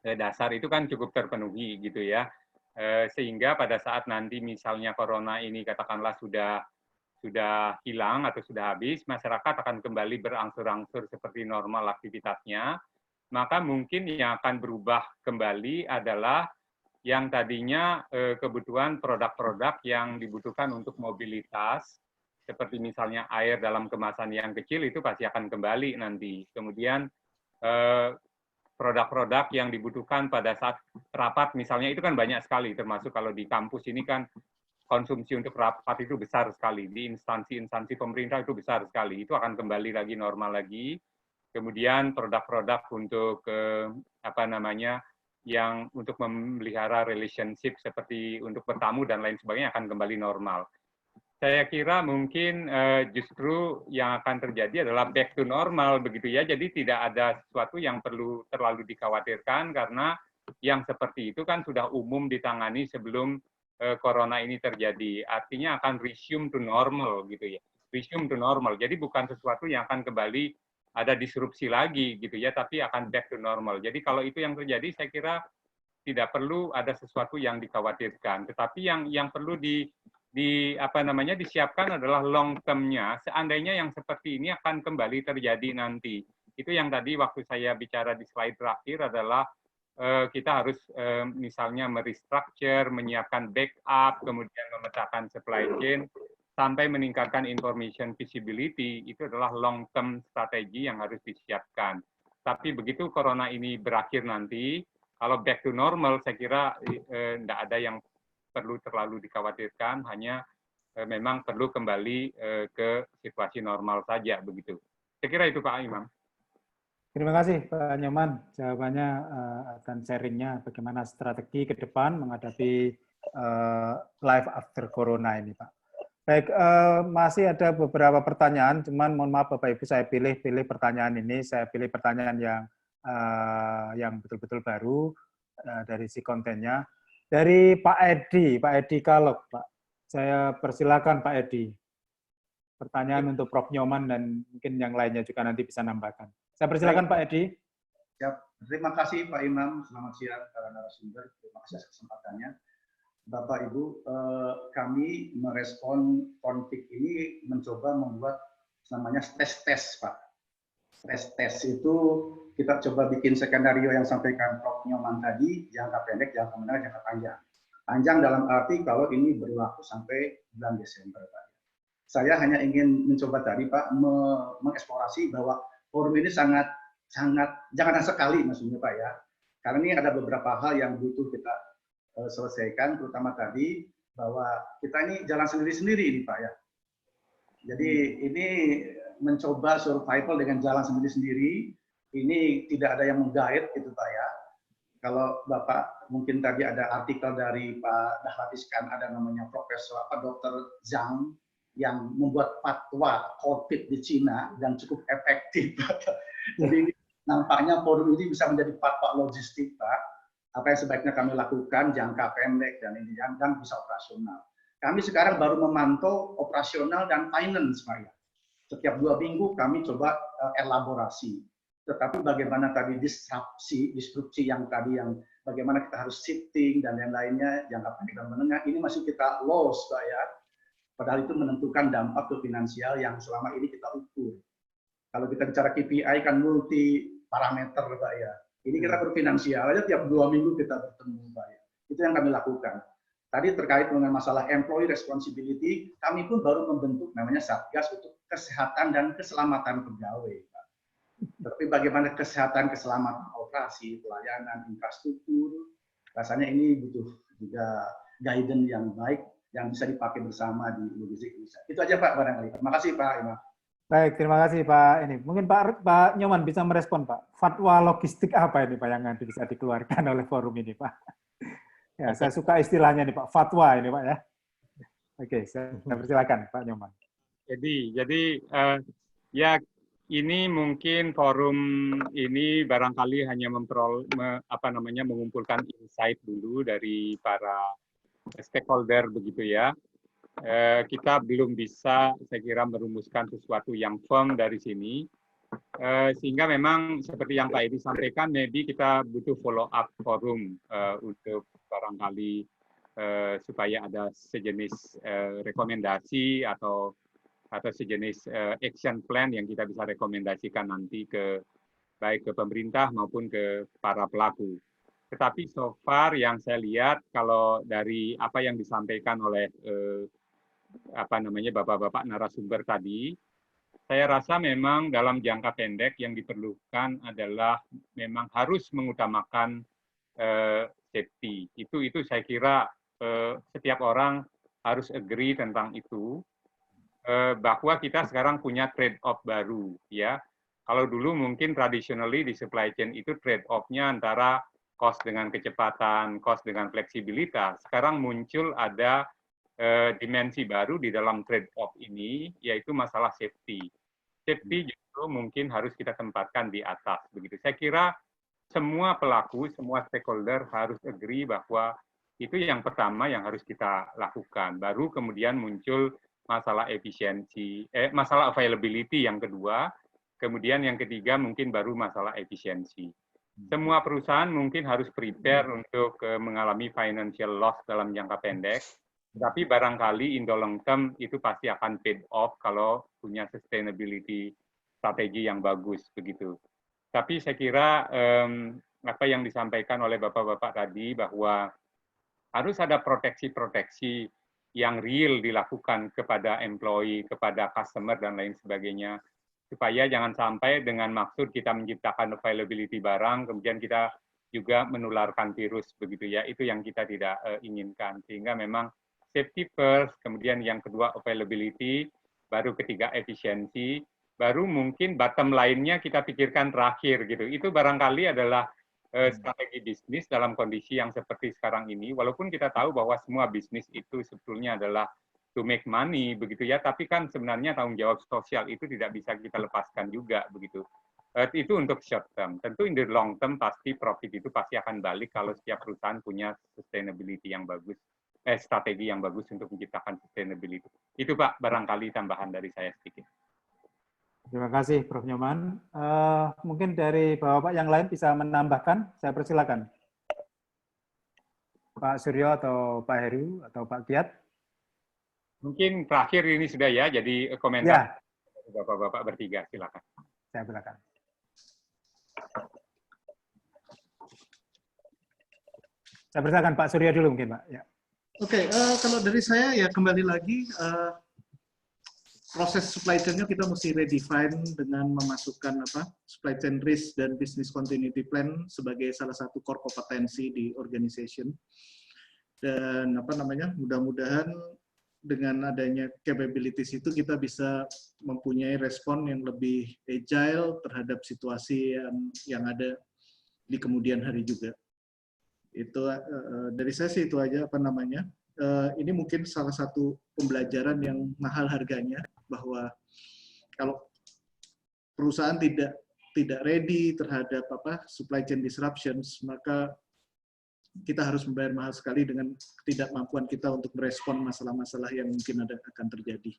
dasar itu kan cukup terpenuhi gitu ya. Sehingga pada saat nanti misalnya corona ini katakanlah sudah hilang atau sudah habis, masyarakat akan kembali berangsur-angsur seperti normal aktivitasnya, maka mungkin yang akan berubah kembali adalah yang tadinya kebutuhan produk-produk yang dibutuhkan untuk mobilitas, seperti misalnya air dalam kemasan yang kecil itu pasti akan kembali nanti. Kemudian produk-produk yang dibutuhkan pada saat rapat misalnya itu kan banyak sekali, termasuk kalau di kampus ini kan konsumsi untuk rapat itu besar sekali, di instansi-instansi pemerintah itu besar sekali, itu akan kembali lagi normal lagi. Kemudian produk-produk untuk yang untuk memelihara relationship seperti untuk bertamu dan lain sebagainya akan kembali normal. Saya kira mungkin justru yang akan terjadi adalah back to normal begitu ya, jadi tidak ada sesuatu yang perlu terlalu dikhawatirkan karena yang seperti itu kan sudah umum ditangani sebelum corona ini terjadi, artinya akan resume to normal gitu ya, resume to normal. Jadi bukan sesuatu yang akan kembali ada disrupsi lagi gitu ya, tapi akan back to normal. Jadi kalau itu yang terjadi, saya kira tidak perlu ada sesuatu yang dikhawatirkan. Tetapi yang perlu disiapkan adalah long term-nya. Seandainya yang seperti ini akan kembali terjadi nanti. Itu yang tadi waktu saya bicara di slide terakhir adalah kita harus misalnya merestructure, menyiapkan backup, kemudian memecahkan supply chain, sampai meningkatkan information visibility, itu adalah long-term strategi yang harus disiapkan. Tapi begitu corona ini berakhir nanti, kalau back to normal, saya kira tidak ada yang perlu terlalu dikhawatirkan, hanya memang perlu kembali ke situasi normal saja, begitu. Saya kira itu Pak Imam. Terima kasih Pak Nyoman, jawabannya dan sharingnya bagaimana strategi ke depan menghadapi life after corona ini Pak. Baik, masih ada beberapa pertanyaan, cuman mohon maaf Bapak Ibu saya pilih pertanyaan ini, saya pilih pertanyaan yang betul-betul baru dari si kontennya. Dari Pak Edi Kalok Pak. Saya persilakan Pak Edi. Pertanyaan untuk Prof. Nyoman dan mungkin yang lainnya juga nanti bisa nambahkan. Saya persilakan Pak Edi. Siap. Terima kasih Pak Imam. Selamat siang para narasumber. Terima kasih atas kesempatannya. Bapak Ibu, kami merespon konflik ini mencoba membuat namanya stress test, Pak. Stress test itu kita coba bikin skenario yang sampaikan Prof. Nyoman tadi, jangka pendek, jangka menengah, jangka panjang. Panjang dalam arti kalau ini berlaku sampai bulan Desember, Pak. Saya hanya ingin mencoba tadi, Pak, mengeksplorasi bahwa forum ini sangat jangan sekali maksudnya, Pak ya. Karena ini ada beberapa hal yang butuh kita selesaikan, terutama tadi bahwa kita ini jalan sendiri-sendiri ini Pak ya. Jadi ini mencoba survival dengan jalan sendiri-sendiri, ini tidak ada yang menggait gitu Pak ya. Kalau Bapak mungkin tadi ada artikel dari Pak Dahlan Iskan, ada namanya Profesor Dr. Zhang yang membuat fatwa COVID di Cina dan cukup efektif. Jadi nampaknya forum ini bisa menjadi fatwa logistik Pak. Apa yang sebaiknya kami lakukan jangka pendek dan ini dan bisa operasional. Kami sekarang baru memantau operasional dan finance, Pak ya. Setiap 2 minggu kami coba elaborasi. Tetapi bagaimana tadi disrupsi yang tadi yang bagaimana kita harus shifting dan yang lainnya jangka pendek dan menengah ini masih kita lost, Pak ya. Padahal itu menentukan dampak ke finansial yang selama ini kita ukur. Kalau kita bicara KPI kan multi parameter, Pak ya. Ini kita berfinansial aja tiap 2 minggu kita bertemu, Pak. Itu yang kami lakukan. Tadi terkait dengan masalah employee responsibility, kami pun baru membentuk namanya Satgas untuk kesehatan dan keselamatan pegawai, Pak. Tapi bagaimana kesehatan, keselamatan operasi, pelayanan, infrastruktur, rasanya ini butuh juga guidance yang baik yang bisa dipakai bersama di logistik Indonesia. Itu aja Pak barangkali. Terima kasih Pak Imam. Baik, terima kasih Pak. Ini mungkin Pak Nyoman bisa merespon Pak. Fatwa logistik apa ini Pak yang nanti bisa dikeluarkan oleh forum ini Pak? Ya, saya suka istilahnya nih Pak, fatwa ini Pak ya. Oke, saya persilakan Pak Nyoman. Jadi ya ini mungkin forum ini barangkali hanya mengumpulkan insight dulu dari para stakeholder begitu ya. Kita belum bisa, saya kira, merumuskan sesuatu yang firm dari sini. Sehingga memang seperti yang Pak Edi sampaikan, maybe kita butuh follow up forum untuk barangkali supaya ada sejenis rekomendasi atau sejenis action plan yang kita bisa rekomendasikan nanti baik ke pemerintah maupun ke para pelaku. Tetapi so far yang saya lihat kalau dari apa yang disampaikan oleh bapak-bapak narasumber tadi, saya rasa memang dalam jangka pendek yang diperlukan adalah memang harus mengutamakan safety. Itu saya kira setiap orang harus agree tentang itu, bahwa kita sekarang punya trade-off baru ya. Kalau dulu mungkin traditionally di supply chain itu trade-off-nya antara cost dengan kecepatan, cost dengan fleksibilitas. Sekarang muncul ada dimensi baru di dalam trade-off ini, yaitu masalah safety. Safety justru mungkin harus kita tempatkan di atas. Begitu. Saya kira semua pelaku, semua stakeholder harus agree bahwa itu yang pertama yang harus kita lakukan. Baru kemudian muncul masalah efisiensi, masalah availability yang kedua, kemudian yang ketiga mungkin baru masalah efisiensi. Semua perusahaan mungkin harus prepare untuk mengalami financial loss dalam jangka pendek, tapi barangkali in the long term itu pasti akan paid off kalau punya sustainability strategi yang bagus begitu. Tapi saya kira apa yang disampaikan oleh bapak-bapak tadi bahwa harus ada proteksi-proteksi yang real dilakukan kepada employee, kepada customer dan lain sebagainya, supaya jangan sampai dengan maksud kita menciptakan availability barang, kemudian kita juga menularkan virus begitu ya. Itu yang kita tidak inginkan. Sehingga memang safety first, kemudian yang kedua availability, baru ketiga efisiensi, baru mungkin bottom line-nya kita pikirkan terakhir gitu. Itu barangkali adalah strategi bisnis dalam kondisi yang seperti sekarang ini. Walaupun kita tahu bahwa semua bisnis itu sebetulnya adalah to make money begitu ya, tapi kan sebenarnya tanggung jawab sosial itu tidak bisa kita lepaskan juga begitu. Itu untuk short term. Tentu in the long term pasti profit itu pasti akan balik kalau setiap perusahaan punya sustainability yang bagus. Strategi yang bagus untuk menciptakan sustainability. Itu Pak, barangkali tambahan dari saya sedikit. Terima kasih, Prof. Nyoman. Mungkin dari Bapak yang lain bisa menambahkan, saya persilakan. Pak Suryo atau Pak Heru atau Pak Kiat. Mungkin terakhir ini sudah ya, jadi komentar Bapak-bapak bertiga, silakan. Saya silakan. Saya persilakan Pak Suryo dulu mungkin, Pak. Ya. Oke, kalau dari saya ya kembali lagi, proses supply chain-nya kita mesti redefine dengan memasukkan supply chain risk dan business continuity plan sebagai salah satu core kompetensi di organization. Dan mudah-mudahan dengan adanya capabilities itu kita bisa mempunyai respon yang lebih agile terhadap situasi yang ada di kemudian hari juga. Itu dari saya sih itu aja ini mungkin salah satu pembelajaran yang mahal harganya, bahwa kalau perusahaan tidak ready terhadap supply chain disruptions, maka kita harus membayar mahal sekali dengan ketidakmampuan kita untuk merespon masalah-masalah yang mungkin akan terjadi.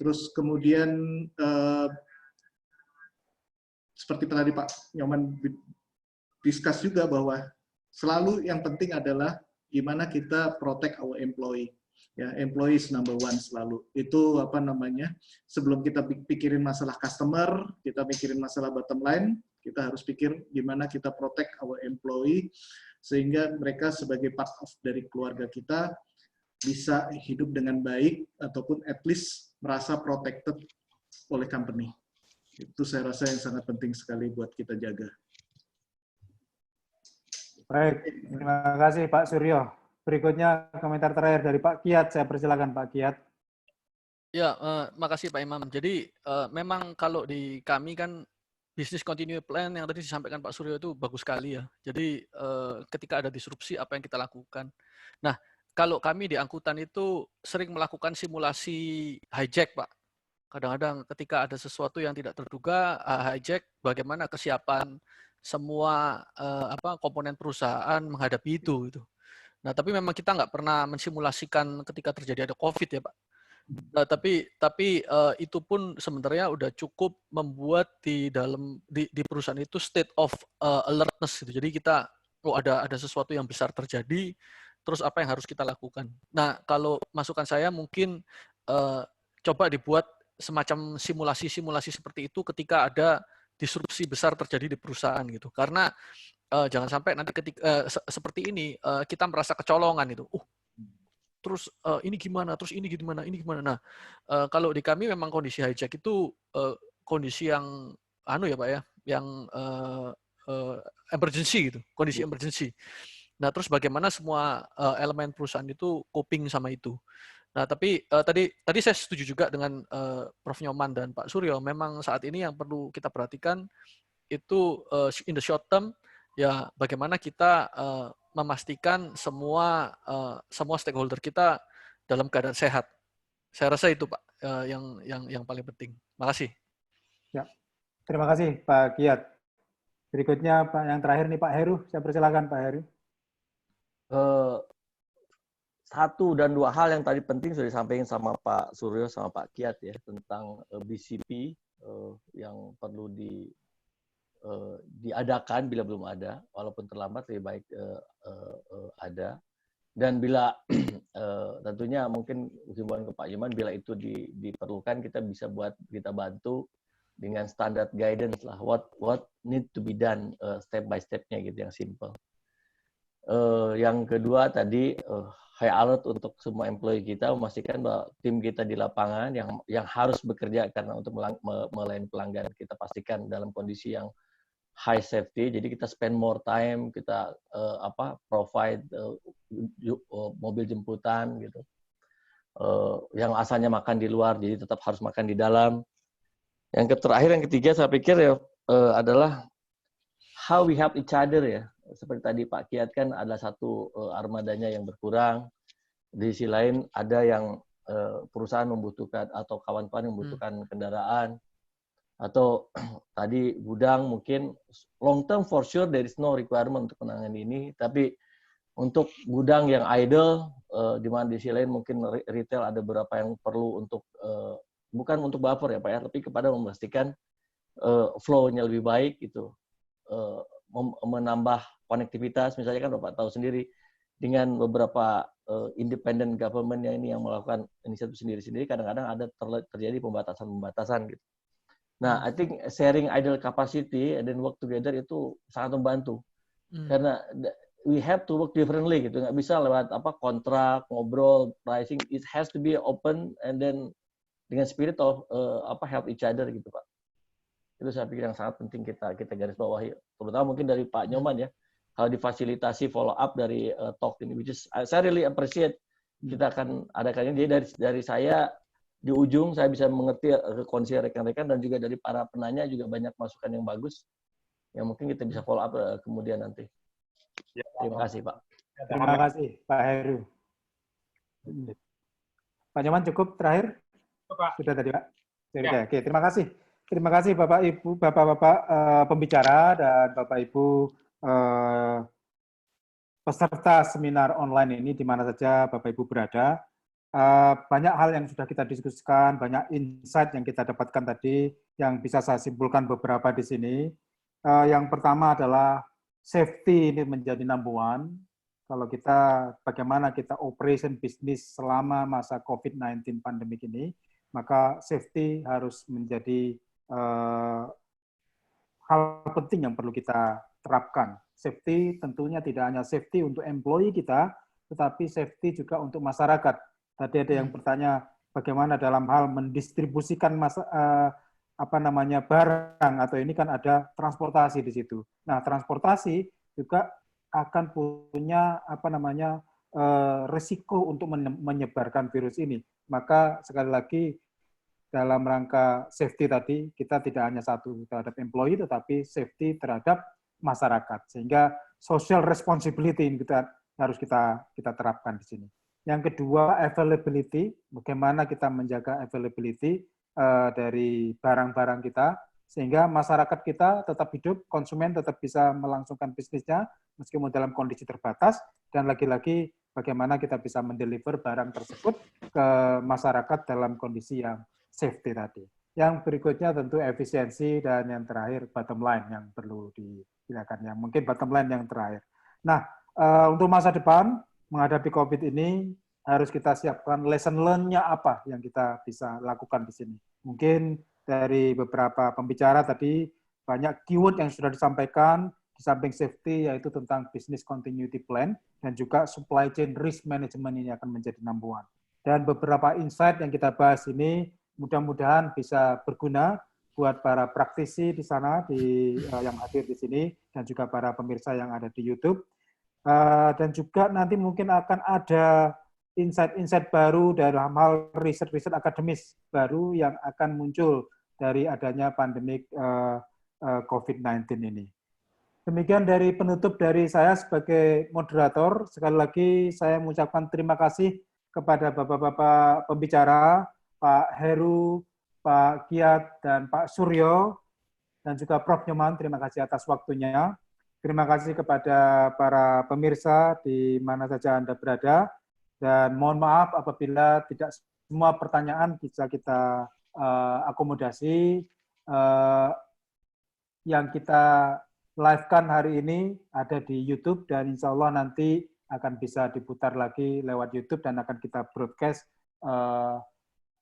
Terus kemudian seperti tadi Pak Nyoman discuss juga, bahwa selalu yang penting adalah gimana kita protect our employee. Ya, employee is number one selalu. Itu sebelum kita pikirin masalah customer, kita pikirin masalah bottom line, kita harus pikir gimana kita protect our employee sehingga mereka sebagai part of dari keluarga kita bisa hidup dengan baik ataupun at least merasa protected oleh company. Itu saya rasa yang sangat penting sekali buat kita jaga. Baik, terima kasih Pak Suryo. Berikutnya komentar terakhir dari Pak Kiat. Saya persilakan Pak Kiat. Ya, makasih Pak Imam. Jadi memang kalau di kami kan business continuity plan yang tadi disampaikan Pak Suryo itu bagus sekali ya. Jadi ketika ada disrupsi apa yang kita lakukan. Nah, kalau kami di angkutan itu sering melakukan simulasi hijack Pak. Kadang-kadang ketika ada sesuatu yang tidak terduga, hijack, bagaimana kesiapan semua komponen perusahaan menghadapi itu. Gitu. Nah, tapi memang kita nggak pernah mensimulasikan ketika terjadi ada COVID ya, Pak. Nah, tapi itu pun sebenarnya udah cukup membuat di dalam di perusahaan itu state of alertness gitu. Jadi kita ada sesuatu yang besar terjadi, terus apa yang harus kita lakukan. Nah, kalau masukan saya mungkin coba dibuat semacam simulasi-simulasi seperti itu ketika ada disrupsi besar terjadi di perusahaan gitu. Karena jangan sampai nanti ketika seperti ini kita merasa kecolongan itu. Terus ini gimana? Terus ini gimana? Ini gimana? Nah, kalau di kami memang kondisi hijack itu kondisi yang ya Pak ya, yang emergency gitu, kondisi emergency. Nah, terus bagaimana semua elemen perusahaan itu coping sama itu. Nah, tapi tadi saya setuju juga dengan Prof. Nyoman dan Pak Suryo. Memang saat ini yang perlu kita perhatikan itu in the short term, ya bagaimana kita memastikan semua stakeholder kita dalam keadaan sehat. Saya rasa itu Pak yang paling penting. Makasih. Ya, terima kasih Pak Kiat. Berikutnya Pak yang terakhir nih Pak Heru. Saya persilakan Pak Heru. Satu dan dua hal yang tadi penting sudah disampaikan sama Pak Suryo sama Pak Kiat ya, tentang BCP yang perlu diadakan bila belum ada, walaupun terlambat lebih baik ada. Dan bila tentunya mungkin himbauan ke Pak Iman, bila itu diperlukan kita bantu dengan standar guidance lah, what need to be done step by step-nya gitu, yang simple. Yang kedua tadi high alert untuk semua employee kita, memastikan bahwa tim kita di lapangan yang harus bekerja karena untuk melayani pelanggan, kita pastikan dalam kondisi yang high safety. Jadi kita spend more time, kita provide mobil jemputan gitu. Yang asalnya makan di luar, jadi tetap harus makan di dalam. Yang terakhir, yang ketiga, saya pikir ya adalah how we help each other ya. Seperti tadi Pak Kiat kan ada satu armadanya yang berkurang, di sisi lain ada yang perusahaan membutuhkan atau kawan-kawan yang membutuhkan kendaraan, atau tadi gudang mungkin long term for sure there is no requirement untuk menangani ini, tapi untuk gudang yang idle di mana di sisi lain mungkin retail ada beberapa yang perlu untuk bukan untuk buffer ya Pak ya, tapi kepada memastikan flow-nya lebih baik gitu, menambah konektivitas. Misalnya kan Bapak tahu sendiri dengan beberapa independent government yang melakukan inisiatif sendiri-sendiri, kadang-kadang ada terjadi pembatasan-pembatasan gitu. Nah, I think sharing idle capacity and then work together itu sangat membantu. Karena we have to work differently gitu. Nggak bisa lewat kontrak, ngobrol, pricing. It has to be open and then dengan spirit of help each other gitu Pak. Itu saya pikir yang sangat penting kita garis bawahi. Terutama mungkin dari Pak Nyoman ya. Kalau difasilitasi follow up dari talk ini, which is saya really appreciate. Kita akan adakannya. Jadi dari saya di ujung saya bisa mengerti kondisi rekan-rekan, dan juga dari para penanya juga banyak masukan yang bagus yang mungkin kita bisa follow up kemudian nanti. Terima kasih Pak. Terima kasih Pak Heru. Pak Nyoman cukup terakhir? Sudah tadi Pak? Sudah. Oke, terima kasih. Terima kasih Bapak Ibu, Bapak-bapak pembicara dan Bapak Ibu peserta seminar online ini di mana saja Bapak Ibu berada. Banyak hal yang sudah kita diskusikan, banyak insight yang kita dapatkan tadi, yang bisa saya simpulkan beberapa di sini. Yang pertama adalah safety ini menjadi number one. Kalau kita, bagaimana kita operation bisnis selama masa COVID-19 pandemik ini, maka safety harus menjadi hal penting yang perlu kita terapkan. Safety tentunya tidak hanya safety untuk employee kita, tetapi safety juga untuk masyarakat. Tadi ada yang bertanya bagaimana dalam hal mendistribusikan barang, atau ini kan ada transportasi di situ. Nah, transportasi juga akan punya risiko untuk menyebarkan virus ini. Maka sekali lagi dalam rangka safety tadi, kita tidak hanya satu terhadap employee, tetapi safety terhadap masyarakat. Sehingga social responsibility ini harus kita terapkan di sini. Yang kedua, availability, bagaimana kita menjaga availability dari barang-barang kita, sehingga masyarakat kita tetap hidup, konsumen tetap bisa melangsungkan bisnisnya, meskipun dalam kondisi terbatas, dan lagi-lagi bagaimana kita bisa mendeliver barang tersebut ke masyarakat dalam kondisi yang safety tadi. Yang berikutnya tentu efisiensi, dan yang terakhir bottom line yang perlu dijelaskan. Yang mungkin bottom line yang terakhir. Nah, untuk masa depan, menghadapi COVID ini, harus kita siapkan lesson learn-nya apa yang kita bisa lakukan di sini. Mungkin dari beberapa pembicara tadi, banyak keyword yang sudah disampaikan, di samping safety, yaitu tentang business continuity plan, dan juga supply chain risk management ini akan menjadi number one. Dan beberapa insight yang kita bahas ini, mudah-mudahan bisa berguna buat para praktisi di sana, yang hadir di sini, dan juga para pemirsa yang ada di YouTube. Dan juga nanti mungkin akan ada insight-insight baru dalam hal riset-riset akademis baru yang akan muncul dari adanya pandemik COVID-19 ini. Demikian dari penutup dari saya sebagai moderator. Sekali lagi saya mengucapkan terima kasih kepada Bapak-Bapak pembicara, Pak Heru, Pak Kiat, dan Pak Suryo, dan juga Prof. Nyoman. Terima kasih atas waktunya. Terima kasih kepada para pemirsa di mana saja Anda berada. Dan mohon maaf apabila tidak semua pertanyaan bisa kita akomodasi. Yang kita live-kan hari ini ada di YouTube, dan insya Allah nanti akan bisa diputar lagi lewat YouTube, dan akan kita broadcast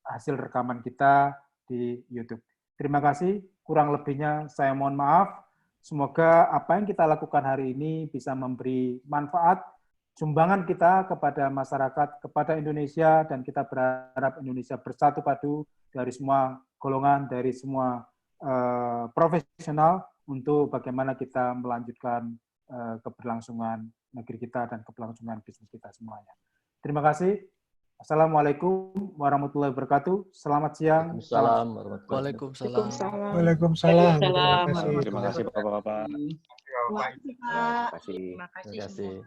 hasil rekaman kita di YouTube. Terima kasih, kurang lebihnya saya mohon maaf. Semoga apa yang kita lakukan hari ini bisa memberi manfaat, sumbangan kita kepada masyarakat, kepada Indonesia, dan kita berharap Indonesia bersatu padu dari semua golongan, dari semua profesional, untuk bagaimana kita melanjutkan keberlangsungan negeri kita dan keberlangsungan bisnis kita semuanya. Terima kasih. Assalamualaikum warahmatullahi wabarakatuh. Selamat siang. Waalaikumsalam. Waalaikumsalam. Terima kasih Bapak-bapak. Terima kasih, Pak. Terima kasih.